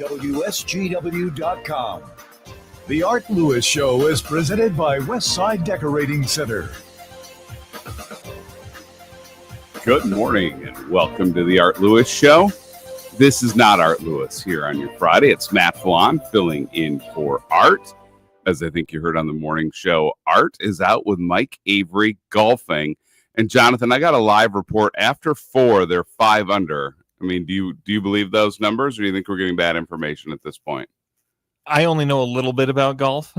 WSGW.com. The Art Lewis Show is presented by Westside Decorating Center. Good morning and welcome to the Art Lewis Show. This is not Art Lewis here on your Friday. It's Matt Felan filling in for Art. As I think you heard on the morning show, Art is out with Mike Avery golfing. And Jonathan, I got a live report. After 4, they're 5 under. I mean, do you believe those numbers, or do you think we're getting bad information at this point? I only know a little bit about golf.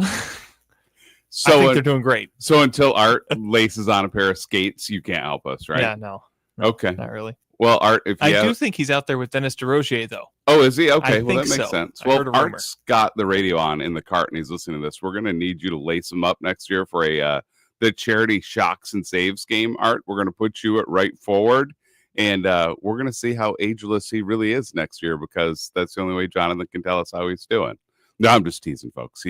So I think they're doing great. So until Art laces on a pair of skates, you can't help us, right? Yeah, no, okay. Not really. Well, Art, if you do think he's out there with Dennis DeRozier, though. Oh, is he? Okay, I well, that think makes so. sense. I Well, heard a rumor. Art's got the radio on in the cart, and he's listening to this. We're going to need you to lace him up next year for the charity shocks and saves game, Art. We're going to put you at right forward, and we're going to see how ageless he really is next year, because that's the only way Jonathan can tell us how he's doing. No, I'm just teasing, folks.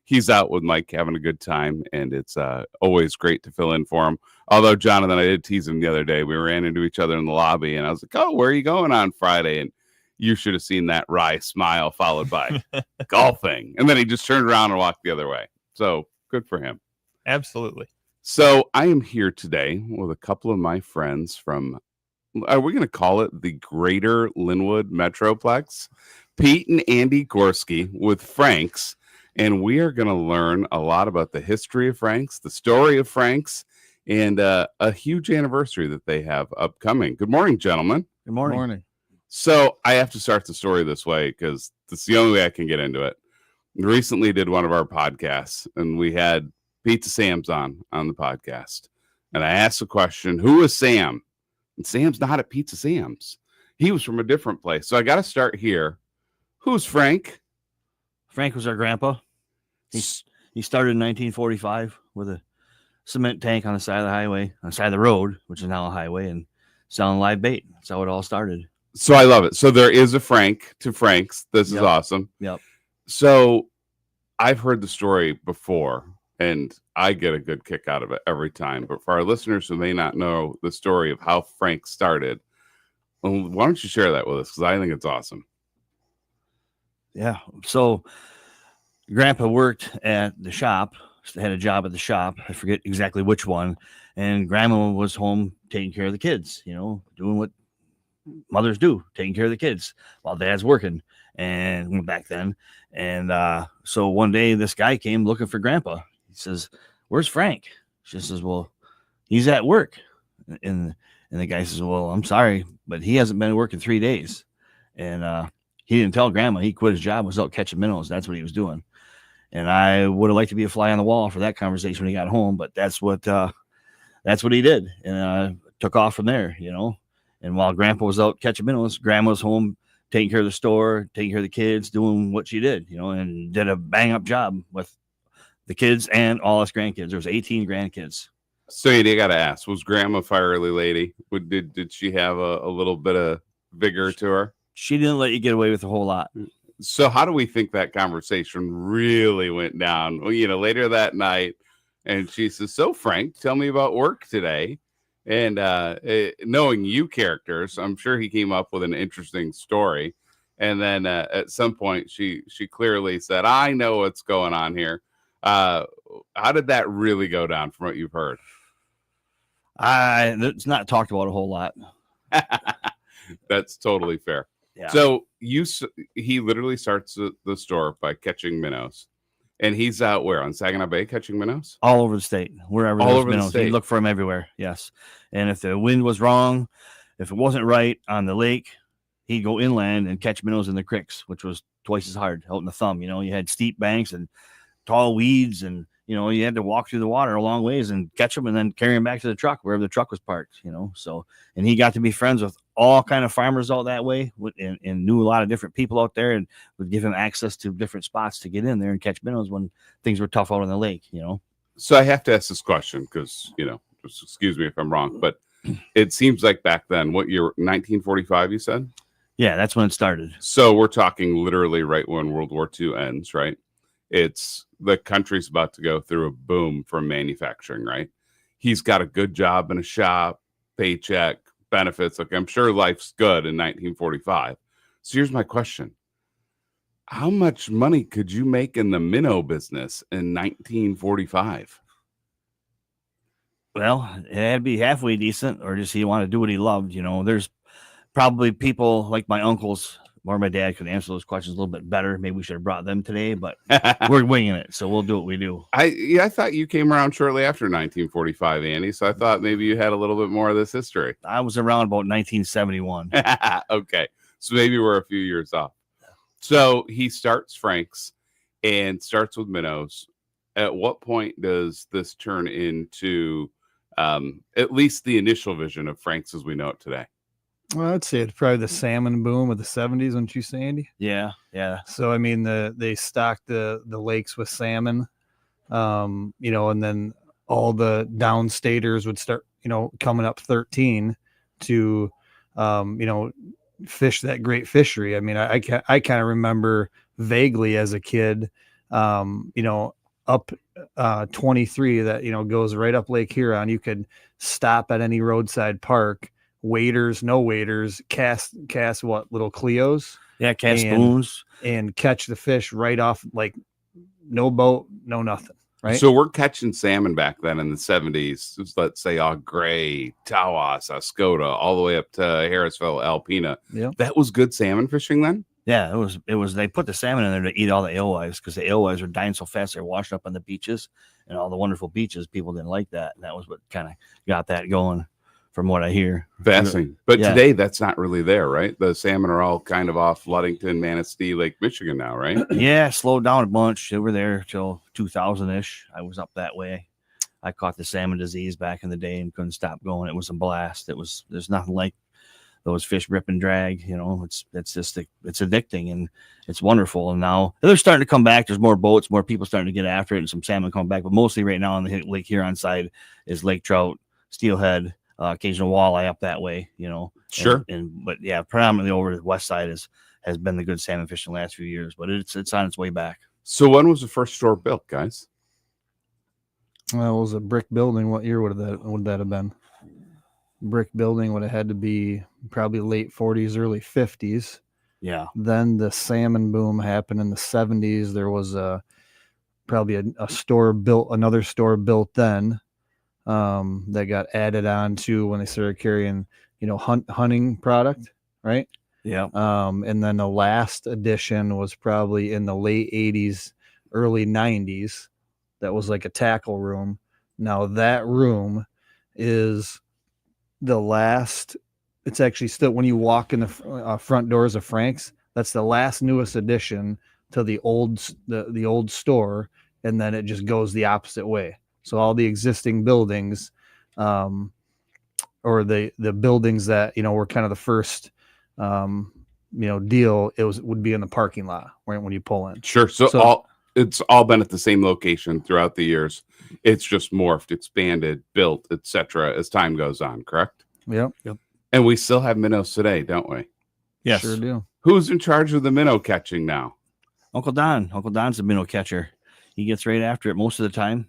He's out with Mike having a good time, and it's always great to fill in for him. Although, Jonathan, I did tease him the other day. We ran into each other in the lobby, and I was like, oh, where are you going on Friday? And you should have seen that wry smile followed by golfing. And then he just turned around and walked the other way. So good for him. Absolutely. So I am here today with a couple of my friends from, are we going to call it the Greater Linwood Metroplex? Pete and Andy Gorski with Frank's. And we are going to learn a lot about the history of Frank's, the story of Frank's, and a huge anniversary that they have upcoming. Good morning, gentlemen. Good morning. Good morning. So I have to start the story this way because it's the only way I can get into it. We recently did one of our podcasts, and we had Pizza Sam's on the podcast. And I asked the question, who is Sam? And Sam's not at Pizza Sam's. He was from a different place. So I got to start here. Who's Frank? Frank was our grandpa. He started in 1945 with a cement tank on the side of the highway, on the side of the road, which is now a highway, and selling live bait. That's how it all started. So I love it. So there is a Frank to Frank's. This is awesome. Yep. So I've heard the story before, and I get a good kick out of it every time. But for our listeners who may not know the story of how Frank started, why don't you share that with us? Because I think it's awesome. Yeah. So Grandpa worked at the shop, had a job at the shop. I forget exactly which one. And Grandma was home taking care of the kids, doing what mothers do, taking care of the kids while Dad's working. And back then. And so one day this guy came looking for Grandpa. He says, "Where's Frank?" She says, "Well, he's at work." And the guy says, "Well, I'm sorry, but he hasn't been working 3 days." And he didn't tell Grandma he quit his job, was out catching minnows. That's what he was doing. And I would have liked to be a fly on the wall for that conversation when he got home, but that's what he did. And took off from there, And while Grandpa was out catching minnows, Grandma was home taking care of the store, taking care of the kids, doing what she did, and did a bang up job with the kids and all us grandkids. There was 18 grandkids. So you got to ask, was Grandma a fiery lady? Did she have a little bit of vigor to her? She didn't let you get away with a whole lot. So how do we think that conversation really went down? Well, later that night, and she says, "So Frank, tell me about work today." And knowing you characters, I'm sure he came up with an interesting story. And then at some point, she clearly said, "I know what's going on here." How did that really go down from what you've heard? It's not talked about a whole lot. That's totally fair. Yeah. So he literally starts the store by catching minnows, and he's out where on Saginaw Bay catching minnows all over the state, wherever all there's over minnows. the state. He'd look for them everywhere. Yes, and if the wind was wrong, if it wasn't right on the lake, he'd go inland and catch minnows in the creeks, which was twice as hard out in the thumb. You had steep banks and tall weeds, and you had to walk through the water a long ways and catch them and then carry them back to the truck wherever the truck was parked. So and he got to be friends with all kind of farmers out that way, and knew a lot of different people out there, and would give him access to different spots to get in there and catch minnows when things were tough out on the lake. So I have to ask this question because just excuse me if I'm wrong, but it seems like back then, what year? 1945, you said? Yeah, that's when it started. So we're talking literally right when World War II ends, right? It's the country's about to go through a boom for manufacturing, right? He's got a good job in a shop, paycheck, benefits. Like, I'm sure life's good in 1945. So here's my question. How much money could you make in the minnow business in 1945? Well, it had to be halfway decent, or just he wanted to do what he loved. There's probably people like my uncles or my dad could answer those questions a little bit better. Maybe we should have brought them today, but we're winging it, so we'll do what we do. I thought you came around shortly after 1945, Andy. So I thought maybe you had a little bit more of this history. I was around about 1971. Okay, so maybe we're a few years off. So he starts Frank's and starts with minnows. At what point does this turn into at least the initial vision of Frank's as we know it today? Well, I'd say it's probably the salmon boom of the 70s, wouldn't you say, Andy? Yeah. So I mean, they stocked the lakes with salmon, and then all the downstaters would start, coming up 13 to, fish that great fishery. I mean, I kind of remember vaguely as a kid, up 23 that goes right up Lake Huron. You could stop at any roadside park. Waders, no waders, cast what little Cleos, Cast spoons, and catch the fish right off, like no boat, no nothing. Right. So we're catching salmon back then in the 70s. Let's say Gray, Tawas, Oscoda, all the way up to Harrisville, Alpena. Yeah, that was good salmon fishing then. Yeah, it was. They put the salmon in there to eat all the alewives because the alewives were dying so fast they're washing up on the beaches, and all the wonderful beaches. People didn't like that, and that was what kind of got that going. From what I hear. Fascinating. But today that's not really there, right? The salmon are all kind of off Ludington, Manistee, Lake Michigan now, right? Yeah, slowed down a bunch. They were there till 2000-ish. I was up that way. I caught the salmon disease back in the day and couldn't stop going. It was a blast. There's nothing like those fish rip and drag. It's addicting and it's wonderful. And now they're starting to come back. There's more boats, more people starting to get after it, and some salmon coming back. But mostly right now on the Lake Huron side is lake trout, steelhead, occasional walleye up that way, Sure. But predominantly over the west side has been the good salmon fishing the last few years, but it's on its way back. So when was the first store built, guys? Well, it was a brick building. What year would that have been? Brick building would have had to be probably late 40s, early 50s. Yeah. Then the salmon boom happened in the 70s. There was probably a store built, another store built then. That got added on to when they started carrying, hunting product, right? Yeah. And then the last edition was probably in the late 80s, early 90s. That was like a tackle room. Now that room is the last. It's actually still, when you walk in the front doors of Frank's, that's the last newest addition to the old store, and then it just goes the opposite way. So all the existing buildings, or the buildings that were kind of the first, deal, would be in the parking lot when you pull in. Sure. So it's all been at the same location throughout the years. It's just morphed, expanded, built, etc. as time goes on. Correct. Yep. And we still have minnows today, don't we? Yes, sure do. Who's in charge of the minnow catching now? Uncle Don. Uncle Don's the minnow catcher. He gets right after it most of the time.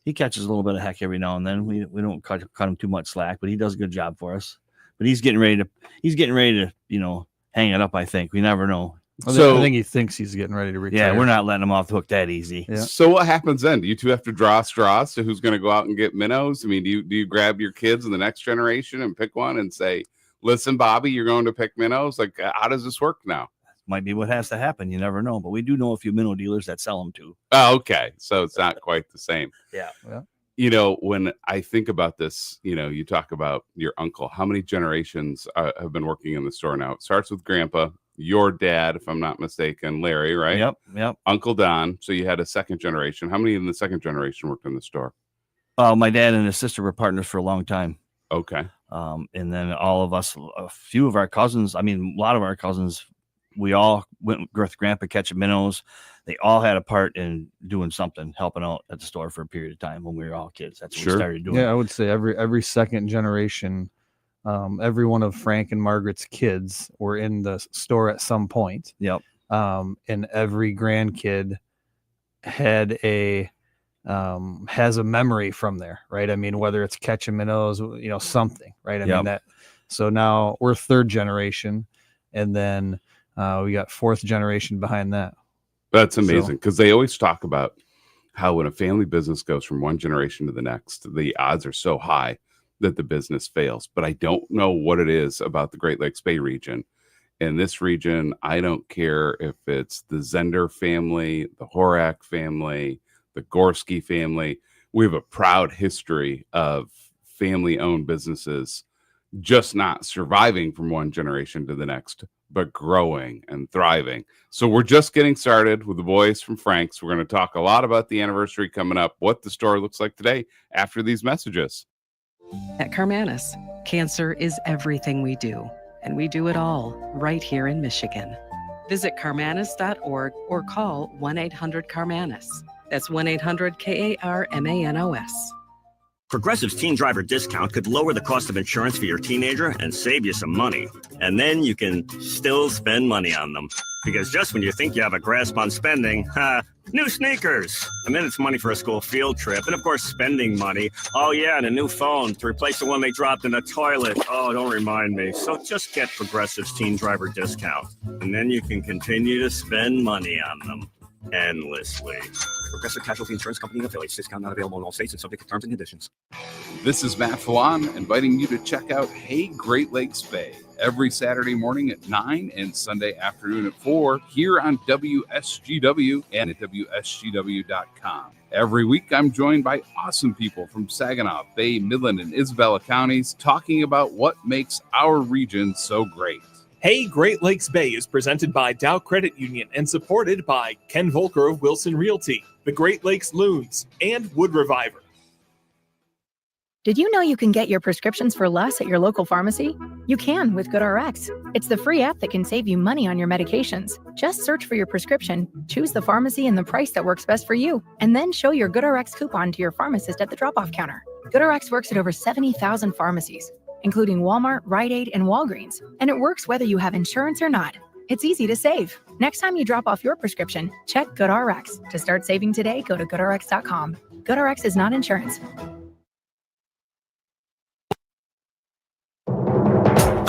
He catches a little bit of heck every now and then. We don't cut him too much slack, but he does a good job for us. But he's getting ready to hang it up. I think we never know. So I think he thinks he's getting ready to retire. Yeah, we're not letting him off the hook that easy. Yeah. So what happens then? Do you two have to draw straws to who's going to go out and get minnows? I mean, do you grab your kids in the next generation and pick one and say, "Listen, Bobby, you're going to pick minnows"? Like, how does this work now? Might be what has to happen. You never know. But we do know a few minnow dealers that sell them too. Oh, okay. So it's not quite the same. Yeah. When I think about this, you talk about your uncle. How many generations have been working in the store now? It starts with Grandpa, your dad, if I'm not mistaken, Larry, right? Yep. Uncle Don. So you had a second generation. How many in the second generation worked in the store? My dad and his sister were partners for a long time. Okay. And then all of us, a few of our cousins, a lot of our cousins, we all went with Grandpa catching minnows. They all had a part in doing something, helping out at the store for a period of time when we were all kids. That's what we started doing. Yeah, I would say every second generation, every one of Frank and Margaret's kids were in the store at some point. Yep. And every grandkid had has a memory from there, right? I mean, whether it's catching minnows, something, right? I mean that. So now we're third generation, and then We got fourth generation behind that. That's amazing, because they always talk about how when a family business goes from one generation to the next, the odds are so high that the business fails. But I don't know what it is about the Great Lakes Bay region. In this region, I don't care if it's the Zender family, the Horak family, the Gorski family. We have a proud history of family-owned businesses just not surviving from one generation to the next, but growing and thriving. So we're just getting started with the boys from Frank's. We're going to talk a lot about the anniversary coming up, what the store looks like today after these messages. At Carmanis, cancer is everything we do, and we do it all right here in Michigan. Visit carmanis.org or call 1-800-CARMANIS. That's 1-800-KARMANOS. Progressive's Teen Driver discount could lower the cost of insurance for your teenager and save you some money. And then you can still spend money on them. Because just when you think you have a grasp on spending, new sneakers. And then it's money for a school field trip. And of course, spending money. Oh yeah, and a new phone to replace the one they dropped in the toilet. Oh, don't remind me. So just get Progressive's Teen Driver discount. And then you can continue to spend money on them endlessly. Progressive Casualty Insurance Company and affiliates. Discount not available in all states and subject to terms and conditions. This is Matt Felan inviting you to check out Hey Great Lakes Bay every Saturday morning at 9 and Sunday afternoon at 4 here on WSGW and at WSGW.com. Every week, I'm joined by awesome people from Saginaw, Bay, Midland, and Isabella counties talking about what makes our region so great. Hey Great Lakes Bay is presented by Dow Credit Union and supported by Ken Volker of Wilson Realty, the Great Lakes Loons, and Wood Reviver. Did you know you can get your prescriptions for less at your local pharmacy? You can with GoodRx. It's the free app that can save you money on your medications. Just search for your prescription, choose the pharmacy and the price that works best for you, and then show your GoodRx coupon to your pharmacist at the drop-off counter. GoodRx works at over 70,000 pharmacies, including Walmart, Rite Aid, and Walgreens. And it works whether you have insurance or not. It's easy to save. Next time you drop off your prescription, check GoodRx. To start saving today, go to GoodRx.com. GoodRx is not insurance.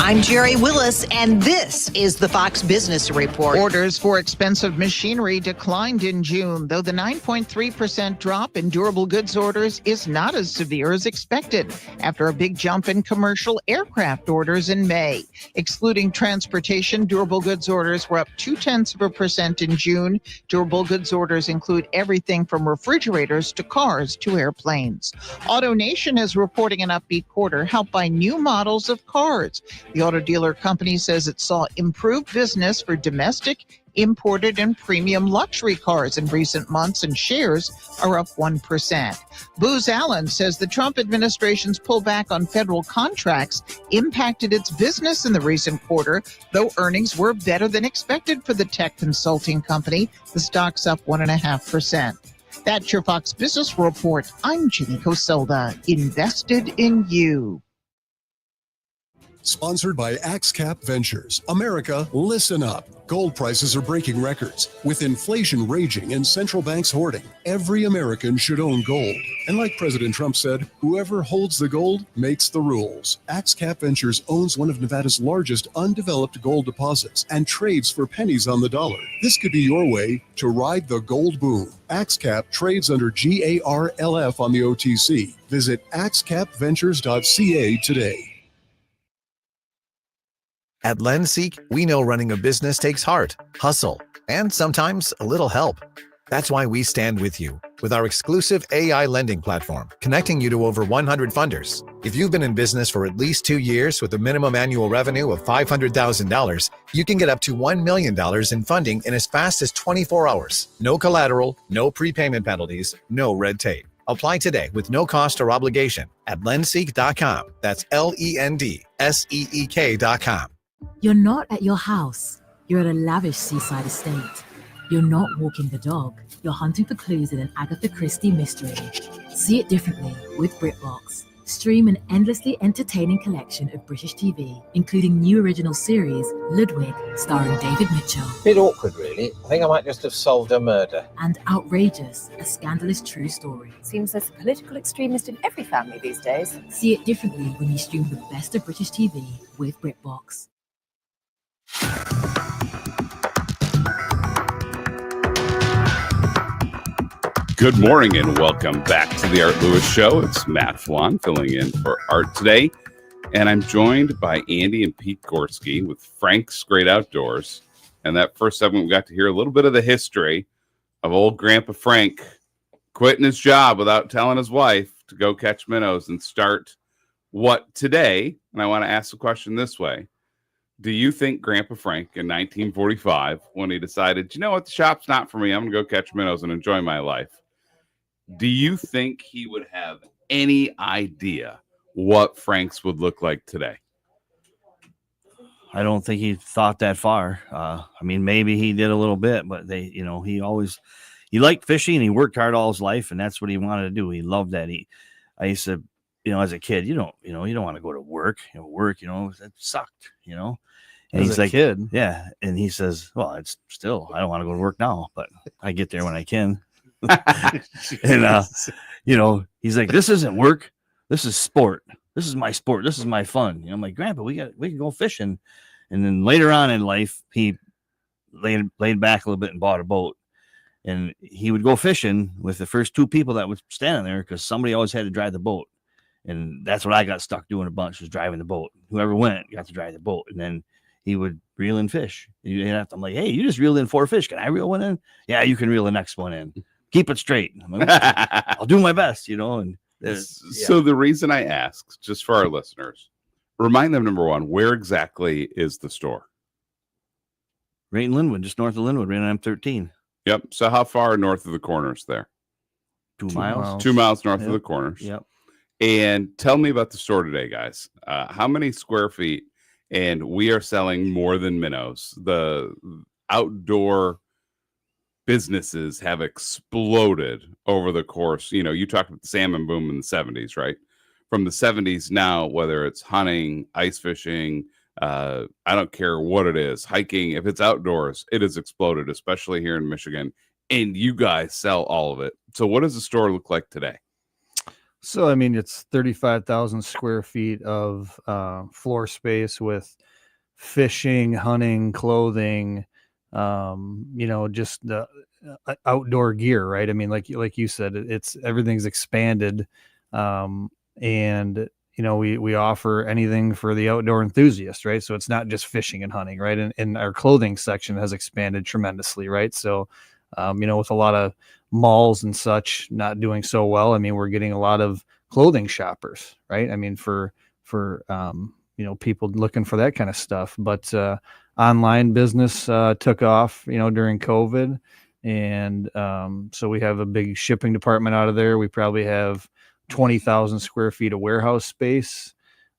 I'm Jerry Willis, and this is the Fox Business Report. Orders for expensive machinery declined in June, though the 9.3% drop in durable goods orders is not as severe as expected after a big jump in commercial aircraft orders in May. Excluding transportation, durable goods orders were up 0.2% in June. Durable goods orders include everything from refrigerators to cars to airplanes. AutoNation is reporting an upbeat quarter helped by new models of cars. The auto dealer company says it saw improved business for domestic, imported, and premium luxury cars in recent months, and shares are up 1%. Booz Allen says the Trump administration's pullback on federal contracts impacted its business in the recent quarter, though earnings were better than expected for the tech consulting company. The stock's up 1.5%. That's your Fox Business Report. I'm Ginny Coselda, invested in you. Sponsored by AxeCap Ventures. America, listen up. Gold prices are breaking records. With inflation raging and central banks hoarding, every American should own gold. And like President Trump said, whoever holds the gold makes the rules. AxeCap Ventures owns one of Nevada's largest undeveloped gold deposits and trades for pennies on the dollar. This could be your way to ride the gold boom. AxeCap trades under GARLF on the OTC. Visit axecapventures.ca today. At LendSeek, we know running a business takes heart, hustle, and sometimes a little help. That's why we stand with you with our exclusive AI lending platform, connecting you to over 100 funders. If you've been in business for at least 2 years with a minimum annual revenue of $500,000, you can get up to $1 million in funding in as fast as 24 hours. No collateral, no prepayment penalties, no red tape. Apply today with no cost or obligation at lendseek.com. That's LENDSEEK.com. You're not at your house. You're at a lavish seaside estate. You're not walking the dog. You're hunting for clues in an Agatha Christie mystery. See it differently with BritBox. Stream an endlessly entertaining collection of British TV, including new original series, Ludwig, starring David Mitchell. Bit awkward, really. I think I might just have solved a murder. And Outrageous, a scandalous true story. Seems there's a political extremist in every family these days. See it differently when you stream the best of British TV with BritBox. Good morning and welcome back to the Art Lewis Show. It's Matt Felan filling in for Art today. And I'm joined by Andy and Pete Gorski with Frank's Great Outdoors. And that first segment, we got to hear a little bit of the history of old Grandpa Frank quitting his job without telling his wife to go catch minnows and start what today, and I want to ask the question this way. Do you think Grandpa Frank in 1945, when he decided, you know what, the shop's not for me, I'm going to go catch minnows and enjoy my life, do you think he would have any idea what Frank's would look like today? I don't think he thought that far. I mean, maybe he did a little bit, but he liked fishing and he worked hard all his life, and that's what he wanted to do. He loved that. I used to, as a kid, you don't want to go to work. That sucked, And he's like, kid, yeah. And he says, well, I don't want to go to work now, but I get there when I can. And he's like, this isn't work. This is sport. This is my sport. This is my fun. I'm like, Grandpa, we can go fishing. And then later on in life, he laid back a little bit and bought a boat. And he would go fishing with the first two people that was standing there because somebody always had to drive the boat. And that's what I got stuck doing a bunch, was driving the boat. Whoever went got to drive the boat. And then he would reel in fish. I'm like, hey, you just reeled in 4 fish. Can I reel one in? Yeah, you can reel the next one in. Keep it straight. I'm like, I'll do my best, And So the reason I ask, just for our listeners, remind them, number one, where exactly is the store? Right in Linwood, just north of Linwood, right on M13. Yep. So how far north of the corners there? 2 miles. 2 miles north of the corners. Yep. And tell me about the store today, guys. How many square feet? And we are selling more than minnows. The outdoor businesses have exploded over the course. You talked about the salmon boom in the 70s, right? From the 70s now, whether it's hunting, ice fishing, I don't care what it is, hiking, if it's outdoors, it has exploded, especially here in Michigan. And you guys sell all of it. So what does the store look like today? So, I mean, it's 35,000 square feet of floor space with fishing, hunting, clothing, just the outdoor gear, right? I mean, like you said, everything's expanded. And we offer anything for the outdoor enthusiast, right? So it's not just fishing and hunting, right? And our clothing section has expanded tremendously, right? So, with a lot of malls and such not doing so well, I mean, we're getting a lot of clothing shoppers, right? I mean, for people looking for that kind of stuff. But online business took off, during COVID. And so we have a big shipping department out of there. We probably have 20,000 square feet of warehouse space.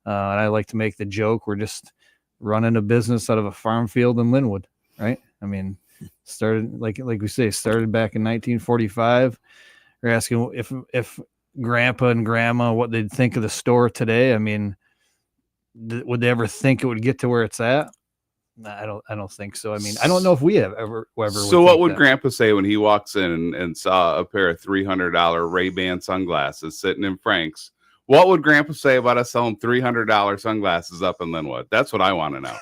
And I like to make the joke, we're just running a business out of a farm field in Linwood, right? I mean, started like we say, started back in 1945. We're asking if Grandpa and Grandma, what they'd think of the store today. I mean, would they ever think it would get to where it's at? I don't think so. I mean, I don't know if we have ever. So what would Grandpa say when he walks in and saw a pair of $300 Ray-Ban sunglasses sitting in Frank's? What would Grandpa say about us selling $300 sunglasses up in Linwood? That's what I want to know.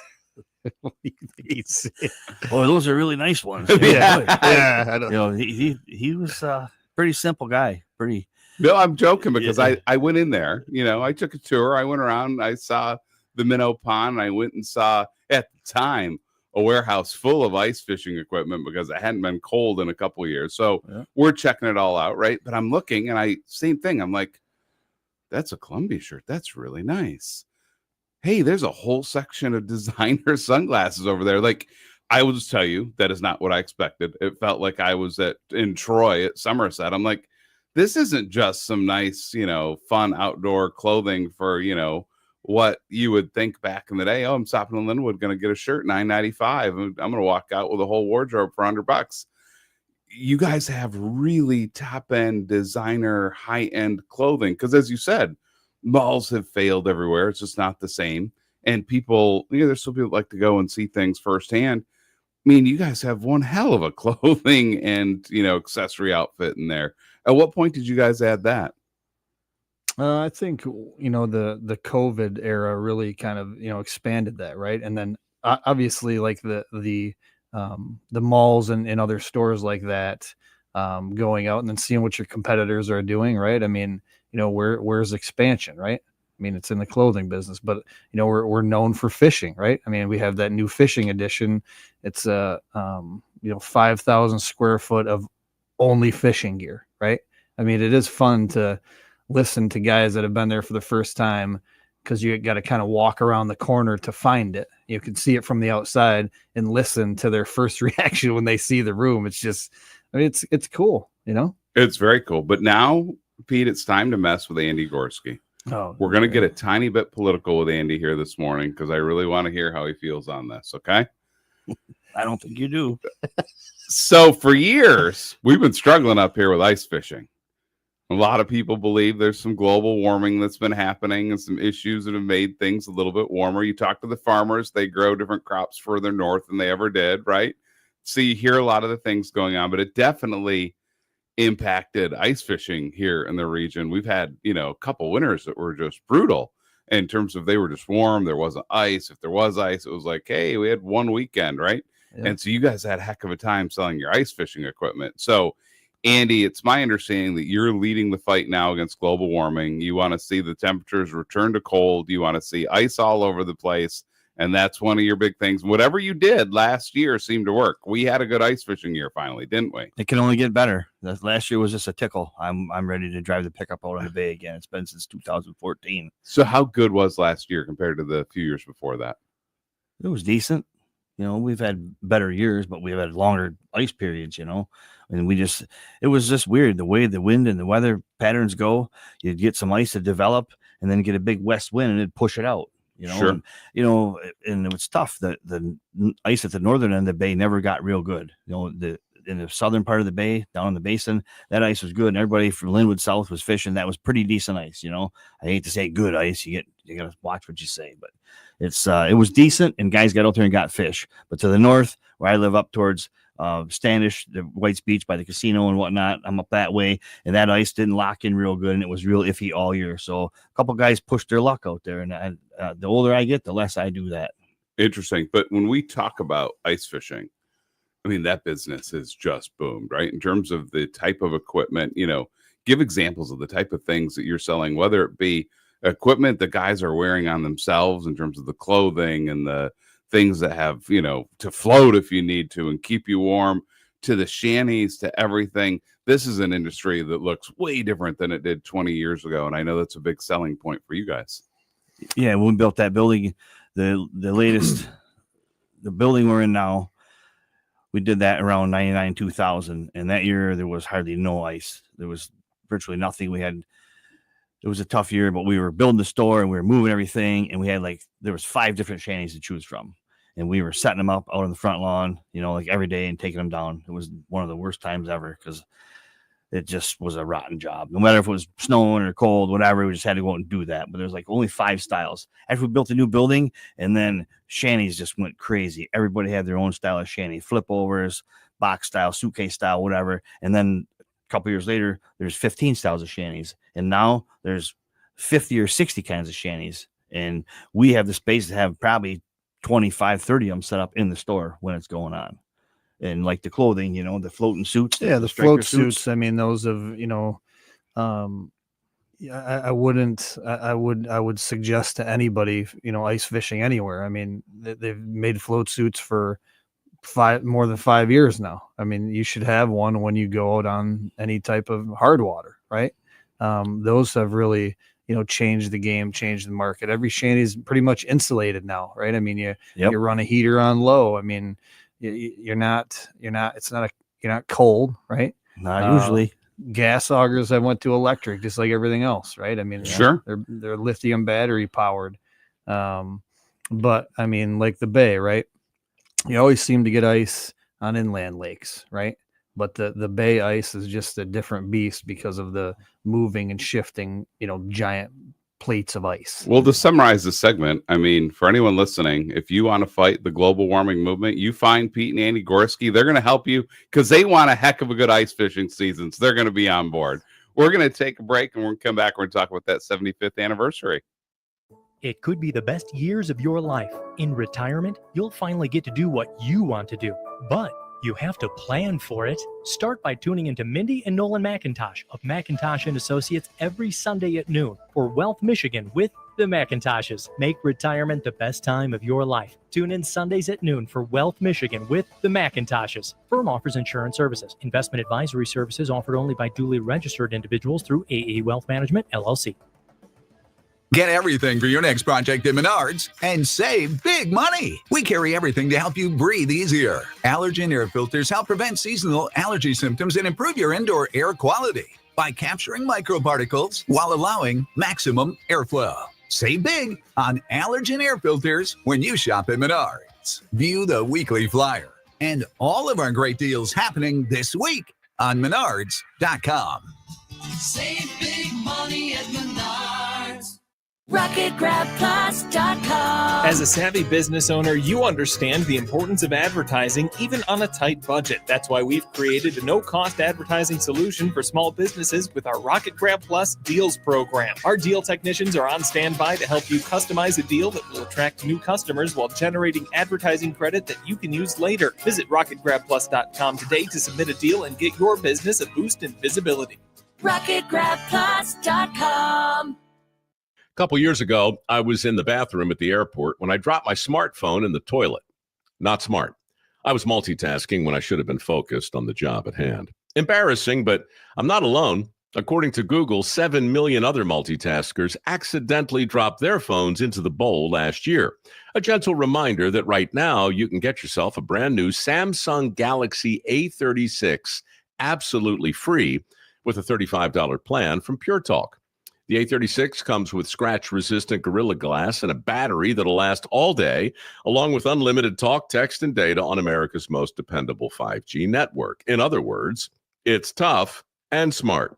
Oh, those are really nice ones. Yeah. I don't he was a pretty simple guy. No, I'm joking because I went in there. I took a tour. I went around. I saw the minnow pond. I went and saw, at the time, a warehouse full of ice fishing equipment because it hadn't been cold in a couple of years. So we're checking it all out, right? But I'm looking and same thing. I'm like, that's a Columbia shirt. That's really nice. Hey, there's a whole section of designer sunglasses over there. Like, I will just tell you, that is not what I expected. It felt like I was in Troy at Somerset. I'm like, this isn't just some nice, fun outdoor clothing for, what you would think back in the day. Oh, I'm stopping in Linwood, going to get a shirt, $9.95. I'm going to walk out with a whole wardrobe for $100. You guys have really top end designer, high end clothing. Because as you said, malls have failed everywhere. It's just not the same. And people, there's still people that like to go and see things firsthand. I mean, you guys have one hell of a clothing and, accessory outfit in there. At what point did you guys add that? I think, the COVID era really kind of, expanded that. Right. And then obviously like the malls and other stores like that, going out and then seeing what your competitors are doing, right? I mean, where's expansion, right? I mean, it's in the clothing business, but we're known for fishing, right? I mean, we have that new fishing edition. It's 5,000 square foot of only fishing gear, right? I mean, it is fun to listen to guys that have been there for the first time, because you got to kind of walk around the corner to find it. You can see it from the outside and listen to their first reaction when they see the room. It's just, I mean, it's cool, It's very cool. But now, Pete, it's time to mess with Andy Gorski. Oh, we're going to get a tiny bit political with Andy here this morning, because I really want to hear how he feels on this. Okay. I don't think you do. So for years, we've been struggling up here with ice fishing. A lot of people believe there's some global warming that's been happening and some issues that have made things a little bit warmer. You talk to the farmers, they grow different crops further north than they ever did, right? So you hear a lot of the things going on, but it definitely impacted ice fishing here in the region. We've had, a couple winters that were just brutal in terms of they were just warm. There wasn't ice. If there was ice, it was like, hey, we had one weekend, right? Yeah. And so you guys had a heck of a time selling your ice fishing equipment. So Andy, it's my understanding that you're leading the fight now against global warming. You want to see the temperatures return to cold. You want to see ice all over the place. And that's one of your big things. Whatever you did last year seemed to work. We had a good ice fishing year finally, didn't we? It can only get better. Last year was just a tickle. I'm ready to drive the pickup out on the bay again. It's been since 2014. So how good was last year compared to the few years before that? It was decent. We've had better years, but we've had longer ice periods, and it was just weird the way the wind and the weather patterns go. You'd get some ice to develop and then get a big west wind and it'd push it out, Sure. And it was tough. The ice at the northern end of the bay never got real good. In the southern part of the bay, down in the basin, that ice was good. And everybody from Linwood South was fishing. That was pretty decent ice. I hate to say good ice. You got to watch what you say, but it was decent, and guys got out there and got fish. But to the north, where I live up towards Standish, the White's Beach by the casino and whatnot, I'm up that way, and that ice didn't lock in real good, and it was real iffy all year. So a couple guys pushed their luck out there, and the older I get, the less I do that. Interesting. But when we talk about ice fishing, I mean, that business has just boomed, right? In terms of the type of equipment, give examples of the type of things that you're selling, whether it be equipment the guys are wearing on themselves in terms of the clothing and the things that have, to float if you need to and keep you warm, to the shanties, to everything. This is an industry that looks way different than it did 20 years ago. And I know that's a big selling point for you guys. Yeah, when we built that building, the latest, the building we're in now, we did that around 99, 2000. And that year there was hardly no ice. There was virtually nothing. It was a tough year, but we were building the store and we were moving everything. And we had there was 5 different shanties to choose from. And we were setting them up out on the front lawn, every day and taking them down. It was one of the worst times ever because it just was a rotten job. No matter if it was snowing or cold, whatever, we just had to go out and do that. But there's only 5 styles. After we built a new building, and then shanties just went crazy. Everybody had their own style of shanty, flip overs, box style, suitcase style, whatever. And then couple years later, there's 15 styles of shanties, and now there's 50 or 60 kinds of shanties, and we have the space to have probably 25, 30 of them set up in the store when it's going on. And like the clothing, the floating suits, the float suits. I mean, those of I would suggest to anybody, ice fishing anywhere. I mean, they've made float suits for more than 5 years now. I mean, you should have one when you go out on any type of hard water, right? Those have really, changed the game, changed the market. Every shanty is pretty much insulated now, right? I mean, you run a heater on low. I mean, you're not cold, right? Not usually. Gas augers, I went to electric, just like everything else, right? I mean, sure, they're lithium battery powered. But I mean, like the bay, right? You always seem to get ice on inland lakes, right? But the bay ice is just a different beast because of the moving and shifting, giant plates of ice. Well, to summarize this segment, I mean, for anyone listening, if you want to fight the global warming movement, you find Pete and Andy Gorski. They're going to help you because they want a heck of a good ice fishing season. So they're going to be on board. We're going to take a break and we're going to come back. We're going to talk about that 75th anniversary. It could be the best years of your life. In retirement, you'll finally get to do what you want to do. But You have to plan for it. Start by tuning into Mindy and Nolan McIntosh of McIntosh and Associates every Sunday at noon for Wealth Michigan with the McIntoshes. Make retirement the best time of your life. Tune in Sundays at noon for Wealth Michigan with the McIntoshes. Firm offers insurance services. Investment advisory services offered only by duly registered individuals through AE Wealth Management, LLC. Get everything for your next project at Menards and save big money. We carry everything to help you breathe easier. Allergen air filters help prevent seasonal allergy symptoms and improve your indoor air quality by capturing microparticles while allowing maximum airflow. Save big on allergen air filters when you shop at Menards. View the weekly flyer and all of our great deals happening this week on Menards.com. Save big money at Menards. RocketGrabPlus.com. As a savvy business owner, you understand the importance of advertising even on a tight budget. That's why we've created a no-cost advertising solution for small businesses with our Rocket Grab Plus Deals program. Our deal technicians are on standby to help you customize a deal that will attract new customers while generating advertising credit that you can use later. Visit RocketGrabPlus.com today to submit a deal and get your business a boost in visibility. RocketGrabPlus.com. A couple years ago, I was in the bathroom at the airport when I dropped my smartphone in the toilet. Not smart. I was multitasking when I should have been focused on the job at hand. Embarrassing, but I'm not alone. According to Google, 7 million other multitaskers accidentally dropped their phones into the bowl last year. A gentle reminder that right now you can get yourself a brand new Samsung Galaxy A36 absolutely free with a $35 plan from Pure Talk. The A36 comes with scratch-resistant Gorilla Glass and a battery that'll last all day, along with unlimited talk, text, and data on America's most dependable 5G network. In other words, it's tough and smart.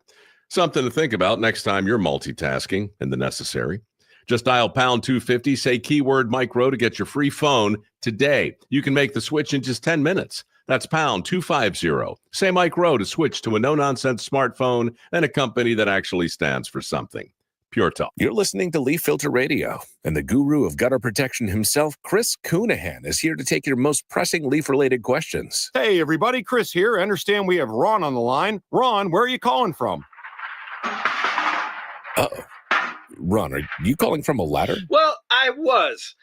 Something to think about next time you're multitasking and the necessary. Just dial pound 250, say keyword Mike Rowe to get your free phone today. You can make the switch in just 10 minutes. That's pound 250. Say Mike Rowe to switch to a no-nonsense smartphone and a company that actually stands for something. Pure Talk. You're listening to Leaf Filter Radio, and the guru of gutter protection himself, Chris Coonahan, is here to take your most pressing leaf-related questions. Hey, everybody. Chris here. I understand we have Ron on the line. Ron, where are you calling from? Uh-oh. Ron, are you calling from a ladder? Well, I was.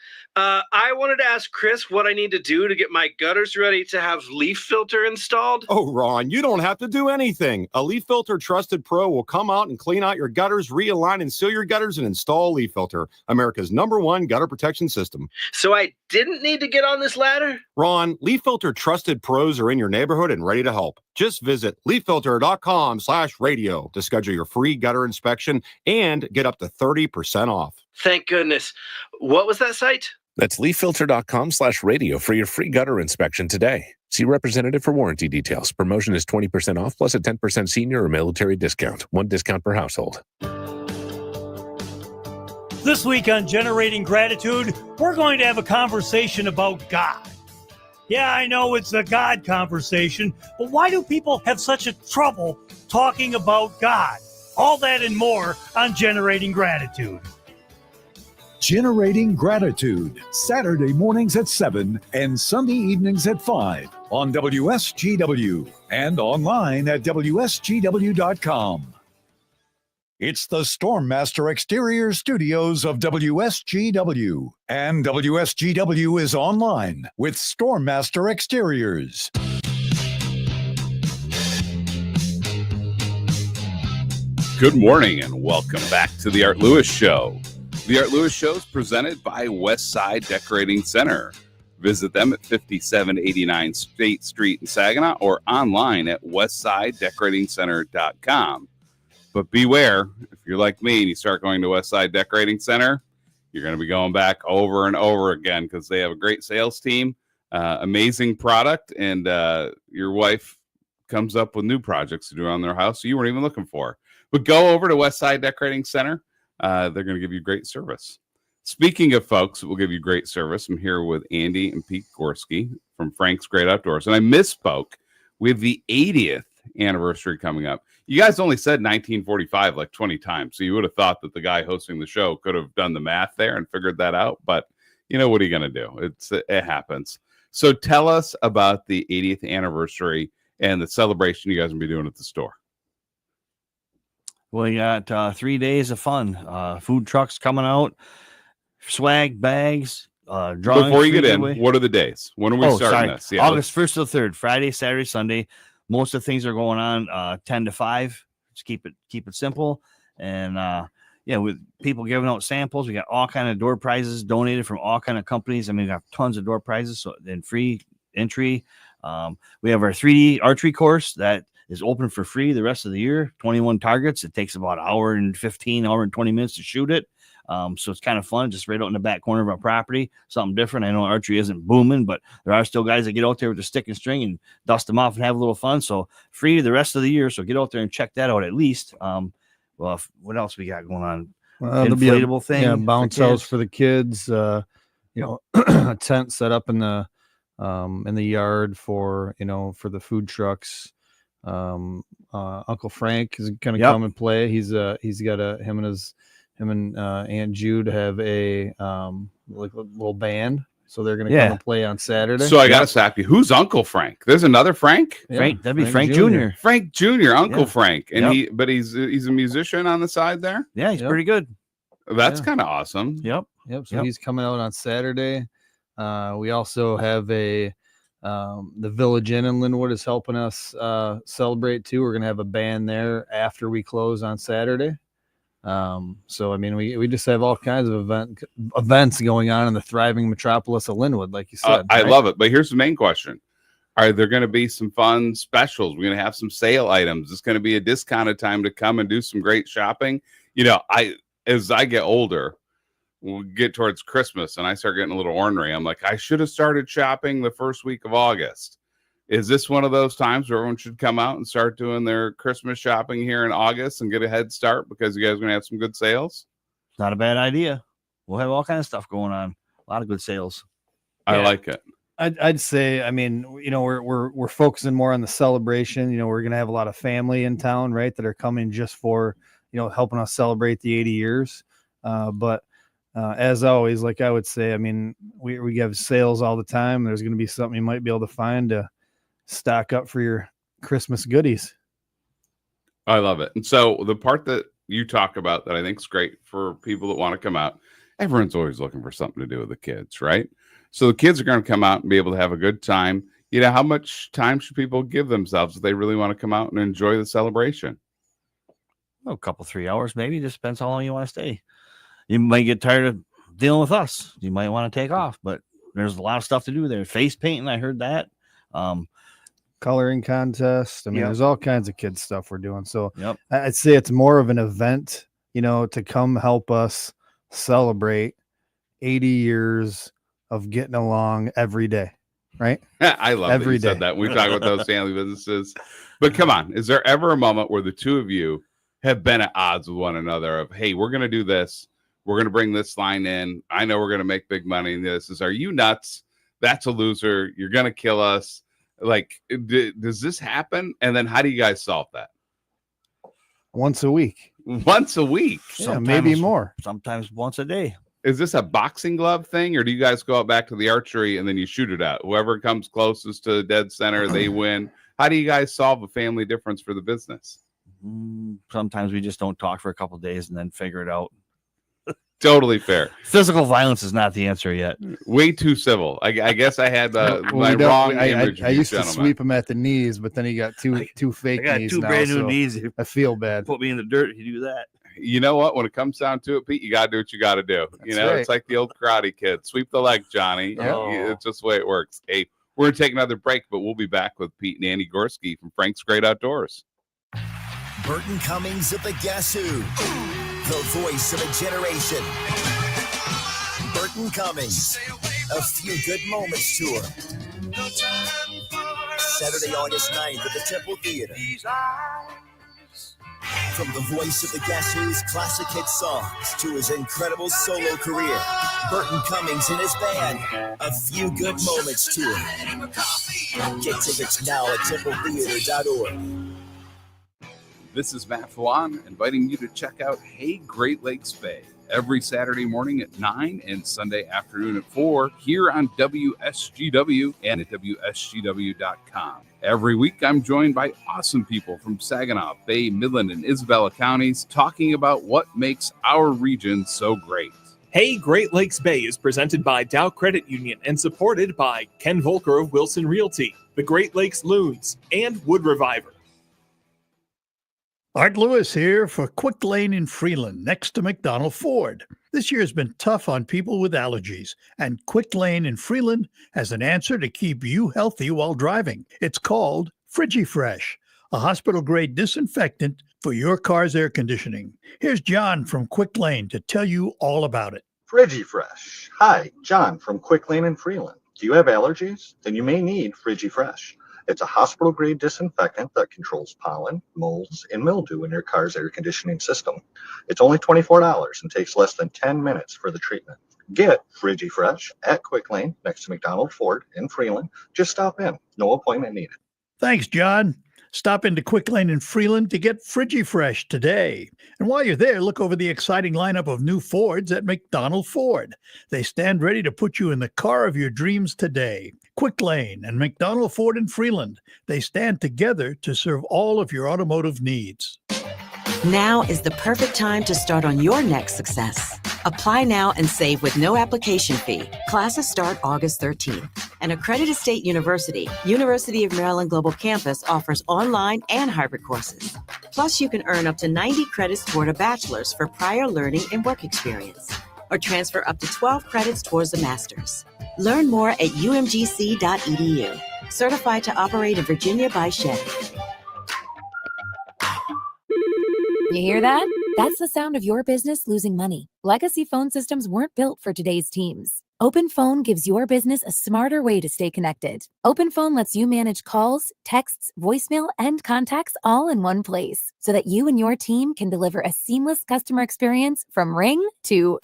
I wanted to ask Chris what I need to do to get my gutters ready to have leaf filter installed. Oh, Ron, you don't have to do anything. A Leaf Filter Trusted Pro will come out and clean out your gutters, realign and seal your gutters, and install Leaf Filter, America's #1 gutter protection system. So I didn't need to get on this ladder? Ron, Leaf Filter Trusted Pros are in your neighborhood and ready to help. Just visit leaffilter.com/radio to schedule your free gutter inspection and get up to 30% off. Thank goodness. What was that site? That's leaffilter.com/radio for your free gutter inspection today. See representative for warranty details. Promotion is 20% off plus a 10% senior or military discount. One discount per household. This week on Generating Gratitude, we're going to have a conversation about God. Yeah, I know it's a God conversation, but why do people have such a trouble talking about God? All that and more on Generating Gratitude. Generating Gratitude, Saturday mornings at 7 and Sunday evenings at 5 on WSGW and online at WSGW.com. It's the Stormmaster Exterior Studios of WSGW, and WSGW is online with Stormmaster Exteriors. Good morning and welcome back to the Art Lewis Show. The Art Lewis Show is presented by Westside Decorating Center. Visit them at 5789 State Street in Saginaw or online at westsidedecoratingcenter.com. But beware, if you're like me and you start going to Westside Decorating Center, you're going to be going back over and over again because they have a great sales team, amazing product, and your wife comes up with new projects to do on their house you weren't even looking for. But go over to Westside Decorating Center. They're going to give you great service. Speaking of folks that will give you great service, I'm here with Andy and Pete Gorski from Frank's Great Outdoors. And I misspoke. We have the 80th anniversary coming up. You guys only said 1945 like 20 times. So you would have thought that the guy hosting the show could have done the math there and figured that out. But, you know, what are you going to do? It happens. So tell us about the 80th anniversary and the celebration you guys will be doing at the store. We got 3 days of fun. Food trucks coming out, swag bags, drawing. Before you get in, giveaway. what are the days? When are we starting this? Yeah, August 1st to the 3rd, Friday, Saturday, Sunday. Most of the things are going on 10 to 5. Just keep it simple. And with people giving out samples, we got all kind of door prizes donated from all kind of companies. I mean, we got tons of door prizes, so then free entry. We have our 3D archery course that is open for free the rest of the year. 21 targets. It takes about an hour and 20 minutes to shoot it. So it's kind of fun, just right out in the back corner of our property. Something different. I know archery isn't booming, but there are still guys that get out there with the stick and string and dust them off and have a little fun. So free the rest of the year. So get out there and check that out at least. What else we got going on? Inflatable thing. Yeah, bounce house for the kids. A tent set up in the yard for the food trucks. Uncle Frank is going to come and play. He's got him and Aunt Jude have a little band, so they're going to come and play on Saturday. So I got to stop you. Who's Uncle Frank? There's another Frank. Frank, that'd be Frank Jr. Frank Jr. Uncle Frank, and he's a musician on the side there. Yeah, he's pretty good. That's kind of awesome. Yep. So he's coming out on Saturday. We also have the Village Inn in Linwood is helping us celebrate too. We're going to have a band there after we close on Saturday. So I mean, we just have all kinds of events going on in the thriving metropolis of Linwood, like you said. I love it. But here's the main question: are there going to be some fun specials? We're going to have some sale items. It's going to be a discounted time to come and do some great shopping. As I get older, we'll get towards Christmas and I start getting a little ornery. I'm like, I should have started shopping the first week of August. Is this one of those times where everyone should come out and start doing their Christmas shopping here in August and get a head start because you guys are going to have some good sales? It's not a bad idea. We'll have all kinds of stuff going on. A lot of good sales. I like it. I'd say, I mean, we're focusing more on the celebration. We're going to have a lot of family in town, right, that are coming just for, helping us celebrate the 80 years. But as always, like I would say, I mean, we have sales all the time. There's going to be something you might be able to find to stock up for your Christmas goodies. I love it. And so the part that you talk about that I think is great for people that want to come out, everyone's always looking for something to do with the kids, right? So the kids are going to come out and be able to have a good time. How much time should people give themselves if they really want to come out and enjoy the celebration? A couple, 3 hours, maybe. Just depends how long you want to stay. You might get tired of dealing with us. You might want to take off, but there's a lot of stuff to do there. Face painting, I heard that. Coloring contest. I mean, there's all kinds of kids stuff we're doing. So I'd say it's more of an event, to come help us celebrate 80 years of getting along every day. Right. I love every that you said that. We talk about those family businesses, but come on, is there ever a moment where the two of you have been at odds with one another of, hey, we're going to do this. We're going to bring this line in. I know we're going to make big money in this. Are you nuts? That's a loser. You're going to kill us. Like, does this happen? And then how do you guys solve that? Once a week. Once a week? Yeah, maybe more. Sometimes once a day. Is this a boxing glove thing, or do you guys go out back to the archery and then you shoot it out? Whoever comes closest to the dead center, they win. How do you guys solve a family difference for the business? Sometimes we just don't talk for a couple of days and then figure it out. Totally fair. Physical violence is not the answer yet. Way too civil. I guess I had my wrong image. I used to sweep him at the knees, but then he got two fake knees. Two brand new knees. I feel bad. Put me in the dirt if you do that. You know what? When it comes down to it, Pete, you got to do what you got to do. That's right. It's like the old Karate Kid. Sweep the leg, Johnny. It's just the way it works. Hey, we're going to take another break, but we'll be back with Pete and Andy Gorski from Frank's Great Outdoors. Burton Cummings of the Guess Who, the voice of a generation. Burton Cummings, A Few Good Moments Tour. Saturday, August 9th at the Temple Theater. From the voice of the Guess Who's classic hit songs to his incredible solo career, Burton Cummings and his band, A Few Good Moments Tour. Get tickets now at templetheater.org. This is Matt Felan inviting you to check out Hey Great Lakes Bay every Saturday morning at 9 and Sunday afternoon at 4 here on WSGW and at WSGW.com. Every week, I'm joined by awesome people from Saginaw, Bay, Midland, and Isabella counties talking about what makes our region so great. Hey, Great Lakes Bay is presented by Dow Credit Union and supported by Ken Volker of Wilson Realty, the Great Lakes Loons, and Wood Reviver. Art Lewis here for Quick Lane in Freeland, next to McDonald Ford. This year has been tough on people with allergies, and Quick Lane in Freeland has an answer to keep you healthy while driving. It's called FrigiFresh, a hospital-grade disinfectant for your car's air conditioning. Here's John from Quick Lane to tell you all about it. FrigiFresh. Hi, John from Quick Lane in Freeland. Do you have allergies? Then you may need FrigiFresh. It's a hospital-grade disinfectant that controls pollen, molds, and mildew in your car's air conditioning system. It's only $24 and takes less than 10 minutes for the treatment. Get FrigiFresh at Quick Lane next to McDonald Ford in Freeland. Just stop in. No appointment needed. Thanks, John. Stop into Quick Lane in Freeland to get FrigiFresh today. And while you're there, look over the exciting lineup of new Fords at McDonald Ford. They stand ready to put you in the car of your dreams today. Quick Lane and McDonald Ford in Freeland. They stand together to serve all of your automotive needs. Now is the perfect time to start on your next success. Apply now and save with no application fee. Classes start August 13th. An accredited state university, University of Maryland Global Campus, offers online and hybrid courses. Plus, you can earn up to 90 credits toward a bachelor's for prior learning and work experience, or transfer up to 12 credits towards a master's. Learn more at umgc.edu. Certified to operate in Virginia by Chevy. You hear that? That's the sound of your business losing money. Legacy phone systems weren't built for today's teams. OpenPhone gives your business a smarter way to stay connected. OpenPhone lets you manage calls, texts, voicemail, and contacts all in one place so that you and your team can deliver a seamless customer experience from ring to...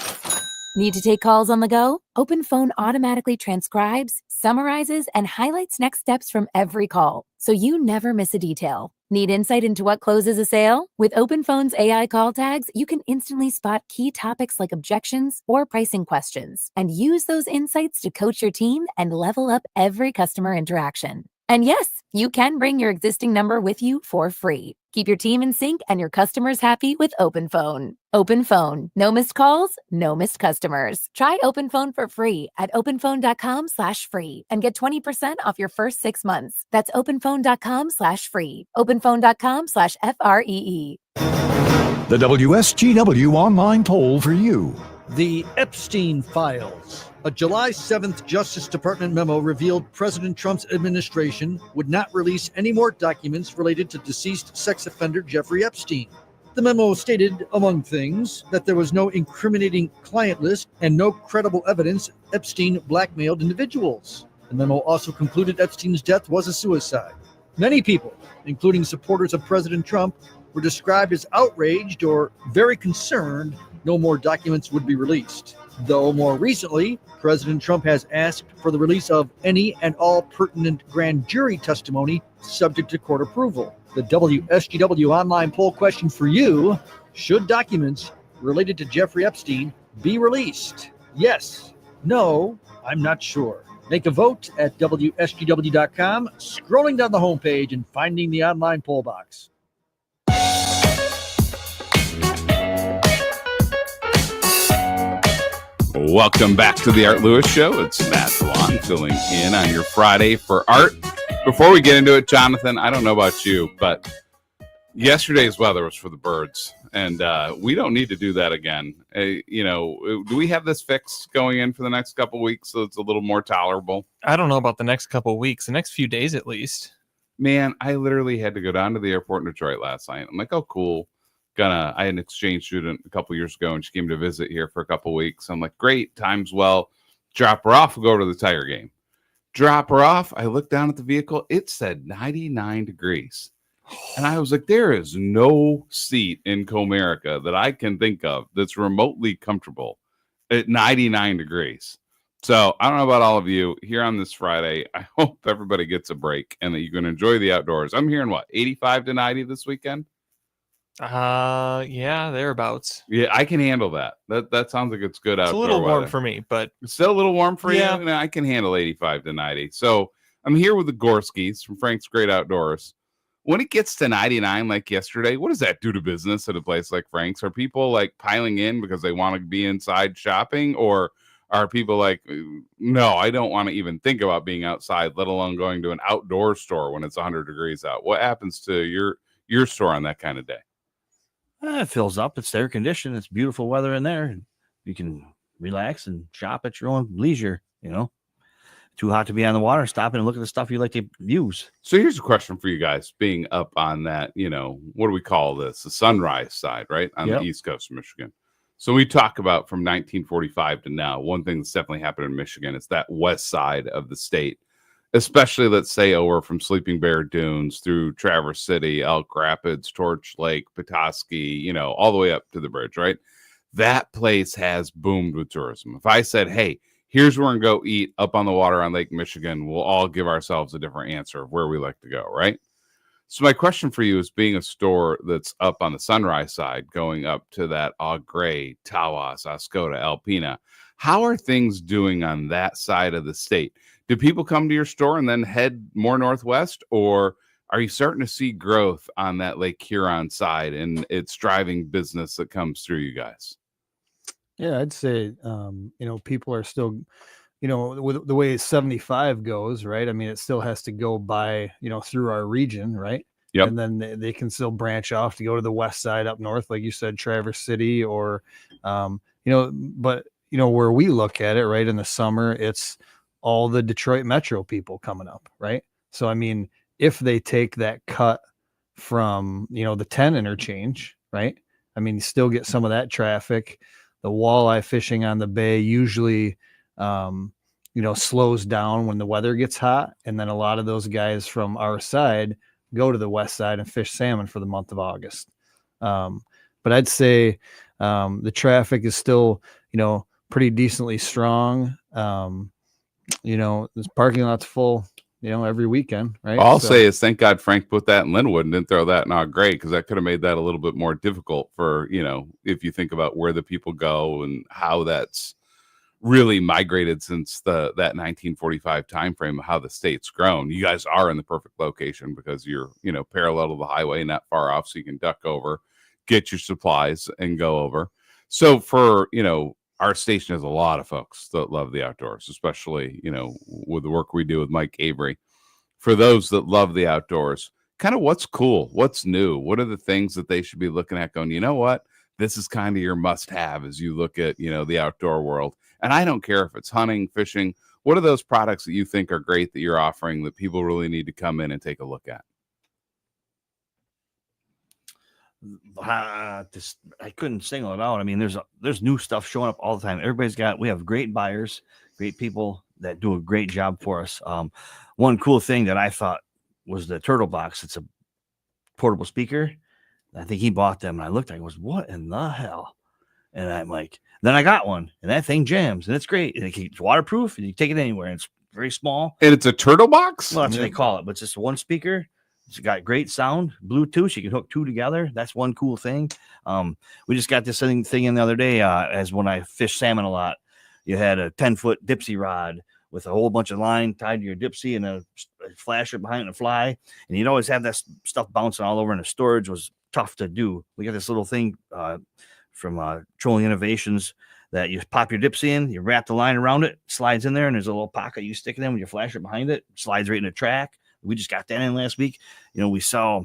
Need to take calls on the go? OpenPhone automatically transcribes, summarizes, and highlights next steps from every call, so you never miss a detail. Need insight into what closes a sale? With OpenPhone's AI call tags, you can instantly spot key topics like objections or pricing questions, and use those insights to coach your team and level up every customer interaction. And yes, you can bring your existing number with you for free. Keep your team in sync and your customers happy with OpenPhone. OpenPhone. No missed calls, no missed customers. Try OpenPhone for free at openphone.com/free and get 20% off your first 6 months. That's openphone.com/free. openphone.com/FREE. The WSGW online poll for you. The Epstein Files. A July 7th Justice Department memo revealed President Trump's administration would not release any more documents related to deceased sex offender Jeffrey Epstein. The memo stated, among things, that there was no incriminating client list and no credible evidence Epstein blackmailed individuals. The memo also concluded Epstein's death was a suicide. Many people, including supporters of President Trump, were described as outraged or very concerned no more documents would be released. Though more recently, President Trump has asked for the release of any and all pertinent grand jury testimony subject to court approval. The WSGW online poll question for you: should documents related to Jeffrey Epstein be released? Yes, no, I'm not sure. Make a vote at WSGW.com, scrolling down the homepage and finding the online poll box. Welcome back to the Art Lewis Show. It's Matt Felan filling in on your Friday for Art. Before we get into it, Jonathan, I don't know about you, but yesterday's weather was for the birds, and we don't need to do that again. Do we have this fixed going in for the next couple of weeks so it's a little more tolerable? I don't know about the next couple of weeks, the next few days at least. Man, I literally had to go down to the airport in Detroit last night. I'm like, oh, cool. I had an exchange student a couple years ago, and she came to visit here for a couple weeks. I'm like, great, time's well. Drop her off, we'll go to the Tiger game. Drop her off. I looked down at the vehicle. It said 99 degrees. And I was like, there is no seat in Comerica that I can think of that's remotely comfortable at 99 degrees. So I don't know about all of you here on this Friday. I hope everybody gets a break and that you can enjoy the outdoors. I'm hearing 85 to 90 this weekend? Yeah, thereabouts. Yeah, I can handle that. That sounds like it's good outdoor It's a little warm weather. for me, but It's still a little warm for Yeah. you. No, I can handle 85 to 90. So I'm here with the Gorskys from Frank's Great Outdoors. When it gets to 99 like yesterday, what does that do to business at a place like Frank's? Are people like piling in because they want to be inside shopping, or are people like, no, I don't want to even think about being outside, let alone going to an outdoor store when it's 100 degrees out? What happens to your store on that kind of day? It fills up. It's air conditioned. It's beautiful weather in there. You can relax and shop at your own leisure. Too hot to be on the water. Stop and look at the stuff you like to use. So here's a question for you guys, being up on that, what do we call this? The sunrise side, right? On Yep. the East Coast of Michigan. So we talk about from 1945 to now, one thing that's definitely happened in Michigan is that west side of the state, especially, let's say, over from Sleeping Bear Dunes through Traverse City, Elk Rapids, Torch Lake, Petoskey, all the way up to the bridge, right? That place has boomed with tourism. If I said, hey, here's where we're going to go eat up on the water on Lake Michigan, we'll all give ourselves a different answer of where we like to go, right? So my question for you is, being a store that's up on the Sunrise side, going up to that Au Gres, Tawas, Oscoda, Alpena, how are things doing on that side of the state? Do people come to your store and then head more northwest, or are you starting to see growth on that Lake Huron side and it's driving business that comes through you guys? Yeah, I'd say, people are still, with the way 75 goes, right? I mean, it still has to go by, through our region, right? Yep. And then they can still branch off to go to the west side up north, like you said, Traverse City, or, but, where we look at it, right, in the summer, it's all the Detroit Metro people coming up, right? So, I mean, if they take that cut from, the 10 interchange, right? I mean, you still get some of that traffic. The walleye fishing on the bay usually, slows down when the weather gets hot. And then a lot of those guys from our side go to the west side and fish salmon for the month of August. But I'd say the traffic is still, pretty decently strong. This parking lot's full, every weekend, right? All I'll say is thank God Frank put that in Linwood and didn't throw that in Au Gres, because that could have made that a little bit more difficult for, if you think about where the people go and how that's really migrated since that 1945 timeframe of how the state's grown. You guys are in the perfect location because you're, parallel to the highway, not far off, so you can duck over, get your supplies, and go over. So for, our station has a lot of folks that love the outdoors, especially, with the work we do with Mike Avery. For those that love the outdoors, kind of what's cool, what's new, what are the things that they should be looking at going, you know what, this is kind of your must have as you look at, the outdoor world. And I don't care if it's hunting, fishing, what are those products that you think are great that you're offering that people really need to come in and take a look at? I couldn't single it out. I mean, there's new stuff showing up all the time. We have great buyers, great people that do a great job for us. One cool thing that I thought was the Turtle Box. It's a portable speaker. I think he bought them, and I looked, I was, what in the hell? And I'm like, then I got one, and that thing jams, and it's great. And it's waterproof, and you take it anywhere. And it's very small. And it's a Turtle Box? Well, that's what they call it, but it's just one speaker. It's got great sound, Bluetooth. You can hook two together. That's one cool thing. We just got this thing in the other day, as when I fish salmon a lot. You had a 10-foot dipsy rod with a whole bunch of line tied to your dipsy and a flasher behind and a fly. And you'd always have that stuff bouncing all over, and the storage was tough to do. We got this little thing from Trolling Innovations that you pop your dipsy in, you wrap the line around it, slides in there, and there's a little pocket you stick it in with your flasher behind it, slides right in the track. We just got that in last week. We saw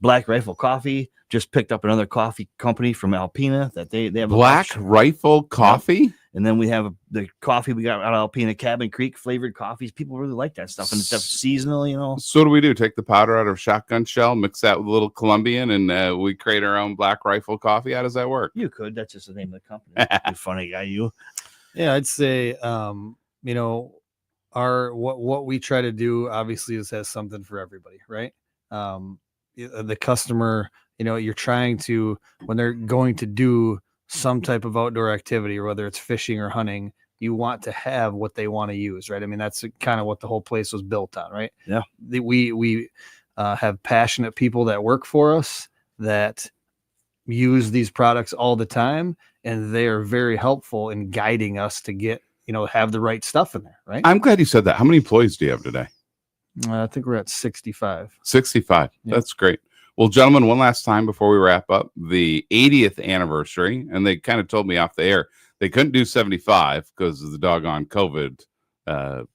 Black Rifle Coffee just picked up another coffee company from Alpena that they have Black Rifle Coffee. Yeah. And then we have the coffee we got out of Alpena, Cabin Creek flavored coffees. People really like that stuff, and it's seasonal, So what do we do? Take the powder out of a shotgun shell, mix that with a little Colombian, and we create our own Black Rifle Coffee. How does that work? You could. That's just the name of the company. You funny guy, you. Yeah, I'd say, what we try to do obviously is has something for everybody, right? The customer, you're trying to, when they're going to do some type of outdoor activity, or whether it's fishing or hunting, you want to have what they want to use, right? I mean, that's kind of what the whole place was built on, right? Yeah. We have passionate people that work for us that use these products all the time, and they are very helpful in guiding us to get, have the right stuff in there, right? I'm glad you said that. How many employees do you have today? I think we're at 65. 65. Yeah. That's great. Well, gentlemen, one last time before we wrap up, the 80th anniversary, and they kind of told me off the air they couldn't do 75 because of the doggone COVID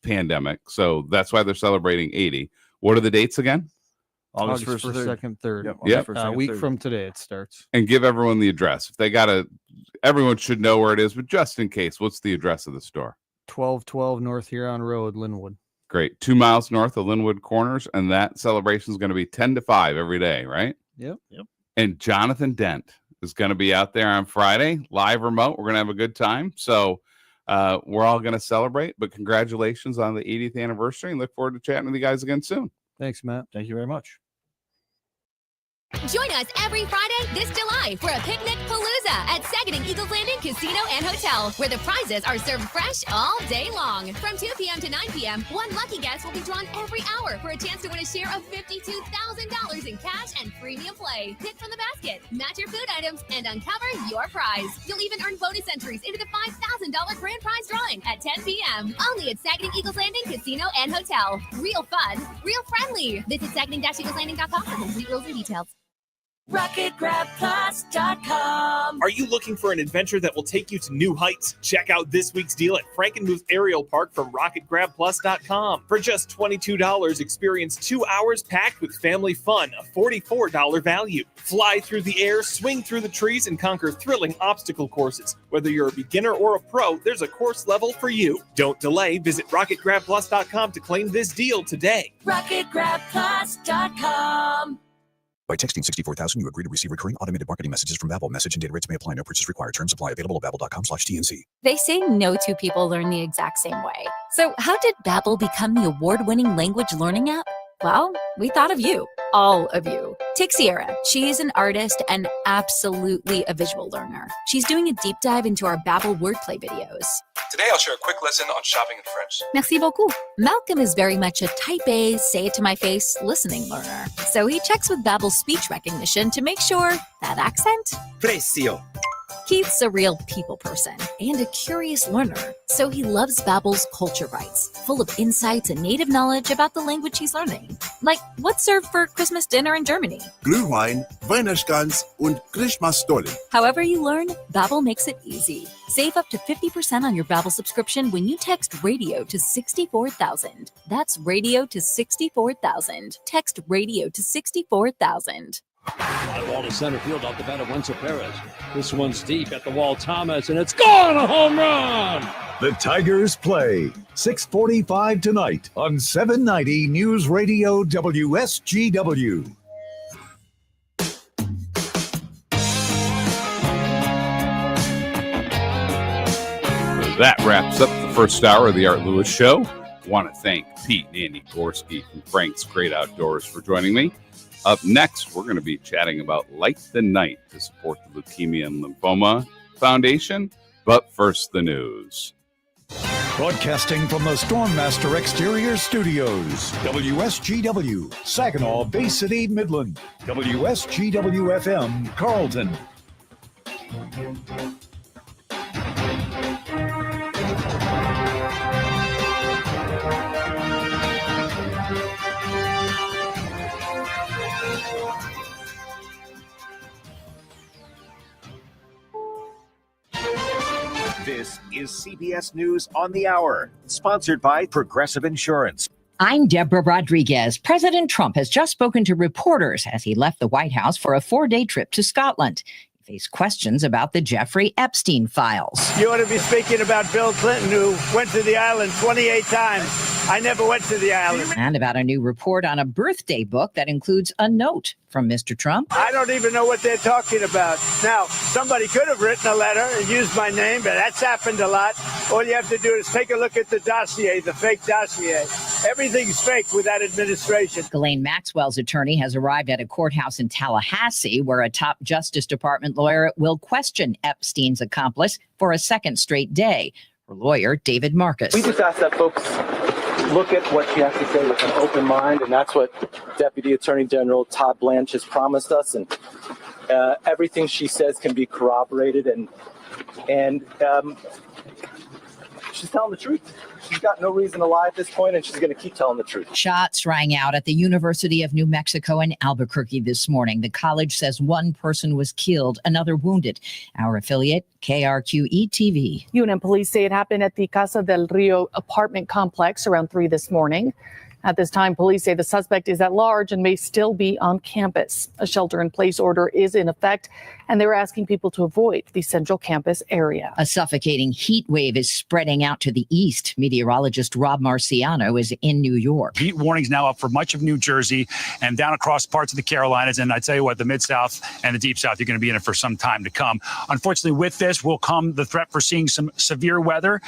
pandemic. So that's why they're celebrating 80. What are the dates again? August 1st, 2nd, 3rd. Yep. A week from today it starts. And give everyone the address. If they everyone should know where it is, but just in case, what's the address of the store? 1212 North Huron Road, Linwood. Great. 2 miles north of Linwood Corners. And that celebration is going to be 10 to 5 every day, right? Yep. And Jonathan Dent is going to be out there on Friday, live remote. We're going to have a good time. So we're all going to celebrate. But congratulations on the 80th anniversary, and look forward to chatting with you guys again soon. Thanks, Matt. Thank you very much. Join us every Friday this July for a picnic palooza at Saginaw Eagles Landing Casino and Hotel, where the prizes are served fresh all day long. From 2 p.m. to 9 p.m., one lucky guest will be drawn every hour for a chance to win a share of $52,000 in cash and premium play. Pick from the basket, match your food items, and uncover your prize. You'll even earn bonus entries into the $5,000 grand prize drawing at 10 p.m. Only at Saginaw Eagles Landing Casino and Hotel. Real fun, real friendly. Visit Saginaw-EaglesLanding.com for complete rules and details. RocketGrabPlus.com. Are you looking for an adventure that will take you to new heights? Check out this week's deal at Frankenmuth Aerial Park from RocketGrabPlus.com. For just $22, experience 2 hours packed with family fun, a $44 value. Fly through the air, swing through the trees, and conquer thrilling obstacle courses. Whether you're a beginner or a pro, there's a course level for you. Don't delay. Visit RocketGrabPlus.com to claim this deal today. RocketGrabPlus.com. By texting 64,000, you agree to receive recurring automated marketing messages from Babbel. Message and data rates may apply. No purchase required. Terms apply. Available at babbel.com/TNC. They say no two people learn the exact same way. So how did Babbel become the award-winning language learning app? Well, we thought of you, all of you. Take Sierra. She is an artist and absolutely a visual learner. She's doing a deep dive into our Babbel wordplay videos. Today I'll share a quick lesson on shopping in French. Merci beaucoup. Malcolm is very much a type A, say it to my face, listening learner. So he checks with Babbel's speech recognition to make sure that accent. Precio. Keith's a real people person and a curious learner, so he loves Babbel's Culture Bites, full of insights and native knowledge about the language he's learning. Like, what's served for Christmas dinner in Germany? Glühwein, Weihnachtsgans und Christmasstollen. However you learn, Babbel makes it easy. Save up to 50% on your Babbel subscription when you text radio to 64,000. That's radio to 64,000. Text radio to 64,000. Fly ball to center field off the bat of Wenzel Perez. This one's deep at the wall, Thomas, and it's gone! A home run! The Tigers play 6:45 tonight on 790 News Radio WSGW. That wraps up the first hour of the Art Lewis Show. I want to thank Pete and Andy Gorski from Frank's Great Outdoors for joining me. Up next, we're going to be chatting about Light the Night to support the Leukemia and Lymphoma Foundation. But first, the news. Broadcasting from the Stormmaster Exterior Studios, WSGW, Saginaw, Bay City, Midland, WSGW FM, Carlton. This is CBS News on the Hour, sponsored by Progressive Insurance. I'm Deborah Rodriguez. President Trump has just spoken to reporters as he left the White House for a 4-day trip to Scotland. He faced questions about the Jeffrey Epstein files. You ought to be speaking about Bill Clinton, who went to the island 28 times. I never went to the island. And about a new report on a birthday book that includes a note from Mr. Trump. I don't even know what they're talking about. Now, somebody could have written a letter and used my name, but that's happened a lot. All you have to do is take a look at the dossier, the fake dossier. Everything's fake with that administration. Ghislaine Maxwell's attorney has arrived at a courthouse in Tallahassee where a top Justice Department lawyer will question Epstein's accomplice for a second straight day. Her lawyer, David Marcus. We just ask that folks look at what she has to say with an open mind, and that's what Deputy Attorney General Todd Blanche has promised us. And everything she says can be corroborated, and she's telling the truth. She's got no reason to lie at this point, and she's going to keep telling the truth. Shots rang out at the University of New Mexico in Albuquerque this morning. The college says one person was killed, another wounded. Our affiliate, KRQE-TV. UNM police say it happened at the Casa del Rio apartment complex around 3 this morning. At this time, police say the suspect is at large and may still be on campus. A shelter-in-place order is in effect, and they're asking people to avoid the central campus area. A suffocating heat wave is spreading out to the east. Meteorologist Rob Marciano is in New York. Heat warnings now up for much of New Jersey and down across parts of the Carolinas. And I tell you what, the Mid-South and the Deep South, you're going to be in it for some time to come. Unfortunately, with this will come the threat for seeing some severe weather.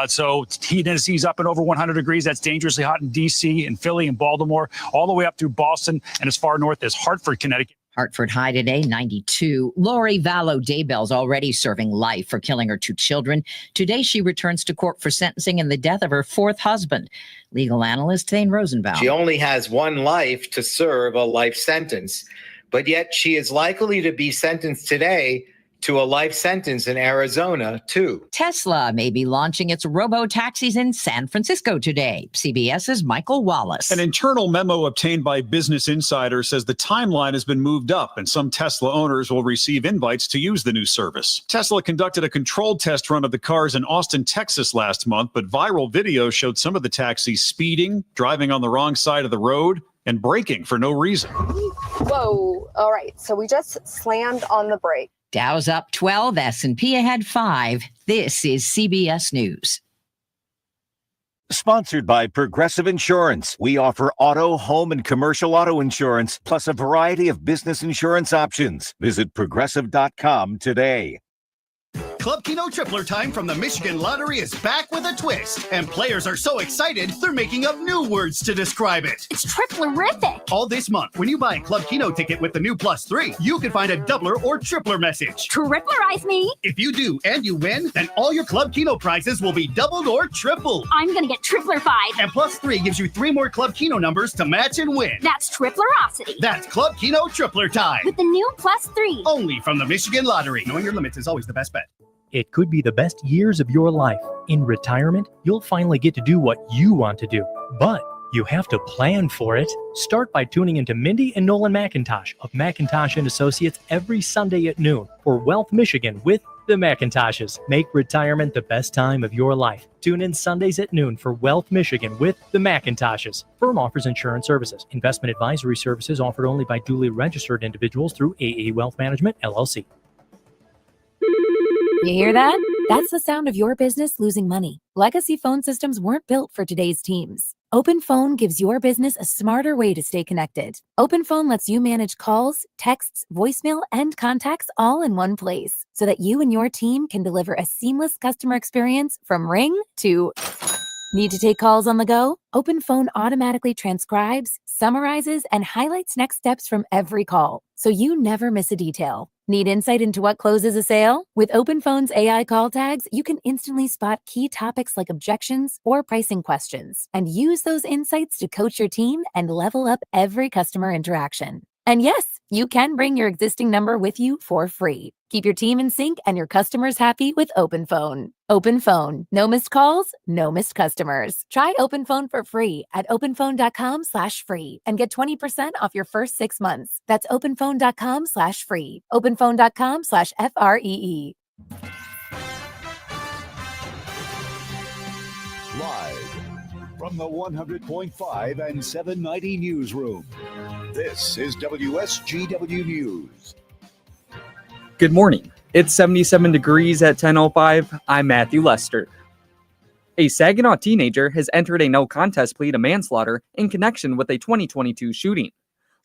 So heat indices up and over 100 degrees. That's dangerously hot in D.C., in Philly, and Baltimore, all the way up through Boston and as far north as Hartford, Connecticut. Hartford high today, 92. Lori Vallow Daybell's already serving life for killing her 2 children. Today, she returns to court for sentencing in the death of her 4th husband. Legal analyst Thane Rosenbaum. She only has 1 life to serve a life sentence, but yet she is likely to be sentenced today to a life sentence in Arizona, too. Tesla may be launching its robo-taxis in San Francisco today. CBS's Michael Wallace. An internal memo obtained by Business Insider says the timeline has been moved up and some Tesla owners will receive invites to use the new service. Tesla conducted a controlled test run of the cars in Austin, Texas last month, but viral video showed some of the taxis speeding, driving on the wrong side of the road, and braking for no reason. Whoa. All right. So we just slammed on the brake. Dow's up 12, S&P ahead 5. This is CBS News. Sponsored by Progressive Insurance. We offer auto, home, and commercial auto insurance, plus a variety of business insurance options. Visit progressive.com today. Club Keno Tripler time from the Michigan Lottery is back with a twist, and players are so excited they're making up new words to describe it. It's triplerific! All this month, when you buy a Club Keno ticket with the new +3, you can find a doubler or tripler message. Triplerize me! If you do and you win, then all your Club Keno prizes will be doubled or tripled. I'm gonna get triplerified. And +3 gives you 3 more Club Keno numbers to match and win. That's triplerosity. That's Club Keno Tripler time. With the new +3. Only from the Michigan Lottery. Knowing your limits is always the best bet. It could be the best years of your life. In retirement, you'll finally get to do what you want to do. But you have to plan for it. Start by tuning into Mindy and Nolan McIntosh of McIntosh & Associates every Sunday at noon for Wealth Michigan with the McIntoshes. Make retirement the best time of your life. Tune in Sundays at noon for Wealth Michigan with the McIntoshes. Firm offers insurance services. Investment advisory services offered only by duly registered individuals through AA Wealth Management, LLC. You hear that? That's the sound of your business losing money. Legacy phone systems weren't built for today's teams. Open Phone gives your business a smarter way to stay connected. Open Phone lets you manage calls, texts, voicemail, and contacts all in one place so that you and your team can deliver a seamless customer experience from ring to... Need to take calls on the go? Open Phone automatically transcribes, summarizes, and highlights next steps from every call, so you never miss a detail. Need insight into what closes a sale? With Open Phone's AI call tags, you can instantly spot key topics like objections or pricing questions, and use those insights to coach your team and level up every customer interaction. And yes, you can bring your existing number with you for free. Keep your team in sync and your customers happy with Open Phone. Open Phone. No missed calls, no missed customers. Try Open Phone for free at openphone.com/free and get 20% off your first 6 months. That's openphone.com/free. openphone.com/FREE. Live from the 100.5 and 790 newsroom, this is WSGW News. Good morning. It's 77 degrees at 10:05. I'm Matthew Lester. A Saginaw teenager has entered a no-contest plea to manslaughter in connection with a 2022 shooting.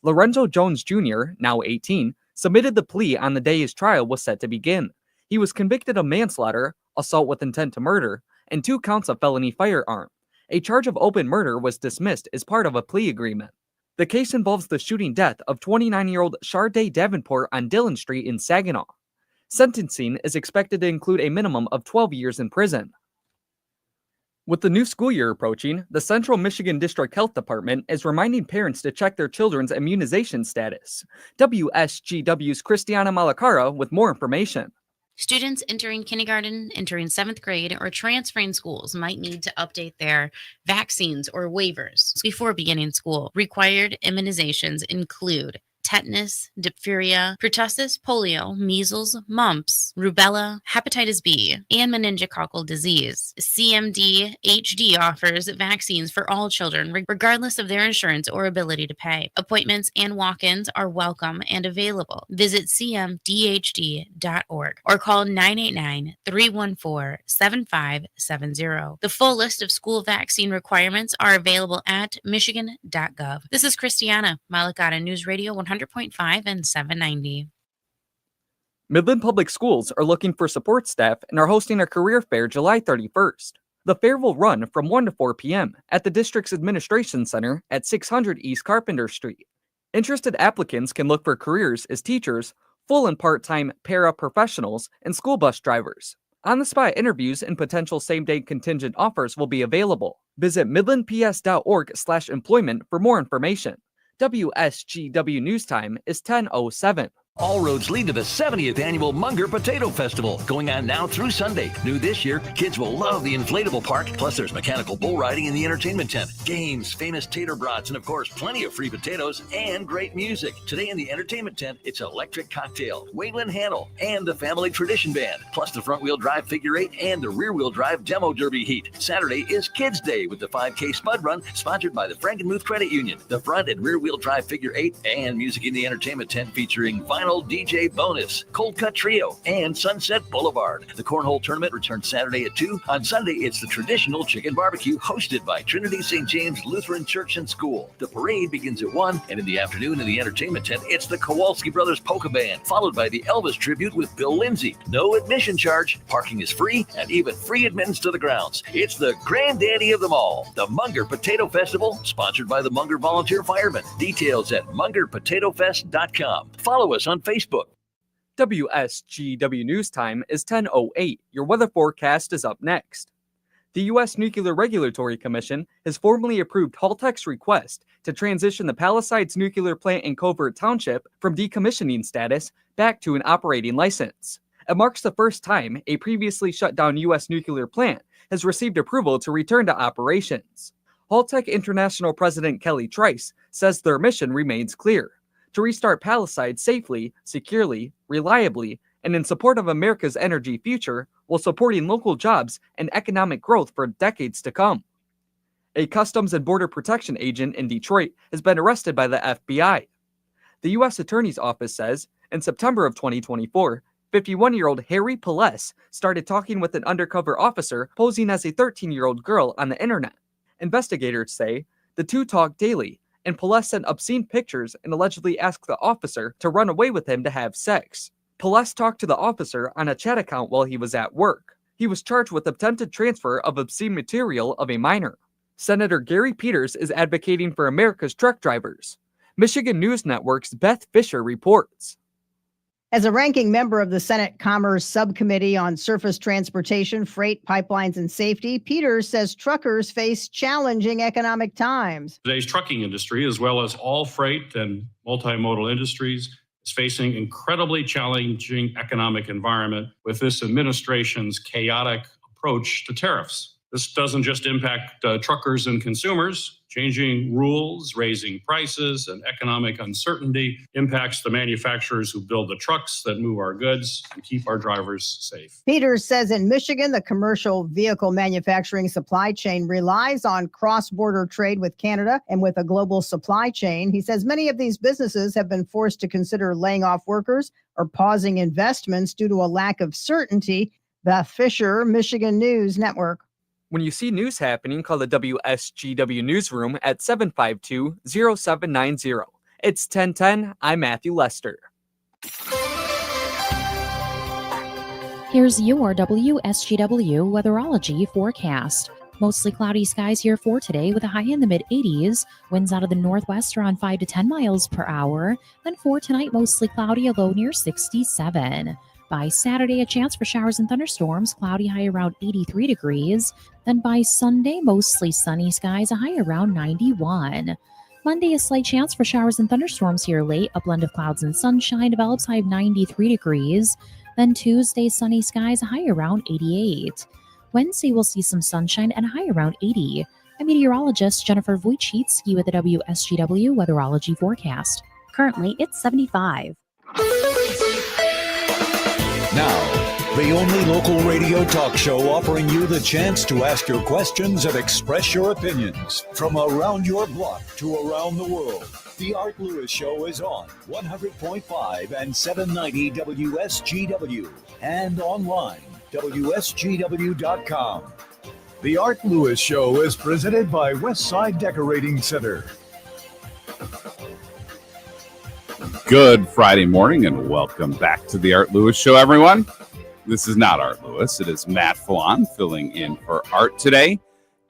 Lorenzo Jones Jr., now 18, submitted the plea on the day his trial was set to begin. He was convicted of manslaughter, assault with intent to murder, and 2 counts of felony firearm. A charge of open murder was dismissed as part of a plea agreement. The case involves the shooting death of 29-year-old Sharday Davenport on Dillon Street in Saginaw. Sentencing is expected to include a minimum of 12 years in prison. With the new school year approaching, the Central Michigan District Health Department is reminding parents to check their children's immunization status. WSGW's Christiana Malakara with more information. Students entering kindergarten, entering 7th grade, or transferring schools might need to update their vaccines or waivers before beginning school. Required immunizations include tetanus, diphtheria, pertussis, polio, measles, mumps, rubella, hepatitis B, and meningococcal disease. CMD HD offers vaccines for all children, regardless of their insurance or ability to pay. Appointments and walk-ins are welcome and available. Visit cmdhd.org or call 989-314-7570. The full list of school vaccine requirements are available at michigan.gov. This is Christiana Malakata, News Radio 100.5 and 790. Midland Public Schools are looking for support staff and are hosting a career fair July 31st. The fair will run from 1 to 4 p.m. at the district's administration center at 600 East Carpenter Street. Interested applicants can look for careers as teachers, full and part-time paraprofessionals, and school bus drivers. On-the-spot interviews and potential same-day contingent offers will be available. Visit midlandps.org/employment for more information. WSGW News Time is 10:07. All roads lead to the 70th annual Munger Potato Festival, going on now through Sunday. New this year, kids will love the inflatable park, plus there's mechanical bull riding in the entertainment tent, games, famous tater brats, and of course, plenty of free potatoes and great music. Today in the entertainment tent, it's Electric Cocktail, Waylon Hannell, and the Family Tradition Band, plus the front-wheel drive figure eight and the rear-wheel drive demo derby heat. Saturday is Kids Day with the 5K Spud Run, sponsored by the Frankenmuth Credit Union. The front and rear-wheel drive figure eight and music in the entertainment tent featuring vinyl DJ Bonus, Cold Cut Trio, and Sunset Boulevard. The Cornhole Tournament returns Saturday at 2. On Sunday, it's the traditional chicken barbecue hosted by Trinity St. James Lutheran Church and School. The parade begins at 1, and in the afternoon in the entertainment tent, it's the Kowalski Brothers Polka Band, followed by the Elvis Tribute with Bill Lindsay. No admission charge, parking is free, and even free admittance to the grounds. It's the granddaddy of them all, the Munger Potato Festival, sponsored by the Munger Volunteer Firemen. Details at mungerpotatofest.com. Follow us on Facebook. WSGW News Time is 10:08. Your weather forecast is up next. The U.S. Nuclear Regulatory Commission has formally approved Haltech's request to transition the Palisades nuclear plant in Covert Township from decommissioning status back to an operating license. It marks the first time a previously shut down U.S. nuclear plant has received approval to return to operations. Haltech International President Kelly Trice says their mission remains clear: to restart Palisades safely, securely, reliably, and in support of America's energy future while supporting local jobs and economic growth for decades to come. A Customs and Border Protection agent in Detroit has been arrested by the FBI. The U.S. Attorney's Office says in September of 2024, 51-year-old Harry Peless started talking with an undercover officer posing as a 13-year-old girl on the internet. Investigators say the two talked daily, and Peless sent obscene pictures and allegedly asked the officer to run away with him to have sex. Peless talked to the officer on a chat account while he was at work. He was charged with attempted transfer of obscene material of a minor. Senator Gary Peters is advocating for America's truck drivers. Michigan News Network's Beth Fisher reports. As a ranking member of the Senate Commerce Subcommittee on Surface Transportation, Freight, Pipelines, and Safety, Peters says truckers face challenging economic times. Today's trucking industry, as well as all freight and multimodal industries, is facing incredibly challenging economic environment with this administration's chaotic approach to tariffs. This doesn't just impact truckers and consumers. Changing rules, raising prices, and economic uncertainty impacts the manufacturers who build the trucks that move our goods and keep our drivers safe. Peters says in Michigan, the commercial vehicle manufacturing supply chain relies on cross-border trade with Canada and with a global supply chain. He says many of these businesses have been forced to consider laying off workers or pausing investments due to a lack of certainty. Beth Fisher, Michigan News Network. When you see news happening, call the WSGW Newsroom at 752-0790. It's 1010. I'm Matthew Lester. Here's your WSGW weatherology forecast. Mostly cloudy skies here for today with a high in the mid-80s. Winds out of the northwest around 5 to 10 miles per hour. Then for tonight, mostly cloudy, a low near 67. By Saturday, a chance for showers and thunderstorms, cloudy, high around 83 degrees. Then by Sunday, mostly sunny skies, a high around 91. Monday, a slight chance for showers and thunderstorms here late. A blend of clouds and sunshine develops, high of 93 degrees. Then Tuesday, sunny skies, a high around 88. Wednesday, we'll see some sunshine and a high around 80. I'm meteorologist Jennifer Wojcicki with the WSGW Weatherology Forecast. Currently, it's 75. Now, the only local radio talk show offering you the chance to ask your questions and express your opinions from around your block to around the world. The Art Lewis Show is on 100.5 and 790 WSGW and online, WSGW.com. The Art Lewis Show is presented by Westside Decorating Center. Good Friday morning and welcome back to the Art Lewis Show, everyone. This is not Art Lewis. It is Matt Felan filling in for Art today,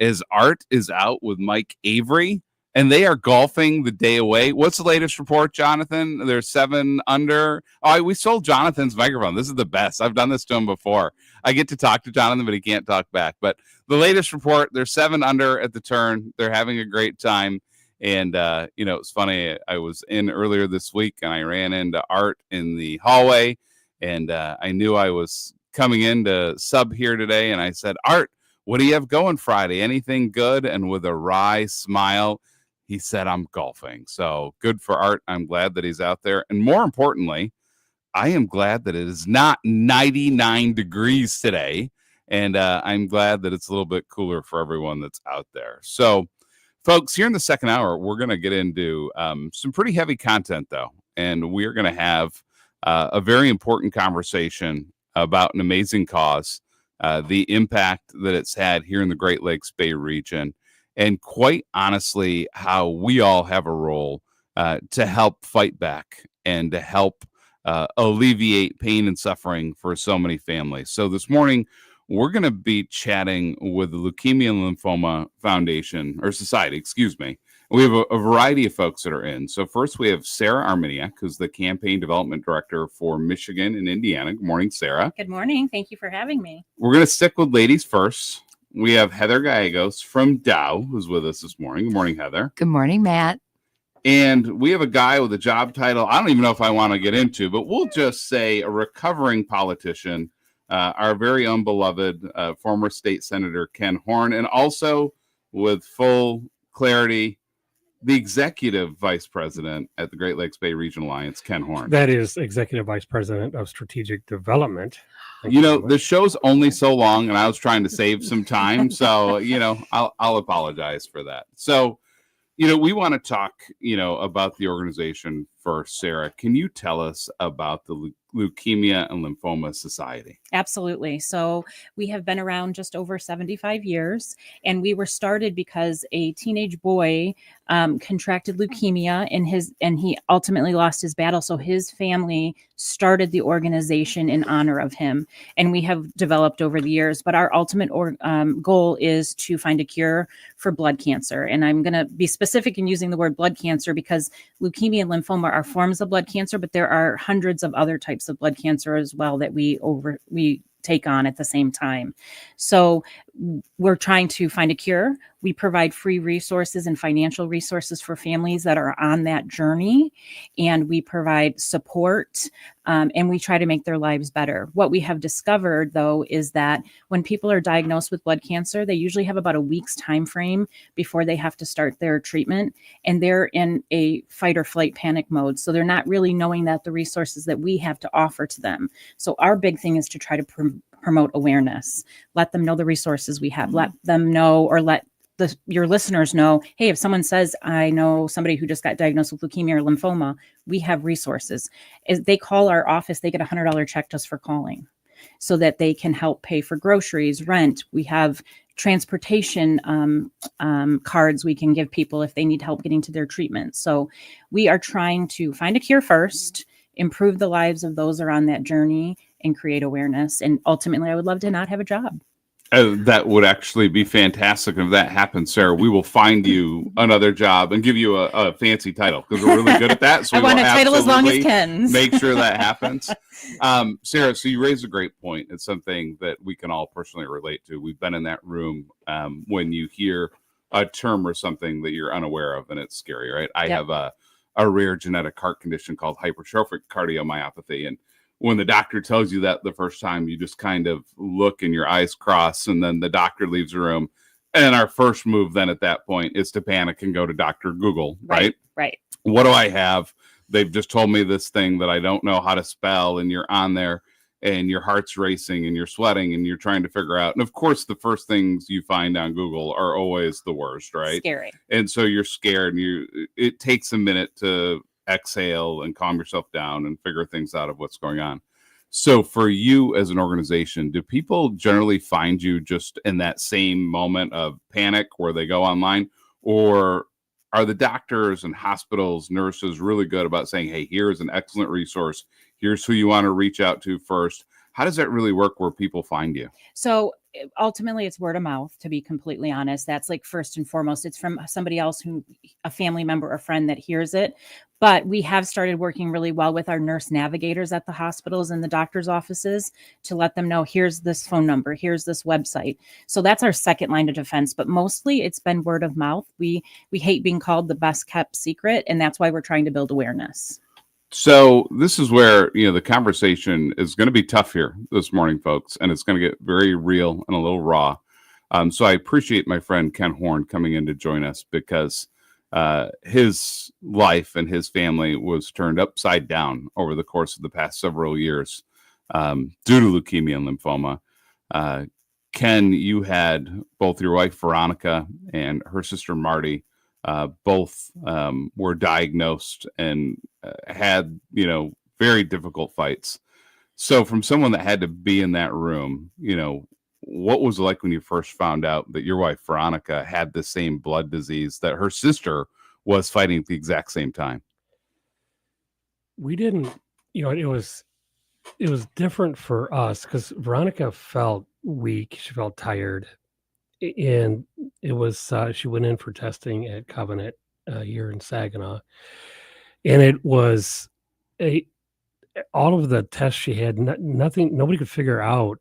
as Art is out with Mike Avery, and they are golfing the day away. What's the latest report, Jonathan? They're 7 under. Oh, we sold Jonathan's microphone. This is the best. I've done this to him before. I get to talk to Jonathan, but he can't talk back. But the latest report, they're 7 under at the turn. They're having a great time. And, it's funny. I was in earlier this week and I ran into Art in the hallway and I knew I was coming in to sub here today. And I said, Art, what do you have going Friday? Anything good? And with a wry smile, he said, I'm golfing. So good for Art. I'm glad that he's out there. And more importantly, I am glad that it is not 99 degrees today. And I'm glad that it's a little bit cooler for everyone that's out there. So, folks, here in the second hour, we're going to get into some pretty heavy content, though, and we're going to have a very important conversation about an amazing cause, the impact that it's had here in the Great Lakes Bay region, and quite honestly, how we all have a role to help fight back and to help alleviate pain and suffering for so many families. So this morning, we're going to be chatting with the Leukemia and Lymphoma Foundation, or Society, excuse me. We have a variety of folks that are in. So first we have Sarah Arminiak, who's the Campaign Development Director for Michigan and Indiana. Good morning, Sarah. Good morning. Thank you for having me. We're going to stick with ladies first. We have Heather Gallegos from Dow, who's with us this morning. Good morning, Heather. Good morning, Matt. And we have a guy with a job title I don't even know if I want to get into, but we'll just say a recovering politician. Our very own beloved former state senator Ken Horn, and also with full clarity, the executive vice president at the Great Lakes Bay Regional Alliance, Ken Horn. That is executive vice president of strategic development. The show's only so long, and I was trying to save some time, so I'll apologize for that. So, we want to talk, about the organization first. Sarah, can you tell us about the Leukemia and Lymphoma Society? Absolutely. So we have been around just over 75 years, and we were started because a teenage boy contracted leukemia, and he ultimately lost his battle. So his family started the organization in honor of him, and we have developed over the years. But our ultimate goal is to find a cure for blood cancer. And I'm going to be specific in using the word blood cancer because leukemia and lymphoma are forms of blood cancer, but there are hundreds of other types of blood cancer as well that we take on at the same time. So we're trying to find a cure. We provide free resources and financial resources for families that are on that journey, and we provide support, and we try to make their lives better. What we have discovered, though, is that when people are diagnosed with blood cancer, they usually have about a week's time frame before they have to start their treatment, and they're in a fight or flight panic mode. So they're not really knowing that the resources that we have to offer to them. So our big thing is to try to promote awareness, let them know the resources we have, let them know, or let your listeners know, hey, if someone says, I know somebody who just got diagnosed with leukemia or lymphoma, we have resources. If they call our office, they get a $100 check just for calling so that they can help pay for groceries, rent. We have transportation cards we can give people if they need help getting to their treatment. So we are trying to find a cure first, improve the lives of those who are on that journey, and create awareness. And ultimately, I would love to not have a job. That would actually be fantastic. If that happens, Sarah, we will find you another job and give you a fancy title because we're really good at that. So I we want will a title as long as absolutely Ken's. make sure that happens. Sarah, so you raise a great point. It's something that we can all personally relate to. We've been in that room when you hear a term or something that you're unaware of, and it's scary, right? I have a rare genetic heart condition called hypertrophic cardiomyopathy, and when the doctor tells you that the first time, you just kind of look and your eyes cross, and then the doctor leaves the room. And our first move then at that point is to panic and go to Dr. Google, right? Right. What do I have? They've just told me this thing that I don't know how to spell, and you're on there and your heart's racing and you're sweating and you're trying to figure out. And of course, the first things you find on Google are always the worst, right? Scary. And so you're scared, and it takes a minute to exhale and calm yourself down and figure things out of what's going on. So for you as an organization, do people generally find you just in that same moment of panic where they go online, or are the doctors and hospitals, nurses really good about saying, hey, here's an excellent resource, here's who you want to reach out to first? How does that really work where people find you? So ultimately it's word of mouth, to be completely honest. That's like first and foremost. It's from somebody else, a family member or friend that hears it. But we have started working really well with our nurse navigators at the hospitals and the doctor's offices to let them know, here's this phone number, here's this website. So that's our second line of defense. But mostly it's been word of mouth. We hate being called the best kept secret, and that's why we're trying to build awareness. So this is where, the conversation is going to be tough here this morning, folks, and it's going to get very real and a little raw. So I appreciate my friend Ken Horn coming in to join us, because his life and his family was turned upside down over the course of the past several years due to leukemia and lymphoma. Ken, you had both your wife Veronica and her sister Marty. Both were diagnosed and had, very difficult fights. So from someone that had to be in that room, what was it like when you first found out that your wife Veronica had the same blood disease that her sister was fighting at the exact same time? We didn't, it was different for us because Veronica felt weak. She felt tired. And it was, she went in for testing at Covenant here in Saginaw. And it was all of the tests she had, nothing, nobody could figure out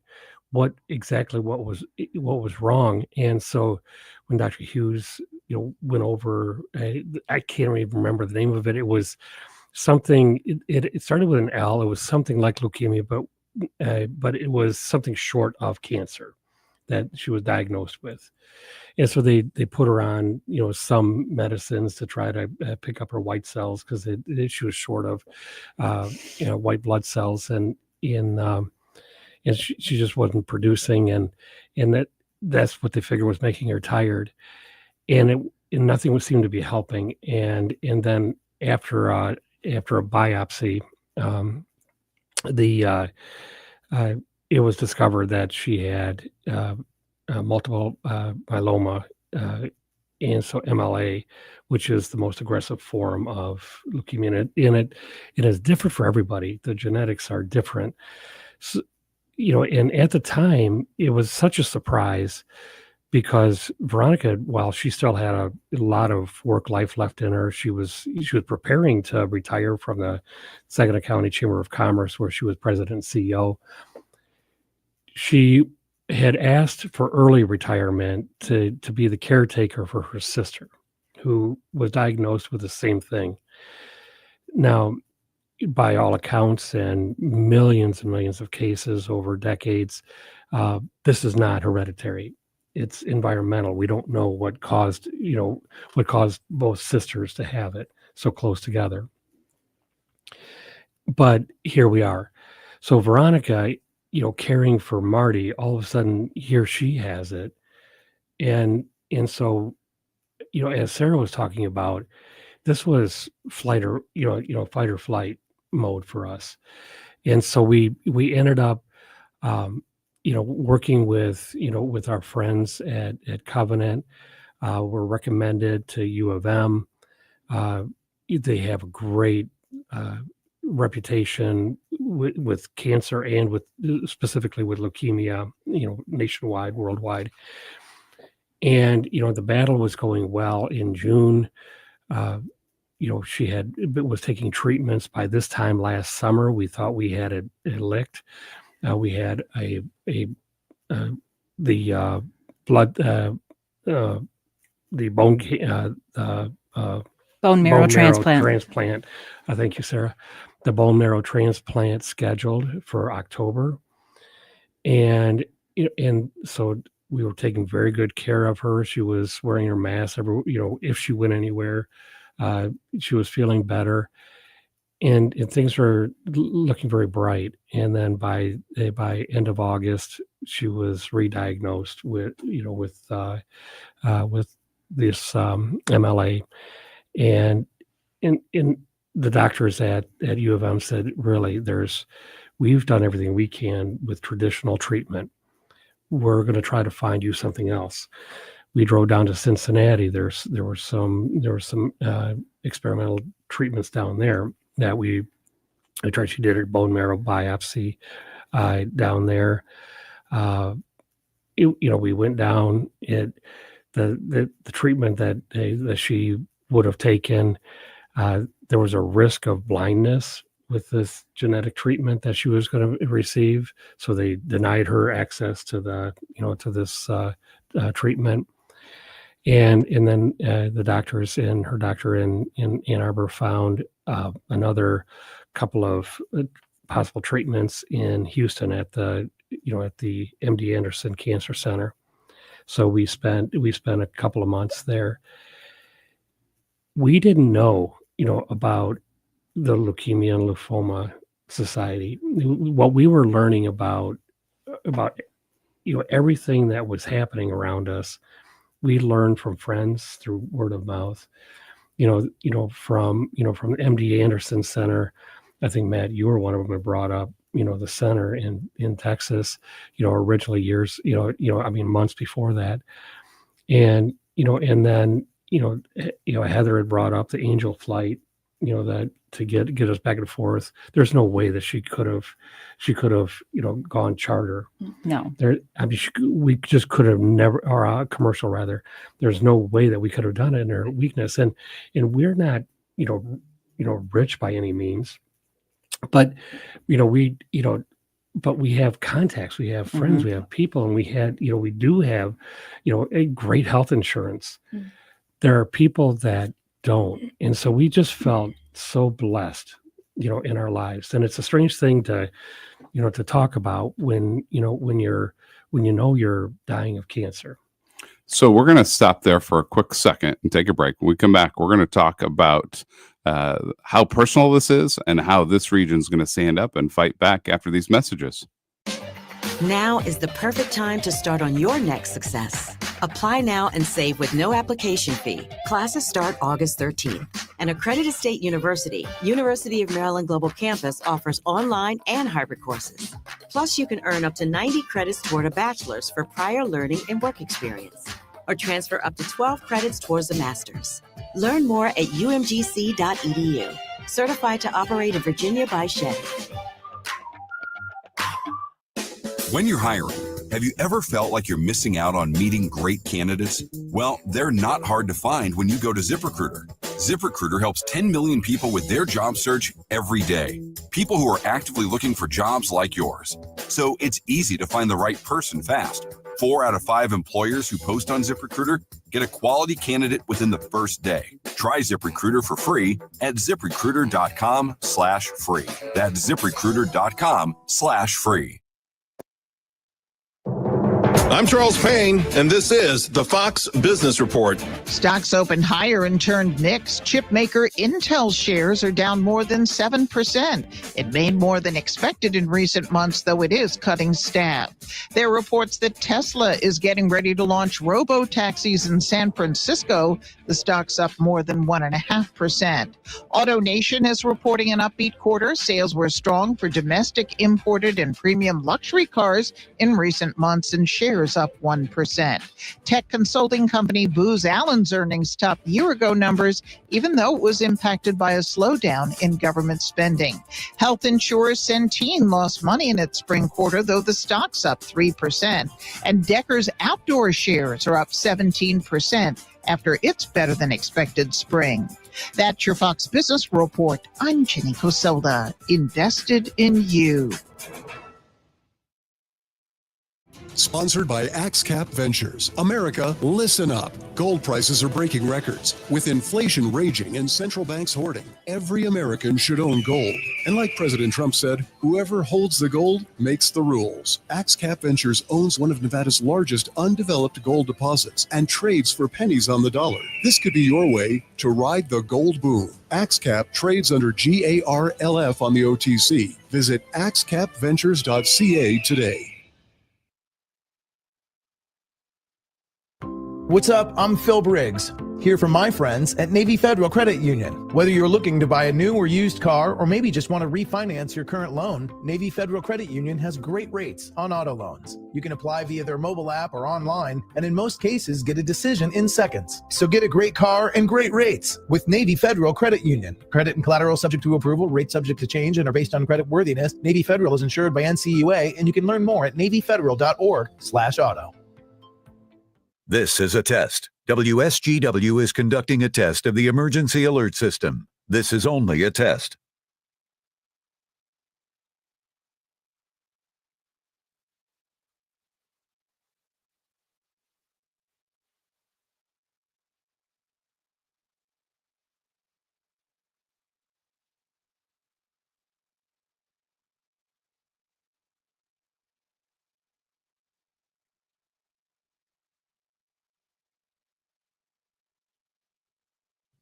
what was wrong. And so when Dr. Hughes, went over, I can't even remember the name of it. It was something, it started with an L. It was something like leukemia, but it was something short of cancer that she was diagnosed with. And so they put her on, some medicines to try to pick up her white cells, because she was short of, white blood cells, and she just wasn't producing, and that's what they figured was making her tired, and nothing seemed to be helping. And then after a biopsy, it was discovered that she had multiple myeloma, and so MLA, which is the most aggressive form of leukemia. And it is different for everybody. The genetics are different. So, and at the time, it was such a surprise, because Veronica, while she still had a lot of work life left in her, she was preparing to retire from the Saginaw County Chamber of Commerce, where she was president and CEO. She had asked for early retirement to be the caretaker for her sister, who was diagnosed with the same thing. Now, by all accounts and millions of cases over decades, this is not hereditary. It's environmental. We don't know what caused both sisters to have it so close together. But here we are. So Veronica, caring for Marty, all of a sudden here she has it. And so, as Sarah was talking about, this was fight or flight mode for us. And so we ended up, working with our friends at Covenant. We're recommended to U of M. They have a great reputation with cancer and specifically with leukemia nationwide, worldwide. And, the battle was going well. In June, she was taking treatments. By this time last summer, we thought we had it licked. We had the blood, the bone marrow transplant. Thank you, Sarah. The bone marrow transplant scheduled for October. And so we were taking very good care of her. She was wearing her mask if she went anywhere. She was feeling better, and things were looking very bright. And then by end of August, she was re-diagnosed with this MLA, and in the doctors at U of M said, really, we've done everything we can with traditional treatment. We're going to try to find you something else. We drove down to Cincinnati. There were some experimental treatments down there that I tried. She did a bone marrow biopsy down there. We went down. The treatment that she would have taken, there was a risk of blindness with this genetic treatment that she was going to receive. So they denied her access to this treatment. And then the doctors and her doctor in Ann Arbor found another couple of possible treatments in Houston at the MD Anderson Cancer Center. So we spent a couple of months there. We didn't know, about the Leukemia and Lymphoma Society. What we were learning about everything that was happening around us, we learned from friends through word of mouth. From MD Anderson Center. I think, Matt, you were one of them that brought up, the center in Texas, originally years, months before that. And, and then, Heather had brought up the Angel flight, that to get us back and forth. There's no way that she could have, gone charter. No. We just could have never, or commercial rather. There's no way that we could have done it in her weakness. And we're not, rich by any means, but, but we have contacts, we have friends, we have people, and we do have, a great health insurance. Mm-hmm. There are people that don't. And so we just felt so blessed, in our lives. And it's a strange thing to talk about when you're dying of cancer. So we're going to stop there for a quick second and take a break. When we come back, we're going to talk about how personal this is and how this region is going to stand up and fight back after these messages. Now is the perfect time to start on your next success. Apply now and save with no application fee. Classes start August 13th. An accredited state university, University of Maryland Global Campus, offers online and hybrid courses. Plus, you can earn up to 90 credits toward a bachelor's for prior learning and work experience, or transfer up to 12 credits towards a master's. Learn more at umgc.edu. Certified to operate in Virginia by Chevy. When you're hiring, have you ever felt like you're missing out on meeting great candidates? Well, they're not hard to find when you go to ZipRecruiter. ZipRecruiter helps 10 million people with their job search every day. People who are actively looking for jobs like yours. So it's easy to find the right person fast. 4 out of 5 employers who post on ZipRecruiter get a quality candidate within the first day. Try ZipRecruiter for free at ZipRecruiter.com/free. That's ZipRecruiter.com/free. I'm Charles Payne, and this is the Fox Business Report. Stocks opened higher and turned mixed. Chipmaker Intel shares are down more than 7%. It made more than expected in recent months, though it is cutting staff. There are reports that Tesla is getting ready to launch robo-taxis in San Francisco. The stock's up more than 1.5%. AutoNation is reporting an upbeat quarter. Sales were strong for domestic, imported, and premium luxury cars in recent months, and shares shares up 1%. Tech consulting company Booz Allen's earnings topped year-ago numbers, even though it was impacted by a slowdown in government spending. Health insurer Centene lost money in its spring quarter, though the stock's up 3%. And Decker's outdoor shares are up 17% after its better-than-expected spring. That's your Fox Business Report. I'm Jenny Coselda, invested in you. Sponsored by AxeCap Ventures. America, listen up. Gold prices are breaking records. With inflation raging and central banks hoarding, every American should own gold. And like President Trump said, whoever holds the gold makes the rules. AxeCap Ventures owns one of Nevada's largest undeveloped gold deposits and trades for pennies on the dollar. This could be your way to ride the gold boom. AxeCap trades under GARLF on the OTC. Visit axecapventures.ca today. What's up? I'm Phil Briggs, here from my friends at Navy Federal Credit Union. Whether you're looking to buy a new or used car, or maybe just want to refinance your current loan, Navy Federal Credit Union has great rates on auto loans. You can apply via their mobile app or online, and in most cases, get a decision in seconds. So get a great car and great rates with Navy Federal Credit Union. Credit and collateral subject to approval, rates subject to change, and are based on credit worthiness. Navy Federal is insured by NCUA, and you can learn more at NavyFederal.org/auto. This is a test. WSGW is conducting a test of the emergency alert system. This is only a test.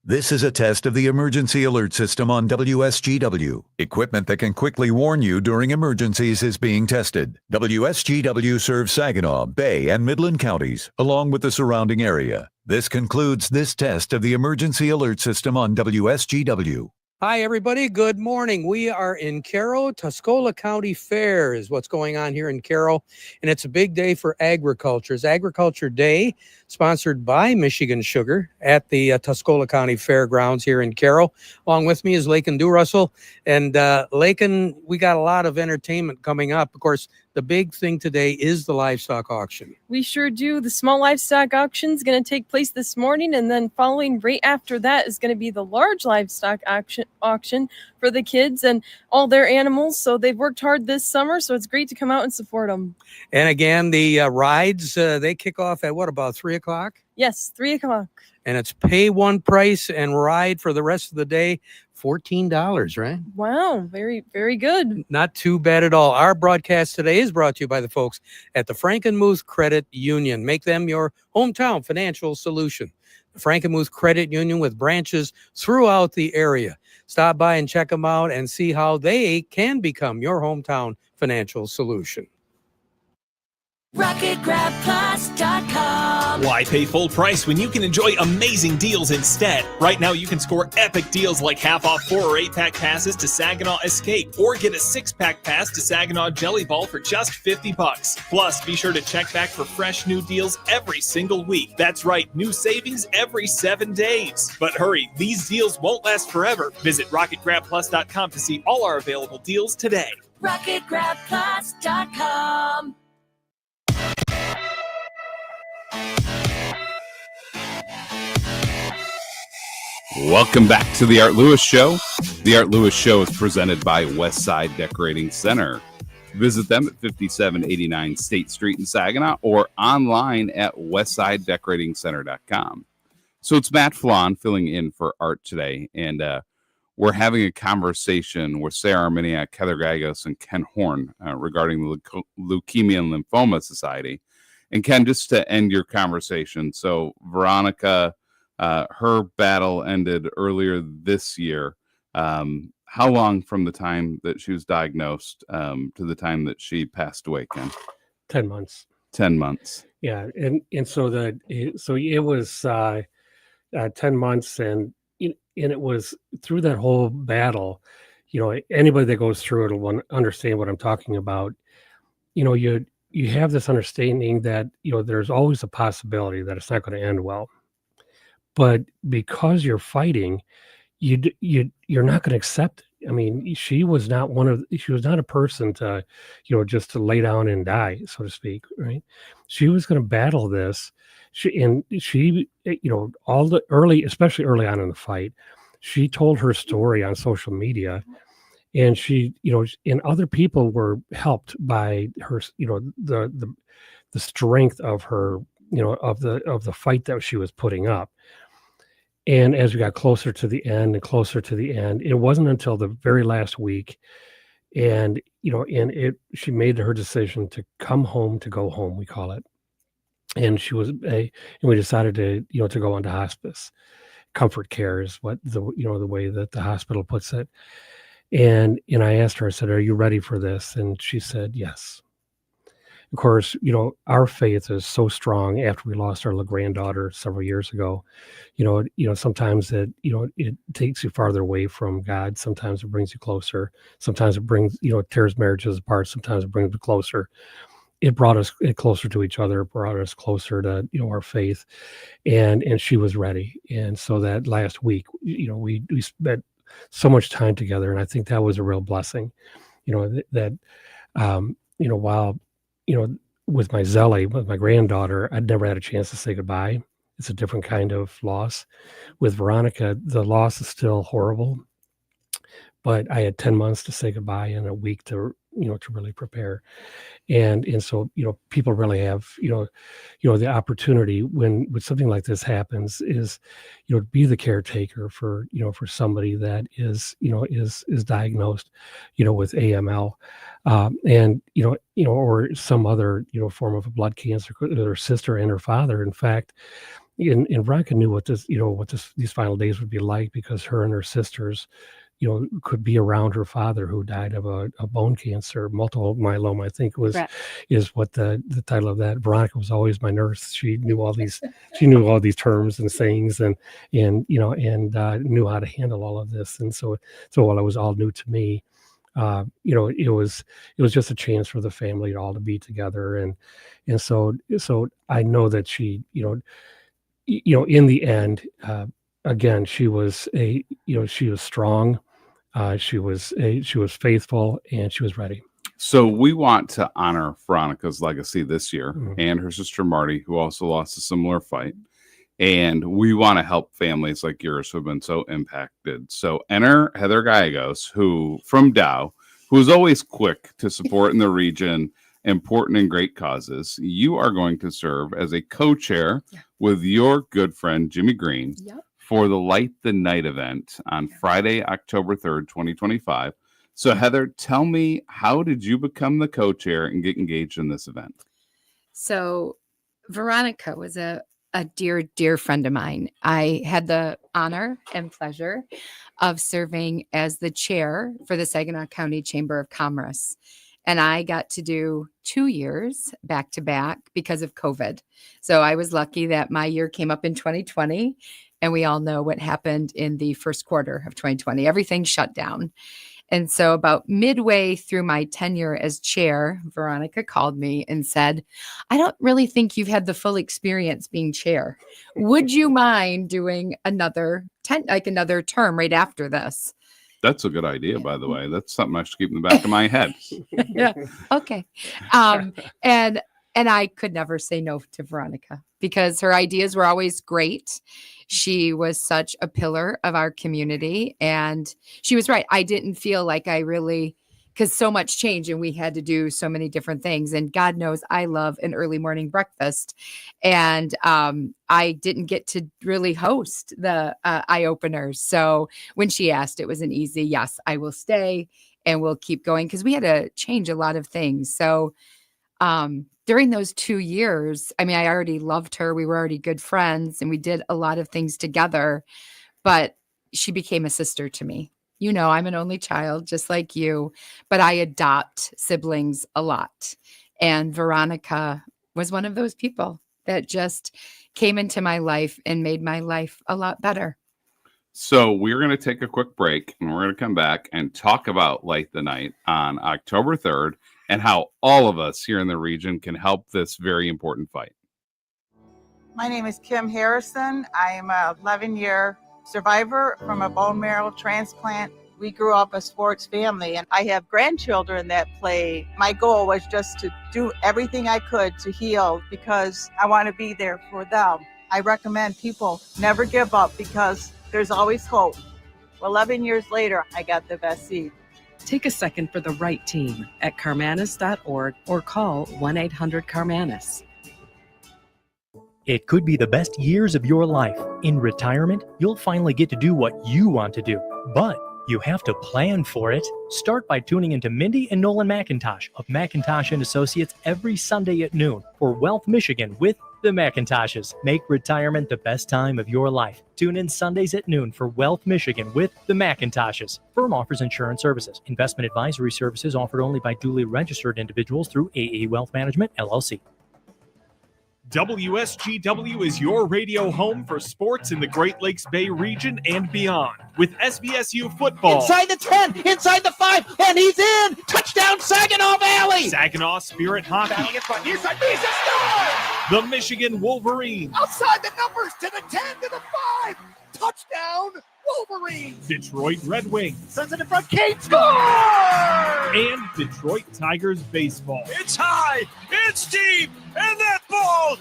This is a test of the emergency alert system on WSGW. Equipment that can quickly warn you during emergencies is being tested. WSGW serves Saginaw, Bay, and Midland counties, along with the surrounding area. This concludes this test of the emergency alert system on WSGW. Hi, everybody. Good morning. We are in Caro. Tuscola County Fair is what's going on here in Caro, and it's a big day for agriculture. It's Agriculture Day, sponsored by Michigan Sugar at the Tuscola County Fairgrounds here in Caro. Along with me is Lakin Durussell. And Lakin, we got a lot of entertainment coming up. Of course, the big thing today is the livestock auction. We sure do. The small livestock auction is going to take place this morning, and then following right after that is going to be the large livestock auction for the kids and all their animals. So they've worked hard this summer, so it's great to come out and support them. And again, the rides, they kick off at what, about 3 o'clock? Yes, 3 o'clock. And it's pay one price and ride for the rest of the day, $14, right? Wow, very, very good. Not too bad at all. Our broadcast today is brought to you by the folks at the Frankenmuth Credit Union. Make them your hometown financial solution. The Frankenmuth Credit Union with branches throughout the area. Stop by and check them out and see how they can become your hometown financial solution. RocketGrabPlus.com. Why pay full price when you can enjoy amazing deals instead? Right now, you can score epic deals like half off 4 or 8-pack passes to Saginaw Escape, or get a 6-pack pass to Saginaw Jelly Ball for just $50. Plus, be sure to check back for fresh new deals every single week. That's right, new savings every 7 days. But hurry, these deals won't last forever. Visit RocketGrabPlus.com to see all our available deals today. RocketGrabPlus.com. Welcome back to the Art Lewis Show. The Art Lewis Show is presented by Westside Decorating Center. Visit them at 5789 State Street in Saginaw or online at westsidedecoratingcenter.com. So it's Matt Felan filling in for Art today, and we're having a conversation with Sarah Arminiak, Heather Gagos, and Ken Horn regarding the Leukemia and Lymphoma Society. And Ken, just to end your conversation, so Veronica, her battle ended earlier this year. How long from the time that she was diagnosed to the time that she passed away, Ken? 10 months. 10 months. Yeah, and so it was 10 months, and it was through that whole battle. You know, anybody that goes through it will understand what I'm talking about. You know, you you have this understanding that, there's always a possibility that it's not going to end well. But because you're fighting, you're not going to accept it. I mean, she was not a person to, just to lay down and die, so to speak, right? She was going to battle this. All the especially early on in the fight, she told her story on social media, and and other people were helped by her, the strength of her, of the fight that she was putting up. And as we got closer to the end and closer to the end, it wasn't until the very last week, and she made her decision to come home, to go home, we call it. And and we decided to, to go into hospice. Comfort care is what the way that the hospital puts it. And I asked her, I said, "Are you ready for this?" And she said, "Yes." Of course, our faith is so strong after we lost our little granddaughter several years ago. Sometimes it takes you farther away from God. Sometimes it brings you closer. Sometimes it brings, tears marriages apart. Sometimes it brings them closer. It brought us closer to each other. It brought us closer to, our faith. And she was ready. And so that last week, we spent so much time together. And I think that was a real blessing, while, with my Zelly, with my granddaughter, I'd never had a chance to say goodbye. It's a different kind of loss. With Veronica, the loss is still horrible, but I had 10 months to say goodbye and a week to really prepare. And so, people really have, the opportunity when something like this happens is, be the caretaker for, for somebody that is diagnosed, with AML, and, or some other, form of a blood cancer, their sister and her father. In fact, and Veronica knew what these final days would be like, because her and her sisters, could be around her father, who died of a bone cancer, multiple myeloma, I think is what the title of that. Veronica was always my nurse. She knew all these terms and sayings, and knew how to handle all of this. And so while it was all new to me, it was just a chance for the family all to be together. And so I know that she, in the end, again, she was strong. She was faithful, and she was ready. So we want to honor Veronica's legacy this year, and her sister Marty, who also lost a similar fight. And we want to help families like yours who have been so impacted. So enter Heather Gallegos, from Dow, who is always quick to support in the region important and great causes. You are going to serve as a co-chair with your good friend Jimmy Green for the Light the Night event on Friday, October 3rd, 2025. So Heather, tell me, how did you become the co-chair and get engaged in this event? So Veronica was a dear, dear friend of mine. I had the honor and pleasure of serving as the chair for the Saginaw County Chamber of Commerce. And I got to do 2 years back to back because of COVID. So I was lucky that my year came up in 2020. And we all know what happened in the first quarter of 2020. Everything shut down. And so about midway through my tenure as chair, Veronica called me and said, "I don't really think you've had the full experience being chair. Would you mind doing another term right after this?" That's a good idea, by the way. That's something I should keep in the back of my head. Yeah. Okay. And I could never say no to Veronica, because her ideas were always great. She was such a pillar of our community, and she was right. I didn't feel like because so much changed and we had to do so many different things. And God knows I love an early morning breakfast. And I didn't get to really host the eye openers. So when she asked, it was an easy, yes, I will stay and we'll keep going, because we had to change a lot of things. So during those 2 years, I mean, I already loved her. We were already good friends and we did a lot of things together, but she became a sister to me. I'm an only child, just like you, but I adopt siblings a lot. And Veronica was one of those people that just came into my life and made my life a lot better. So we're going to take a quick break, and we're going to come back and talk about Light the Night on October 3rd and how all of us here in the region can help this very important fight. My name is Kim Harrison. I am a 11-year survivor from a bone marrow transplant. We grew up a sports family, and I have grandchildren that play. My goal was just to do everything I could to heal because I want to be there for them. I recommend people never give up because there's always hope. 11 years later, I got the vaccine. Take a second for the right team at Carmanis.org or call 1-800-CARMANIS. It could be the best years of your life. In retirement, you'll finally get to do what you want to do, but you have to plan for it. Start by tuning into Mindy and Nolan McIntosh of McIntosh and Associates every Sunday at noon for Wealth Michigan with the McIntoshes. Make retirement the best time of your life. Tune in Sundays at noon for Wealth Michigan with the McIntoshes. Firm offers insurance services. Investment advisory services offered only by duly registered individuals through AE Wealth Management, LLC. WSGW is your radio home for sports in the Great Lakes Bay region and beyond. With SVSU football. Inside the 10, inside the 5, and he's in! Touchdown Saginaw Valley! Saginaw Spirit Hockey. The Michigan Wolverines. Outside the numbers to the 10 to the 5! Touchdown Wolverines! Detroit Red Wings. Sends it in front, Kate score! And Detroit Tigers baseball. It's high, it's deep, and that ball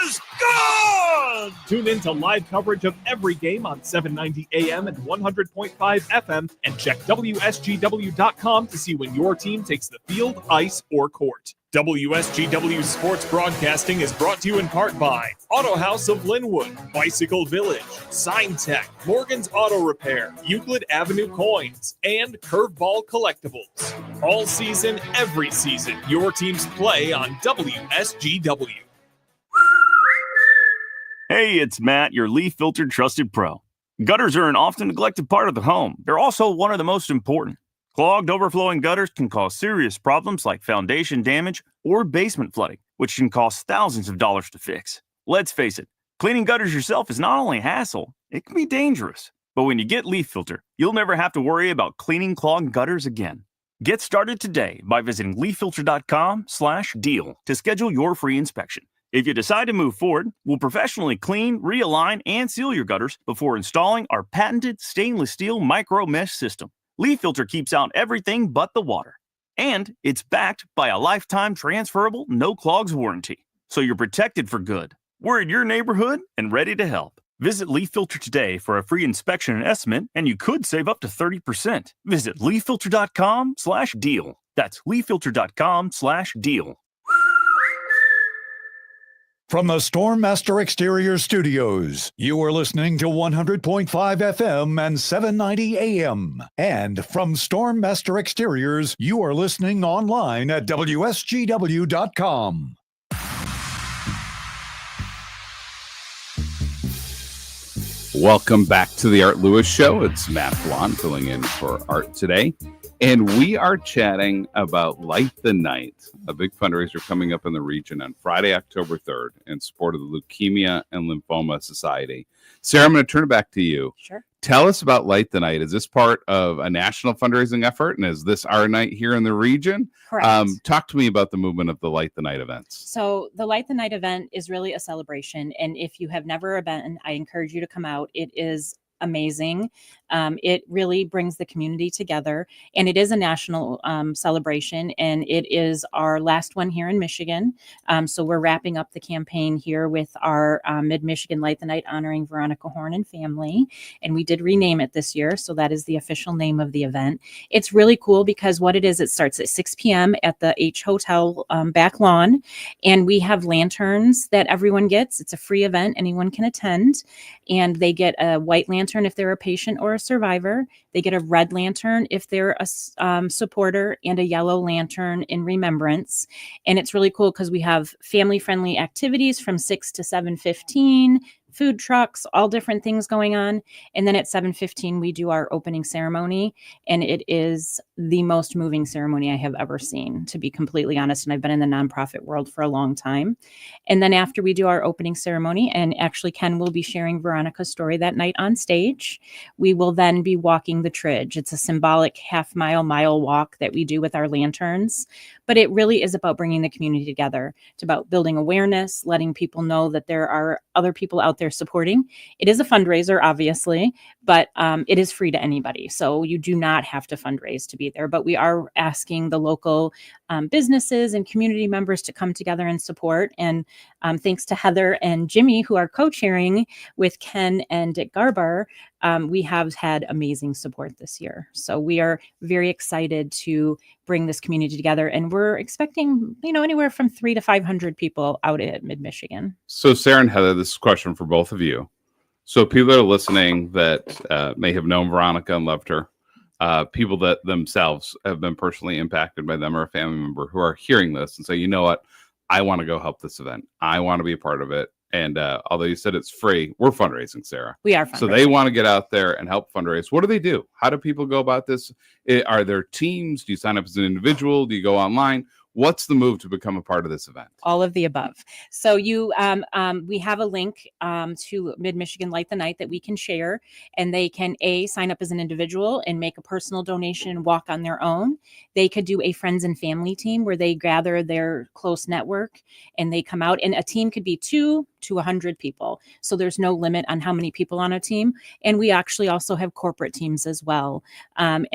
is gone! Tune in to live coverage of every game on 790 AM and 100.5 FM, and check WSGW.com to see when your team takes the field, ice, or court. WSGW Sports Broadcasting is brought to you in part by Auto House of Linwood, Bicycle Village, Sign Tech, Morgan's Auto Repair, Euclid Avenue Coins, and Curveball Collectibles. All season, every season, your teams play on WSGW. Hey, it's Matt, your leaf filter trusted pro. Gutters are an often neglected part of the home. They're also one of the most important. Clogged, overflowing gutters can cause serious problems like foundation damage or basement flooding, which can cost thousands of dollars to fix. Let's face it, cleaning gutters yourself is not only a hassle, it can be dangerous. But when you get Leaf Filter, you'll never have to worry about cleaning clogged gutters again. Get started today by visiting leaffilter.com/deal to schedule your free inspection. If you decide to move forward, we'll professionally clean, realign, and seal your gutters before installing our patented stainless steel micro mesh system. Leaf Filter keeps out everything but the water. And it's backed by a lifetime transferable no clogs warranty. So you're protected for good. We're in your neighborhood and ready to help. Visit Leaf Filter today for a free inspection and estimate, and you could save up to 30%. Visit leaffilter.com/deal. That's leaffilter.com/deal. From the Stormmaster Exterior Studios, you are listening to 100.5 FM and 790 AM. And from Stormmaster Exteriors, you are listening online at WSGW.com. Welcome back to the Art Lewis Show. It's Matt Felan filling in for Art today. And we are chatting about Light the Night, a big fundraiser coming up in the region on Friday, October 3rd, in support of the Leukemia and Lymphoma Society. Sarah, I'm going to turn it back to you. Sure. Tell us about Light the Night. Is this part of a national fundraising effort? And is this our night here in the region? Correct. Talk to me about the movement of the Light the Night events. So the Light the Night event is really a celebration. And if you have never been, I encourage you to come out. It is amazing. It really brings the community together, and it is a national celebration, and it is our last one here in Michigan. So we're wrapping up the campaign here with our Mid-Michigan Light the Night honoring Veronica Horn and family, and we did rename it this year, so that is the official name of the event. It's really cool because what it is, it starts at 6 p.m. at the H Hotel back lawn, and we have lanterns that everyone gets. It's a free event. Anyone can attend, and they get a white lantern if they're a patient or a survivor. They get a red lantern if they're a supporter, and a yellow lantern in remembrance. And it's really cool because we have family-friendly activities from 6 to 7:15, food trucks, all different things going on. And then at 7:15, we do our opening ceremony, and it is the most moving ceremony I have ever seen, to be completely honest. And I've been in the nonprofit world for a long time. And then after we do our opening ceremony, and actually Ken will be sharing Veronica's story that night on stage, we will then be walking the Tridge. It's a symbolic mile walk that we do with our lanterns. But it really is about bringing the community together. It's about building awareness, letting people know that there are other people out there supporting. It is a fundraiser, obviously, but it is free to anybody. So you do not have to fundraise to be there. But we are asking the local businesses and community members to come together and support. And thanks to Heather and Jimmy, who are co-chairing with Ken and Dick Garber, we have had amazing support this year. So we are very excited to bring this community together. And we're expecting, anywhere from 300 to 500 people out at Mid-Michigan. So Sarah and Heather, this is a question for both of you. So people that are listening that may have known Veronica and loved her, people that themselves have been personally impacted by them or a family member who are hearing this and say, you know what, I want to go help this event. I want to be a part of it. And although you said it's free, we're fundraising, Sarah. We are fundraising. So they want to get out there and help fundraise. What do they do? How do people go about this? Are there teams? Do you sign up as an individual? Do you go online? What's the move to become a part of this event? All of the above. So we have a link to Mid-Michigan Light the Night that we can share, and they can sign up as an individual and make a personal donation and walk on their own. They could do a friends and family team where they gather their close network and they come out, and a team could be 2 to 100 people. So there's no limit on how many people on a team. And we actually also have corporate teams as well. And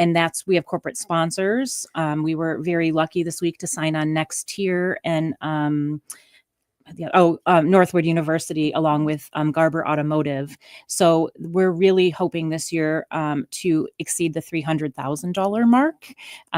we have corporate sponsors. We were very lucky this week to sign on Next Tier and Northwood University, along with Garber Automotive. So we're really hoping this year to exceed the $300,000 mark.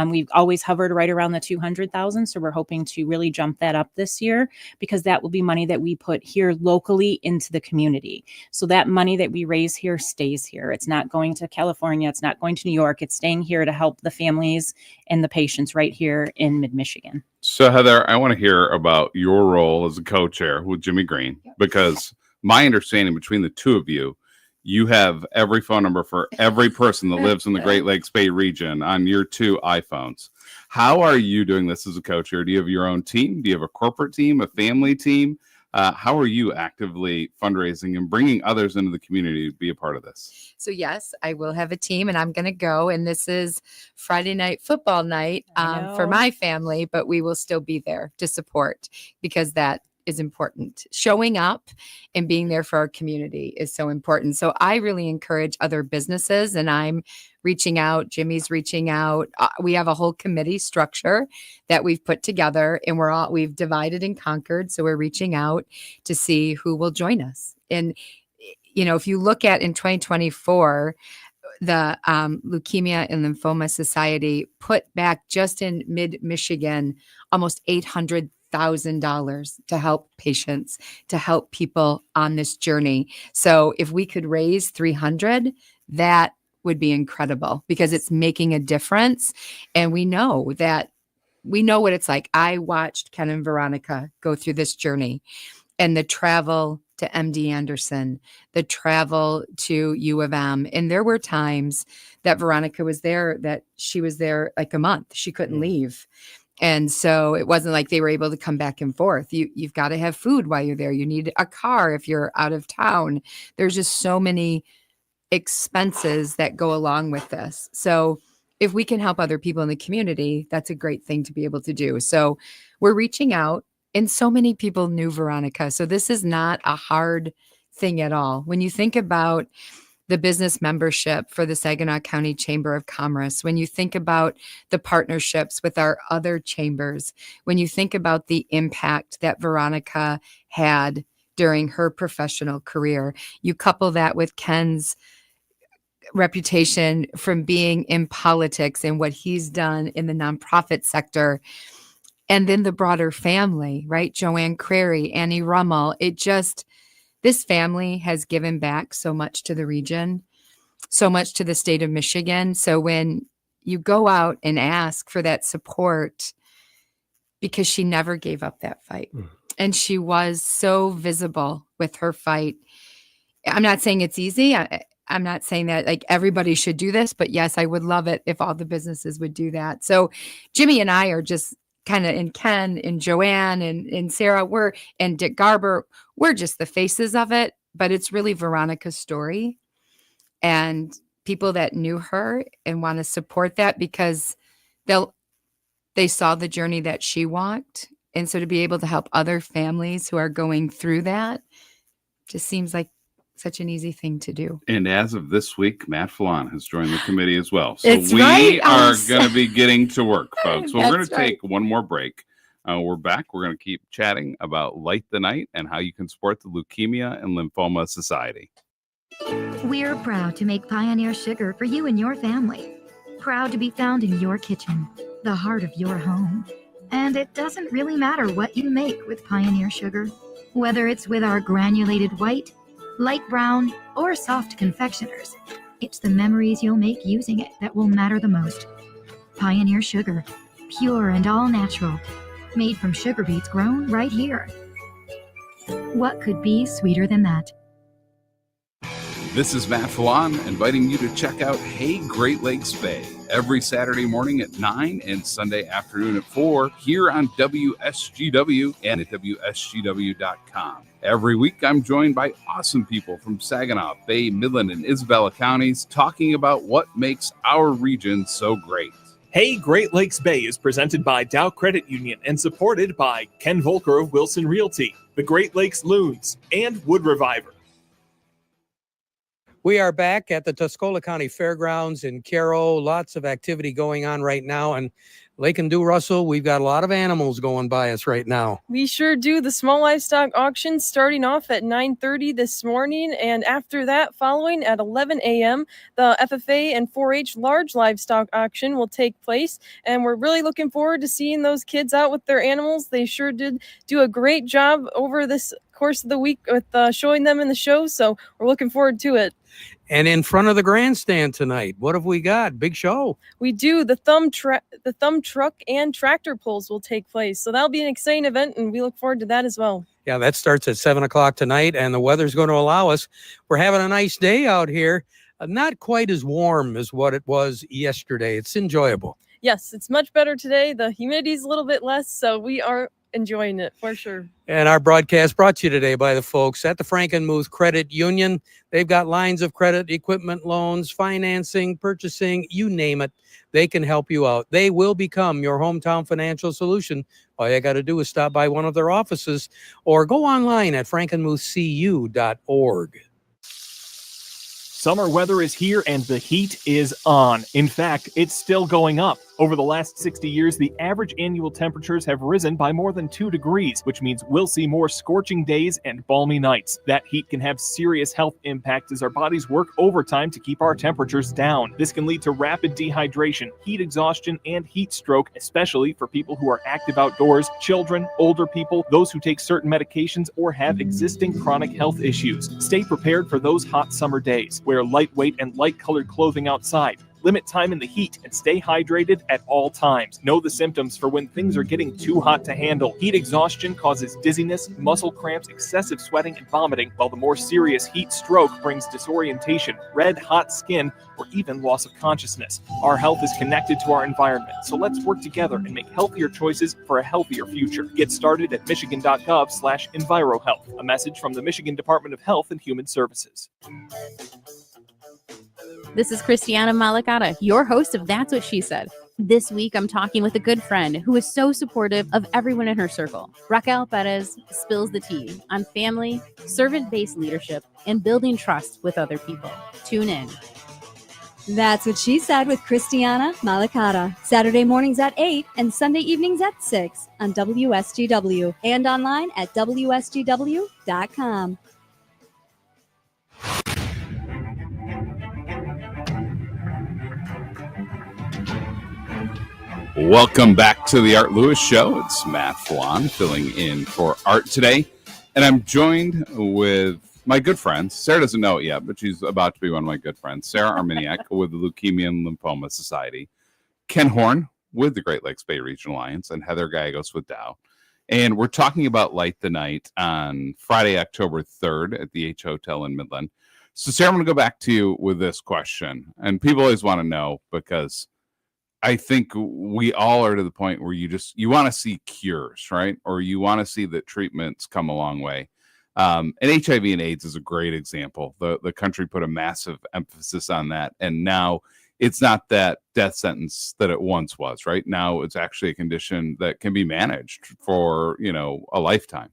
We've always hovered right around the $200,000. So we're hoping to really jump that up this year, because that will be money that we put here locally into the community. So that money that we raise here stays here. It's not going to California. It's not going to New York. It's staying here to help the families and the patients right here in Mid-Michigan. So Heather, I want to hear about your role as a co-chair with Jimmy Green, because my understanding between the two of you, you have every phone number for every person that lives in the Great Lakes Bay region on your 2 iPhones. How are you doing this as a co-chair? Do you have your own team? Do you have a corporate team, a family team? How are you actively fundraising and bringing others into the community to be a part of this? So yes, I will have a team, and I'm going to go. And this is Friday night football night for my family, but we will still be there to support, because that is important. Showing up and being there for our community is so important. So I really encourage other businesses, and I'm reaching out. Jimmy's reaching out. We have a whole committee structure that we've put together, and we've divided and conquered. So we're reaching out to see who will join us. And if you look at in 2024, the Leukemia and Lymphoma Society put back just in Mid-Michigan almost $800,000 to help patients, to help people on this journey. So if we could raise 300, that would be incredible, because it's making a difference. And we know what it's like. I watched Ken and Veronica go through this journey, and the travel to MD Anderson, the travel to U of M. And there were times that Veronica was there, that she was there like a month. She couldn't leave. And so it wasn't like they were able to come back and forth. You've got to have food while you're there. You need a car if you're out of town. There's just so many expenses that go along with this. So if we can help other people in the community, that's a great thing to be able to do. So we're reaching out, and so many people knew Veronica. So this is not a hard thing at all. When you think about the business membership for the Saginaw County Chamber of Commerce, when you think about the partnerships with our other chambers, when you think about the impact that Veronica had during her professional career, you couple that with Ken's reputation from being in politics and what he's done in the nonprofit sector, and then the broader family, right? Joanne Crary, Annie Rummel. This family has given back so much to the region, so much to the state of Michigan. So when you go out and ask for that support, because she never gave up that fight, and she was so visible with her fight. I'm not saying it's easy. I'm not saying that like everybody should do this, but yes, I would love it if all the businesses would do that. So Jimmy and I are just kind of, and Ken and Joanne and Sarah, and Dick Garber, we're just the faces of it, but it's really Veronica's story and people that knew her and want to support that because they saw the journey that she walked. And so to be able to help other families who are going through that just seems like such an easy thing to do. And as of this week, Matt Felan has joined the committee as well. So It's we right. are going to be getting to work, folks. So we're going That's to right. take one more break. We're back. We're going to keep chatting about Light the Night and how you can support the Leukemia and Lymphoma Society. We're proud to make Pioneer Sugar for you and your family. Proud to be found in your kitchen, the heart of your home. And it doesn't really matter what you make with Pioneer Sugar, whether it's with our granulated white, light brown, or soft confectioners. It's the memories you'll make using it that will matter the most. Pioneer Sugar, pure and all natural, made from sugar beets grown right here. What could be sweeter than that? This is Matt Felan inviting you to check out Hey Great Lakes Bay every Saturday morning at 9 and Sunday afternoon at 4 here on WSGW and at WSGW.com. Every week, I'm joined by awesome people from Saginaw, Bay, Midland, and Isabella counties talking about what makes our region so great. Hey Great Lakes Bay is presented by Dow Credit Union and supported by Ken Volker of Wilson Realty, the Great Lakes Loons, and Wood Reviver. We are back at the Tuscola County Fairgrounds in Caro. Lots of activity going on right now. And Lake and Dew, Russell, we've got a lot of animals going by us right now. We sure do. The small livestock auction starting off at 9:30 this morning. And after that, following at 11 a.m., the FFA and 4-H large livestock auction will take place. And we're really looking forward to seeing those kids out with their animals. They sure did do a great job over this course of the week with showing them in the show. So we're looking forward to it. And in front of the grandstand tonight, what have we got? Big show. We do. The thumb truck and tractor pulls will take place. So that'll be an exciting event, and we look forward to that as well. Yeah, that starts at 7 o'clock tonight, and the weather's going to allow us. We're having a nice day out here. Not quite as warm as what it was yesterday. It's enjoyable. Yes, it's much better today. The humidity's a little bit less, so we are enjoying it for sure. And our broadcast brought to you today by the folks at the Frankenmuth Credit Union. They've got lines of credit, equipment loans, financing, purchasing, you name it. They can help you out. They will become your hometown financial solution. All you got to do is stop by one of their offices or go online at frankenmuthcu.org. Summer weather is here and the heat is on. In fact, it's still going up. Over the last 60 years, the average annual temperatures have risen by more than 2 degrees, which means we'll see more scorching days and balmy nights. That heat can have serious health impacts as our bodies work overtime to keep our temperatures down. This can lead to rapid dehydration, heat exhaustion, and heat stroke, especially for people who are active outdoors, children, older people, those who take certain medications, or have existing chronic health issues. Stay prepared for those hot summer days. Wear lightweight and light-colored clothing outside. Limit time in the heat and stay hydrated at all times. Know the symptoms for when things are getting too hot to handle. Heat exhaustion causes dizziness, muscle cramps, excessive sweating, and vomiting, while the more serious heat stroke brings disorientation, red hot skin, or even loss of consciousness. Our health is connected to our environment, so let's work together and make healthier choices for a healthier future. Get started at michigan.gov/EnviroHealth. A message from the Michigan Department of Health and Human Services. This is Christiana Malakata, your host of That's What She Said. This week, I'm talking with a good friend who is so supportive of everyone in her circle. Raquel Perez spills the tea on family, servant-based leadership, and building trust with other people. Tune in. That's What She Said with Christiana Malakata. Saturday mornings at 8 and Sunday evenings at 6 on WSGW and online at WSGW.com. Welcome back to the Art Lewis Show. It's Matt Felan filling in for Art today. And I'm joined with my good friend. Sarah doesn't know it yet, but she's about to be one of my good friends. Sarah Arminiak with the Leukemia and Lymphoma Society. Ken Horn with the Great Lakes Bay Regional Alliance, and Heather Gallegos with Dow. And we're talking about Light the Night on Friday, October 3rd at the H Hotel in Midland. So, Sarah, I'm going to go back to you with this question. And people always want to know, because I think we all are to the point where you want to see cures, right? Or you want to see that treatments come a long way. And HIV and AIDS is a great example. The country put a massive emphasis on that. And now it's not that death sentence that it once was, right? Now it's actually a condition that can be managed for, a lifetime.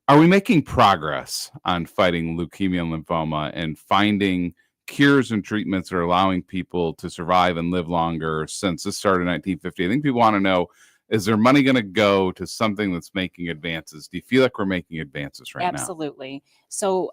Are we making progress on fighting leukemia and lymphoma and finding cures and treatments that are allowing people to survive and live longer since this started in 1950? I think people want to know, is there money going to go to something that's making advances? Do you feel like we're making advances right now? Absolutely. So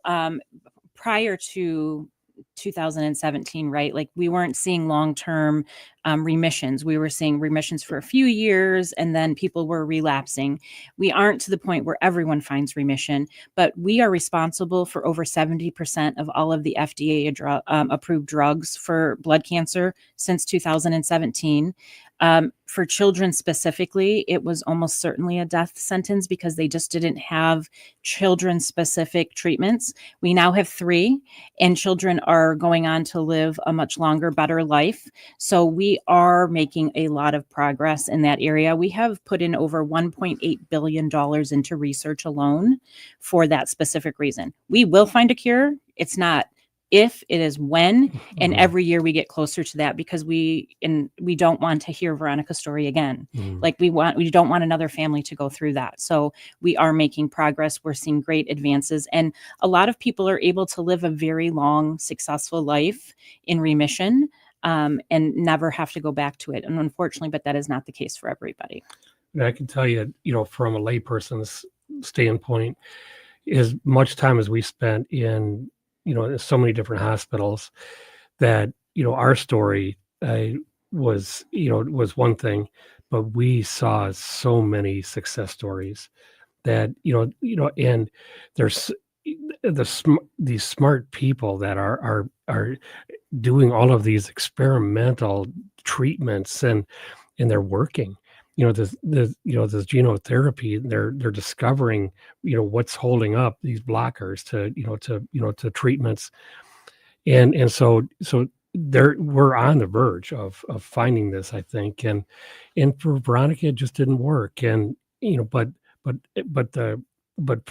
prior to 2017, right? Like, we weren't seeing long-term remissions. We were seeing remissions for a few years, and then people were relapsing. We aren't to the point where everyone finds remission, but we are responsible for over 70% of all of the FDA approved drugs for blood cancer since 2017. For children specifically, it was almost certainly a death sentence because they just didn't have children-specific treatments. We now have 3, and children are going on to live a much longer, better life. So we are making a lot of progress in that area. We have put in over $1.8 billion into research alone for that specific reason. We will find a cure. It's not if, it is when, and every year we get closer to that, because we don't want to hear Veronica's story again. Like, we don't want another family to go through that. So we are making progress. We're seeing great advances, and a lot of people are able to live a very long, successful life in remission, and never have to go back to it. And unfortunately, but that is not the case for everybody. And I can tell you, from a layperson's standpoint, as much time as we spent in so many different hospitals, that, our story was one thing, but we saw so many success stories that, and there's these smart people that are doing all of these experimental treatments, and they're working. This genotherapy, they're discovering, what's holding up these blockers to treatments. And so we're on the verge of finding this, I think. And for Veronica, it just didn't work. And, but for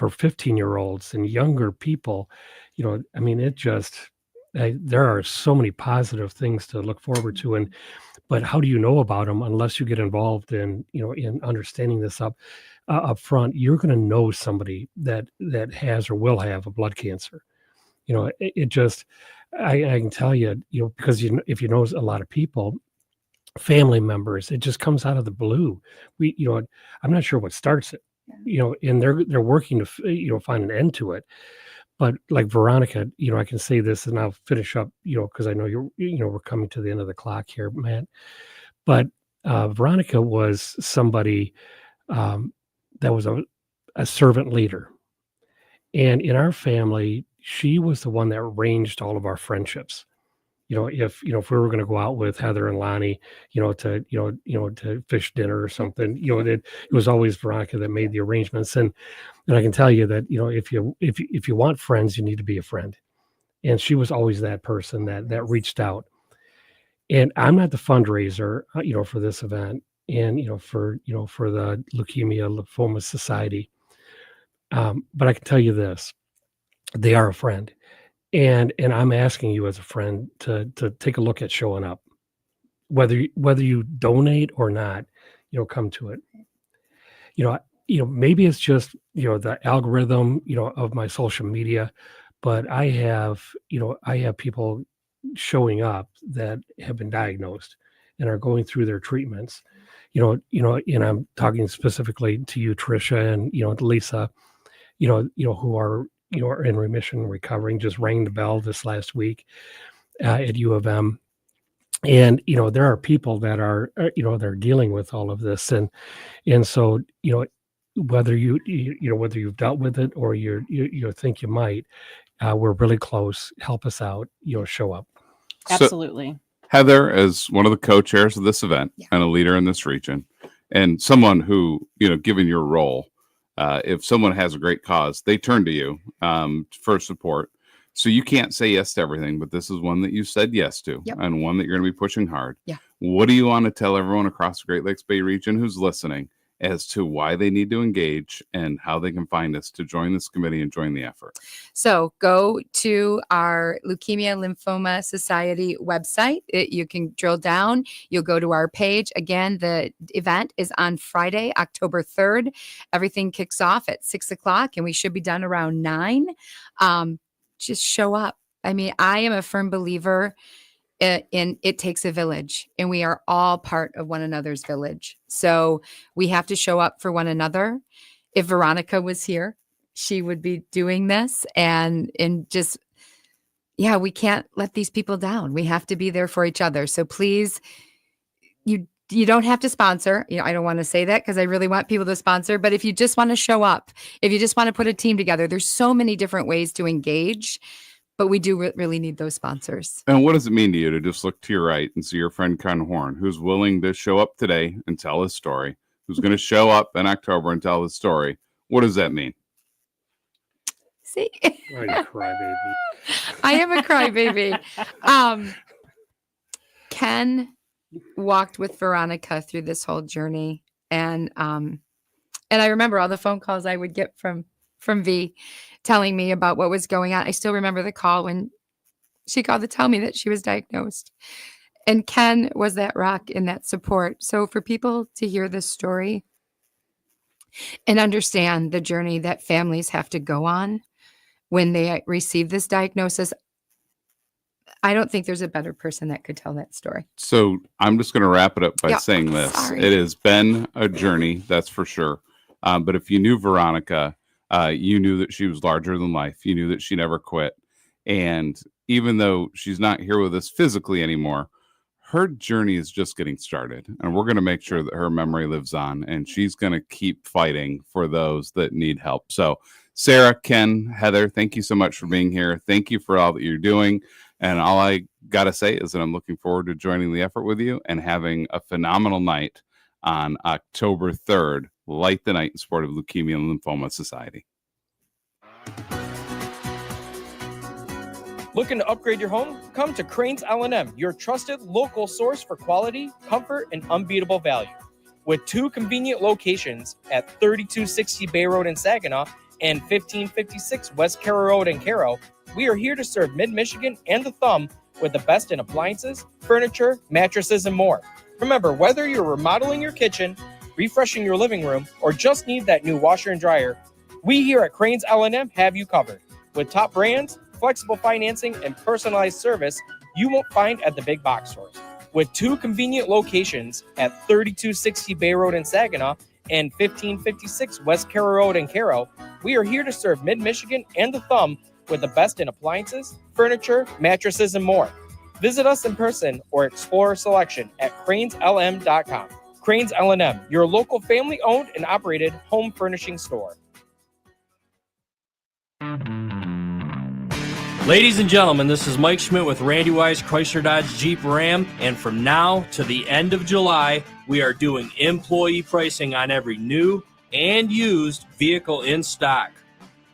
15-year-olds and younger people, there are so many positive things to look forward to. But how do you know about them unless you get involved in understanding this up front? You're going to know somebody that has or will have a blood cancer. I can tell you, because if you know a lot of people, family members, it just comes out of the blue. I'm not sure what starts it, and they're working to find an end to it. But like Veronica, I can say this, and I'll finish up, because I know we're coming to the end of the clock here, Matt. But Veronica was somebody that was a servant leader. And in our family, she was the one that arranged all of our friendships. If we were going to go out with Heather and Lonnie, to fish dinner or something, it was always Veronica that made the arrangements. And I can tell you that, if you want friends, you need to be a friend. And she was always that person that reached out. And I'm not the fundraiser, for this event, and for the Leukemia Lymphoma Society. But I can tell you this: they are a friend. And I'm asking you as a friend to take a look at showing up, whether you donate or not, come to it. Maybe it's just, the algorithm, of my social media, but I have people showing up that have been diagnosed and are going through their treatments, and I'm talking specifically to you, Tricia, and Lisa, who are in remission, recovering, just rang the bell this last week at U of M. And, there are people that are, they're dealing with all of this. And so, whether whether you've dealt with it or you think you might, we're really close. Help us out, show up. Absolutely. So, Heather, as one of the co-chairs of this event and a leader in this region, and someone who, given your role, if someone has a great cause, they turn to you for support. So you can't say yes to everything, but this is one that you said yes to, and one that you're going to be pushing hard. Yeah. What do you want to tell everyone across the Great Lakes Bay region who's listening as to why they need to engage and how they can find us to join this committee and join the effort? So go to our Leukemia Lymphoma Society website. You can drill down. You'll go to our page. Again, the event is on Friday, October 3rd. Everything kicks off at 6 o'clock, and we should be done around 9. Just show up. I mean, I am a firm believer in it takes a village, and we are all part of one another's village. So we have to show up for one another. If Veronica was here, she would be doing this, and just, we can't let these people down. We have to be there for each other. So please, you don't have to sponsor. I don't want to say that because I really want people to sponsor, but if you just want to show up, if you just want to put a team together, there's so many different ways to engage, but we do really need those sponsors. And what does it mean to you to just look to your right and see your friend Ken Horn, who's willing to show up today and tell his story, who's going to show up in October and tell his story? What does that mean? See? I'm a crybaby. I am a crybaby. Ken walked with Veronica through this whole journey, and I remember all the phone calls I would get from V telling me about what was going on. I still remember the call when she called to tell me that she was diagnosed, and Ken was that rock in that support. So for people to hear this story and understand the journey that families have to go on when they receive this diagnosis, I don't think there's a better person that could tell that story. So I'm just going to wrap it up by saying this. Sorry. It has been a journey, that's for sure. But if you knew Veronica, you knew that she was larger than life. You knew that she never quit. And even though she's not here with us physically anymore, her journey is just getting started. And we're going to make sure that her memory lives on, and she's going to keep fighting for those that need help. So Sarah, Ken, Heather, thank you so much for being here. Thank you for all that you're doing. And all I got to say is that I'm looking forward to joining the effort with you and having a phenomenal night on October 3rd. Light the night in support of Leukemia and Lymphoma Society. Looking to upgrade your home? Come to Cranes L&M, your trusted local source for quality, comfort, and unbeatable value. With 2 convenient locations at 3260 Bay Road in Saginaw and 1556 West Carroll Road in Carroll, we are here to serve Mid-Michigan and the Thumb with the best in appliances, furniture, mattresses, and more. Remember, whether you're remodeling your kitchen, refreshing your living room, or just need that new washer and dryer, we here at Cranes L&M have you covered. With top brands, flexible financing, and personalized service you won't find at the big box stores. With 2 convenient locations at 3260 Bay Road in Saginaw and 1556 West Carroll Road in Carroll, we are here to serve Mid-Michigan and the Thumb with the best in appliances, furniture, mattresses, and more. Visit us in person or explore our selection at craneslm.com. Cranes L&M, your local family-owned and operated home furnishing store. Ladies and gentlemen, this is Mike Schmidt with Randy Wise Chrysler Dodge Jeep Ram, and from now to the end of July, we are doing employee pricing on every new and used vehicle in stock.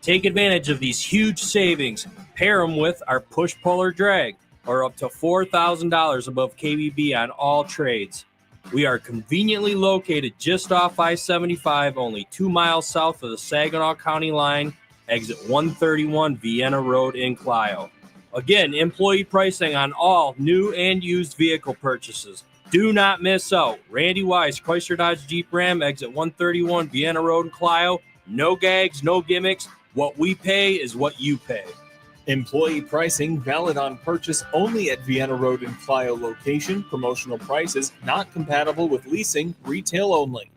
Take advantage of these huge savings. Pair them with our push puller drag, or up to $4,000 above KBB on all trades. We are conveniently located just off I-75, only 2 miles south of the Saginaw County line, exit 131 Vienna Road in Clio. Again, employee pricing on all new and used vehicle purchases. Do not miss out. Randy Wise, Chrysler Dodge Jeep Ram, exit 131 Vienna Road in Clio. No gags, no gimmicks. What we pay is what you pay. Employee pricing valid on purchase only at Vienna Road and Clio location. Promotional prices not compatible with leasing. Retail only.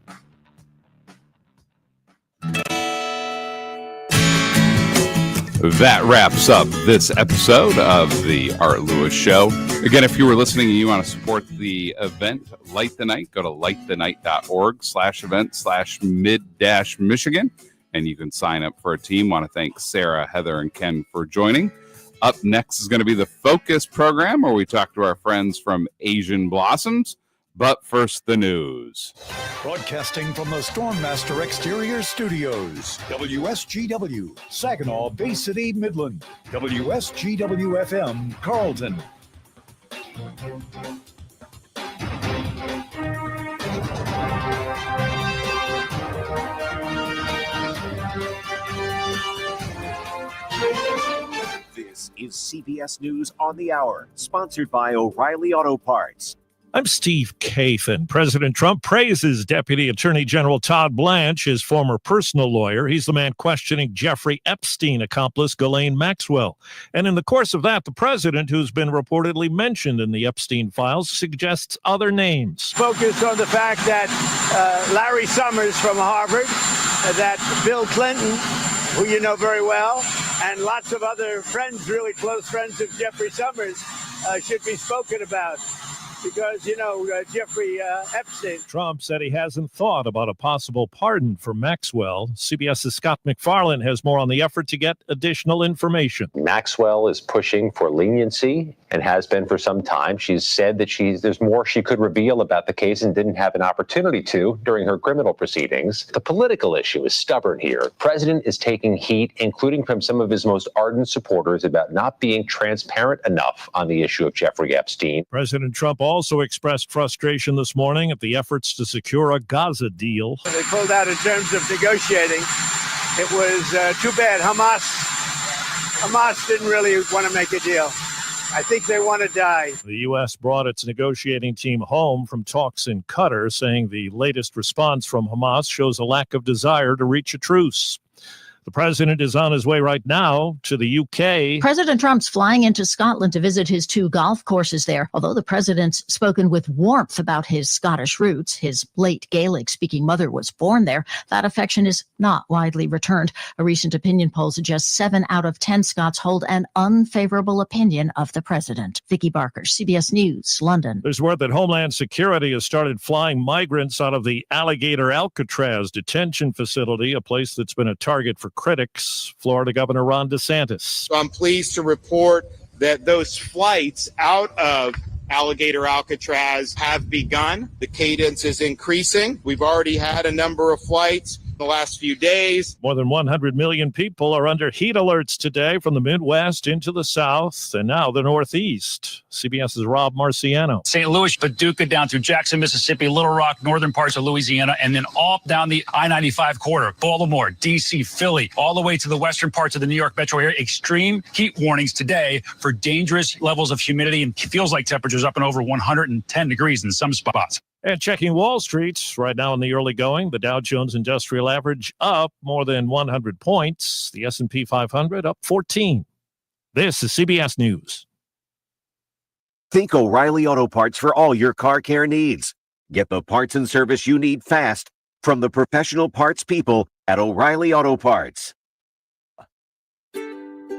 That wraps up this episode of the Art Lewis Show. Again, if you were listening and you want to support the event, Light the Night, go to lightthenight.org/event/mid-Michigan, and you can sign up for a team. Want to thank Sarah, Heather, and Ken for joining. Up next is going to be the Focus program, where we talk to our friends from Asian Blossoms. But first, the news. Broadcasting from the Stormmaster Exterior Studios, WSGW, Saginaw, Bay City, Midland, WSGW FM, Carlton. This is CBS News on the Hour, sponsored by O'Reilly Auto Parts. I'm Steve Kathan. President Trump praises Deputy Attorney General Todd Blanche, his former personal lawyer. He's the man questioning Jeffrey Epstein accomplice Ghislaine Maxwell. And in the course of that, the president, who's been reportedly mentioned in the Epstein files, suggests other names. Focused on the fact that Larry Summers from Harvard, that Bill Clinton, who you know very well, and lots of other friends, really close friends of Jeffrey Summers, should be spoken about. Because, you know, Jeffrey Epstein. Trump said he hasn't thought about a possible pardon for Maxwell. CBS's Scott McFarland has more on the effort to get additional information. Maxwell is pushing for leniency and has been for some time. She's said that there's more she could reveal about the case and didn't have an opportunity to during her criminal proceedings. The political issue is stubborn here. The president is taking heat, including from some of his most ardent supporters, about not being transparent enough on the issue of Jeffrey Epstein. President Trump also expressed frustration this morning at the efforts to secure a Gaza deal. They pulled out in terms of negotiating. It was too bad. Hamas didn't really want to make a deal. I think they want to die. The U.S. brought its negotiating team home from talks in Qatar, saying the latest response from Hamas shows a lack of desire to reach a truce. The president is on his way right now to the UK. President Trump's flying into Scotland to visit his 2 golf courses there. Although the president's spoken with warmth about his Scottish roots, his late Gaelic-speaking mother was born there, that affection is not widely returned. A recent opinion poll suggests 7 out of 10 Scots hold an unfavorable opinion of the president. Vicky Barker, CBS News, London. There's word that Homeland Security has started flying migrants out of the Alligator Alcatraz detention facility, a place that's been a target for critics. Florida Governor Ron DeSantis. So I'm pleased to report that those flights out of Alligator Alcatraz have begun. The cadence is increasing. We've already had a number of flights in the last few days. More than 100 million people are under heat alerts today from the Midwest into the South and now the Northeast. CBS's Rob Marciano. St. Louis, Paducah, down through Jackson, Mississippi, Little Rock, northern parts of Louisiana, and then all down the I-95 corridor, Baltimore, D.C., Philly, all the way to the western parts of the New York metro area. Extreme heat warnings today for dangerous levels of humidity and feels like temperatures up and over 110 degrees in some spots. And checking Wall Street, right now in the early going, the Dow Jones Industrial Average up more than 100 points. The S&P 500 up 14. This is CBS News. Think O'Reilly Auto Parts for all your car care needs. Get the parts and service you need fast from the professional parts people at O'Reilly Auto Parts.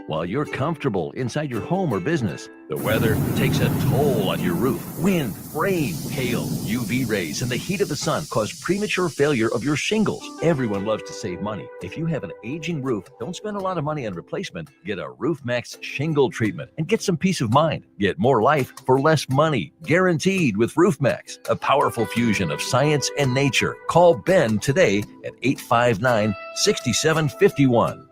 While you're comfortable inside your home or business, the weather takes a toll on your roof. Wind, rain, hail, UV rays, and the heat of the sun cause premature failure of your shingles. Everyone loves to save money. If you have an aging roof, don't spend a lot of money on replacement. Get a Roof Max shingle treatment and get some peace of mind. Get more life for less money, guaranteed with Roof Max, a powerful fusion of science and nature. Call Ben today at 859-6751.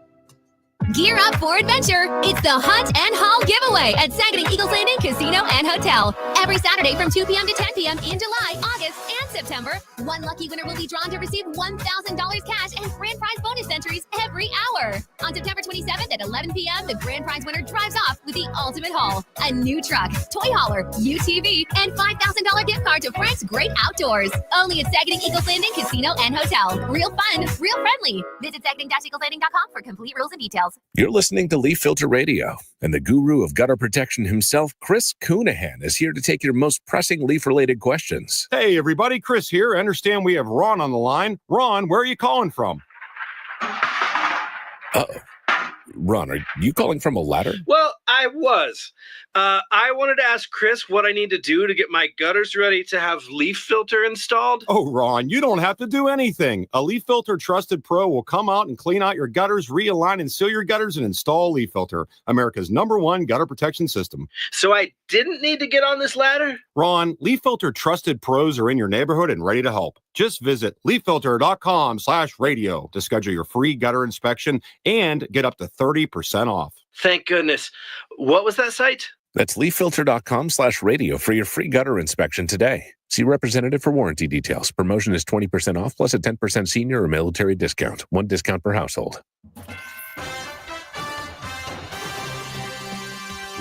Gear up for adventure. It's the Hunt and Haul giveaway at Saginaw Eagles Landing Casino and Hotel. Every Saturday from 2 p.m. to 10 p.m. in July, August, and September, one lucky winner will be drawn to receive $1,000 cash and grand prize bonus entries every hour. On September 27th at 11 p.m., the grand prize winner drives off with the ultimate haul, a new truck, toy hauler, UTV, and $5,000 gift card to Frank's Great Outdoors. Only at Saginaw Eagles Landing Casino and Hotel. Real fun, real friendly. Visit saginaw-eagleslanding.com for complete rules and details. You're listening to Leaf Filter Radio, and the guru of gutter protection himself, Chris Coonahan, is here to take your most pressing leaf-related questions. Hey, everybody, Chris here. I understand we have Ron on the line. Ron, where are you calling from? Uh-oh. Ron, are you calling from a ladder? Well, I was. I wanted to ask Chris what I need to do to get my gutters ready to have leaf filter installed. Oh, Ron, you don't have to do anything. A Leaf Filter Trusted Pro will come out and clean out your gutters, realign and seal your gutters, and install a Leaf Filter, America's #1 gutter protection system. So I didn't need to get on this ladder? Ron, Leaf Filter Trusted Pros are in your neighborhood and ready to help. Just visit leaffilter.com/radio to schedule your free gutter inspection and get up to 30% off. Thank goodness. What was that site? That's leaffilter.com/radio for your free gutter inspection today. See representative for warranty details. Promotion is 20% off plus a 10% senior or military discount. One discount per household.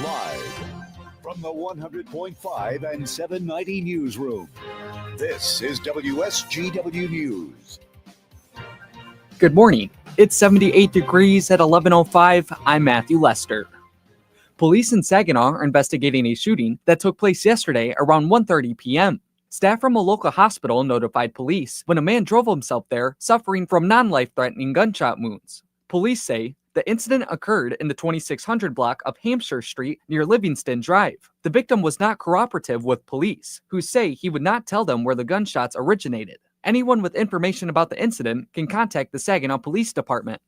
Live from the 100.5 and 790 newsroom, this is WSGW News. Good morning. It's 78 degrees at 11:05. I'm Matthew Lester. Police in Saginaw are investigating a shooting that took place yesterday around 1:30 p.m. Staff from a local hospital notified police when a man drove himself there suffering from non-life-threatening gunshot wounds. Police say the incident occurred in the 2600 block of Hampshire Street near Livingston Drive. The victim was not cooperative with police, who say he would not tell them where the gunshots originated. Anyone with information about the incident can contact the Saginaw Police Department.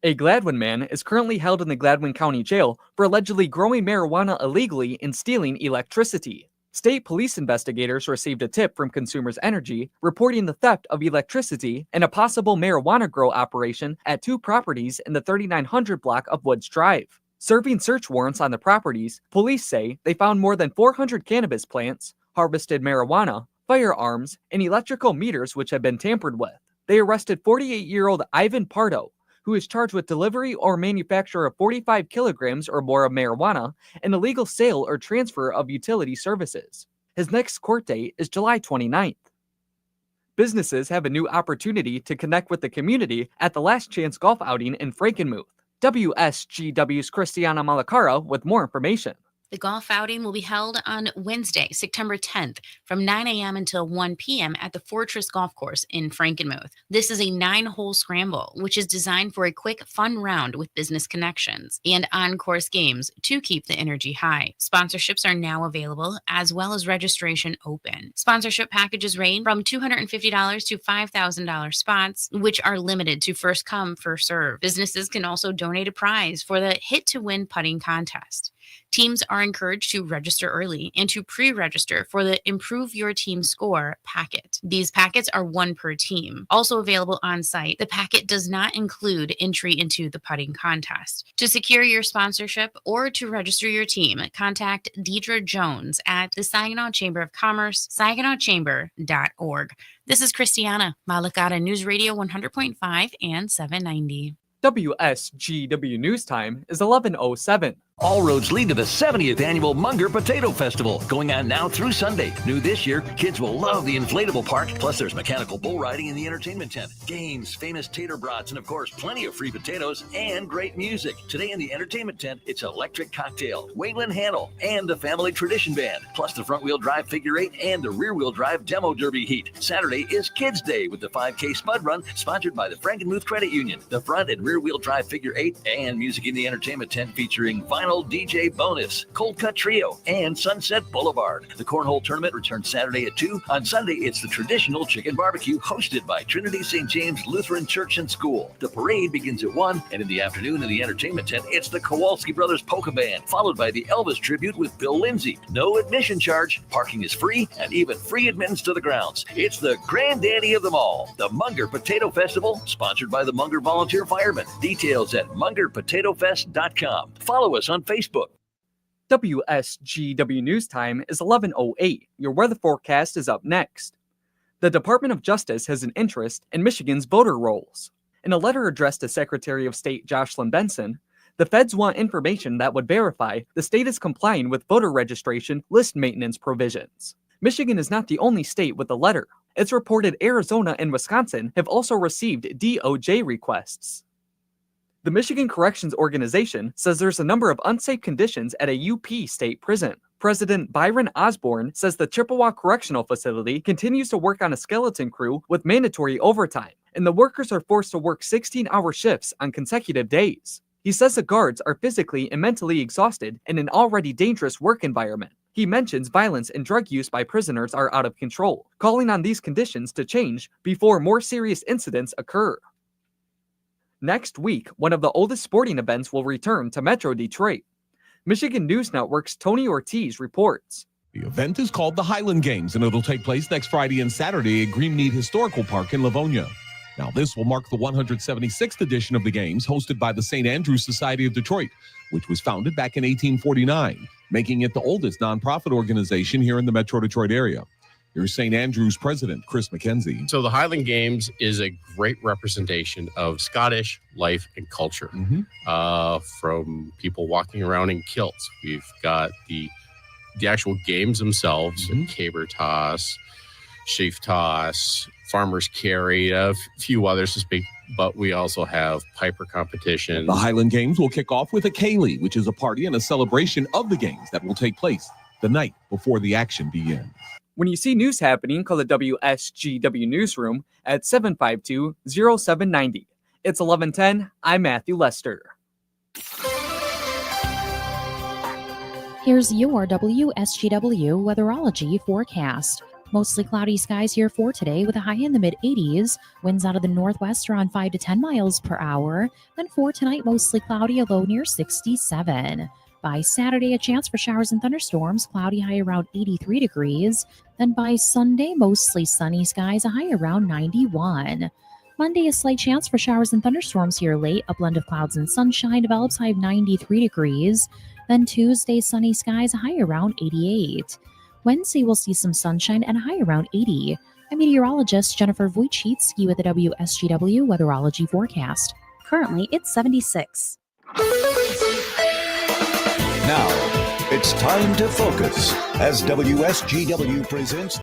A Gladwin man is currently held in the Gladwin County Jail for allegedly growing marijuana illegally and stealing electricity. State police investigators received a tip from Consumers Energy reporting the theft of electricity and a possible marijuana grow operation at 2 properties in the 3900 block of Woods Drive. Serving search warrants on the properties, police say they found more than 400 cannabis plants, harvested marijuana, firearms, and electrical meters which had been tampered with. They arrested 48-year-old Ivan Pardo, who is charged with delivery or manufacture of 45 kilograms or more of marijuana and illegal sale or transfer of utility services. His next court date is July 29th. Businesses have a new opportunity to connect with the community at the Last Chance Golf Outing in Frankenmuth. WSGW's Christiana Malacara with more information. The golf outing will be held on Wednesday, September 10th from 9 a.m. until 1 p.m. at the Fortress Golf Course in Frankenmuth. This is a 9-hole scramble, which is designed for a quick, fun round with business connections and on-course games to keep the energy high. Sponsorships are now available, as well as registration open. Sponsorship packages range from $250 to $5,000 spots, which are limited to first come, first serve. Businesses can also donate a prize for the Hit to Win putting contest. Teams are encouraged to register early and to pre-register for the Improve Your Team Score packet. These packets are 1 per team. Also available on site, the packet does not include entry into the putting contest. To secure your sponsorship or to register your team, contact Deidre Jones at the Saginaw Chamber of Commerce, saginawchamber.org. This is Christiana Malakata, News Radio 100.5 and 790. WSGW News Time is 11:07. All roads lead to the 70th annual Munger Potato Festival, going on now through Sunday. New this year, kids will love the inflatable park, plus there's mechanical bull riding in the entertainment tent, games, famous tater brats, and of course, plenty of free potatoes and great music. Today in the entertainment tent, it's Electric Cocktail, Waylon Handel, and the Family Tradition Band, plus the front-wheel drive figure 8 and the rear-wheel drive demo derby heat. Saturday is Kids Day with the 5K Spud Run, sponsored by the Frankenmuth Credit Union. The front and rear-wheel drive figure 8 and music in the entertainment tent featuring vinyl DJ Bonus, Cold Cut Trio, and Sunset Boulevard. The Cornhole Tournament returns Saturday at 2. On Sunday, it's the traditional chicken barbecue hosted by Trinity St. James Lutheran Church and School. The parade begins at 1, and in the afternoon in the entertainment tent, it's the Kowalski Brothers Polka Band, followed by the Elvis tribute with Bill Lindsay. No admission charge, parking is free, and even free admittance to the grounds. It's the granddaddy of them all, the Munger Potato Festival, sponsored by the Munger Volunteer Firemen. Details at mungerpotatofest.com. Follow us on Facebook. WSGW News Time is 11:08. Your weather forecast is up next. The Department of Justice has an interest in Michigan's voter rolls. In a letter addressed to Secretary of State Jocelyn Benson, the feds want information that would verify the state is complying with voter registration list maintenance provisions. Michigan is not the only state with a letter. It's reported Arizona and Wisconsin have also received DOJ requests. The Michigan Corrections Organization says there's a number of unsafe conditions at a UP state prison. President Byron Osborne says the Chippewa Correctional Facility continues to work on a skeleton crew with mandatory overtime, and the workers are forced to work 16-hour shifts on consecutive days. He says the guards are physically and mentally exhausted in an already dangerous work environment. He mentions violence and drug use by prisoners are out of control, calling on these conditions to change before more serious incidents occur. Next week, one of the oldest sporting events will return to Metro Detroit. Michigan News Network's Tony Ortiz reports. The event is called the Highland Games, and it'll take place next Friday and Saturday at Greenmead Historical Park in Livonia. Now, this will mark the 176th edition of the Games, hosted by the St. Andrews Society of Detroit, which was founded back in 1849, making it the oldest nonprofit organization here in the Metro Detroit area. Here's St. Andrews President Chris McKenzie. So the Highland Games is a great representation of Scottish life and culture. From people walking around in kilts. We've got the actual games themselves, caber toss, sheaf toss, farmers carry, a few others to speak, but we also have piper competitions. The Highland Games will kick off with a Ceilidh, which is a party and a celebration of the games that will take place the night before the action begins. When you see news happening, call the WSGW Newsroom at 752-0790. It's 11:10. I'm Matthew Lester. Here's your WSGW weatherology forecast. Mostly cloudy skies here for today with a high in the mid-80s. Winds out of the northwest around 5 to 10 miles per hour. Then for tonight, mostly cloudy, a low near 67. By Saturday, a chance for showers and thunderstorms, cloudy, high around 83 degrees. Then by Sunday, mostly sunny skies, a high around 91. Monday, a slight chance for showers and thunderstorms here late. A blend of clouds and sunshine develops, high of 93 degrees. Then Tuesday, sunny skies, a high around 88. Wednesday, we'll see some sunshine and a high around 80. I'm meteorologist Jennifer Wojcicki with the WSGW weatherology forecast. Currently, it's 76. Now, it's time to focus as WSGW presents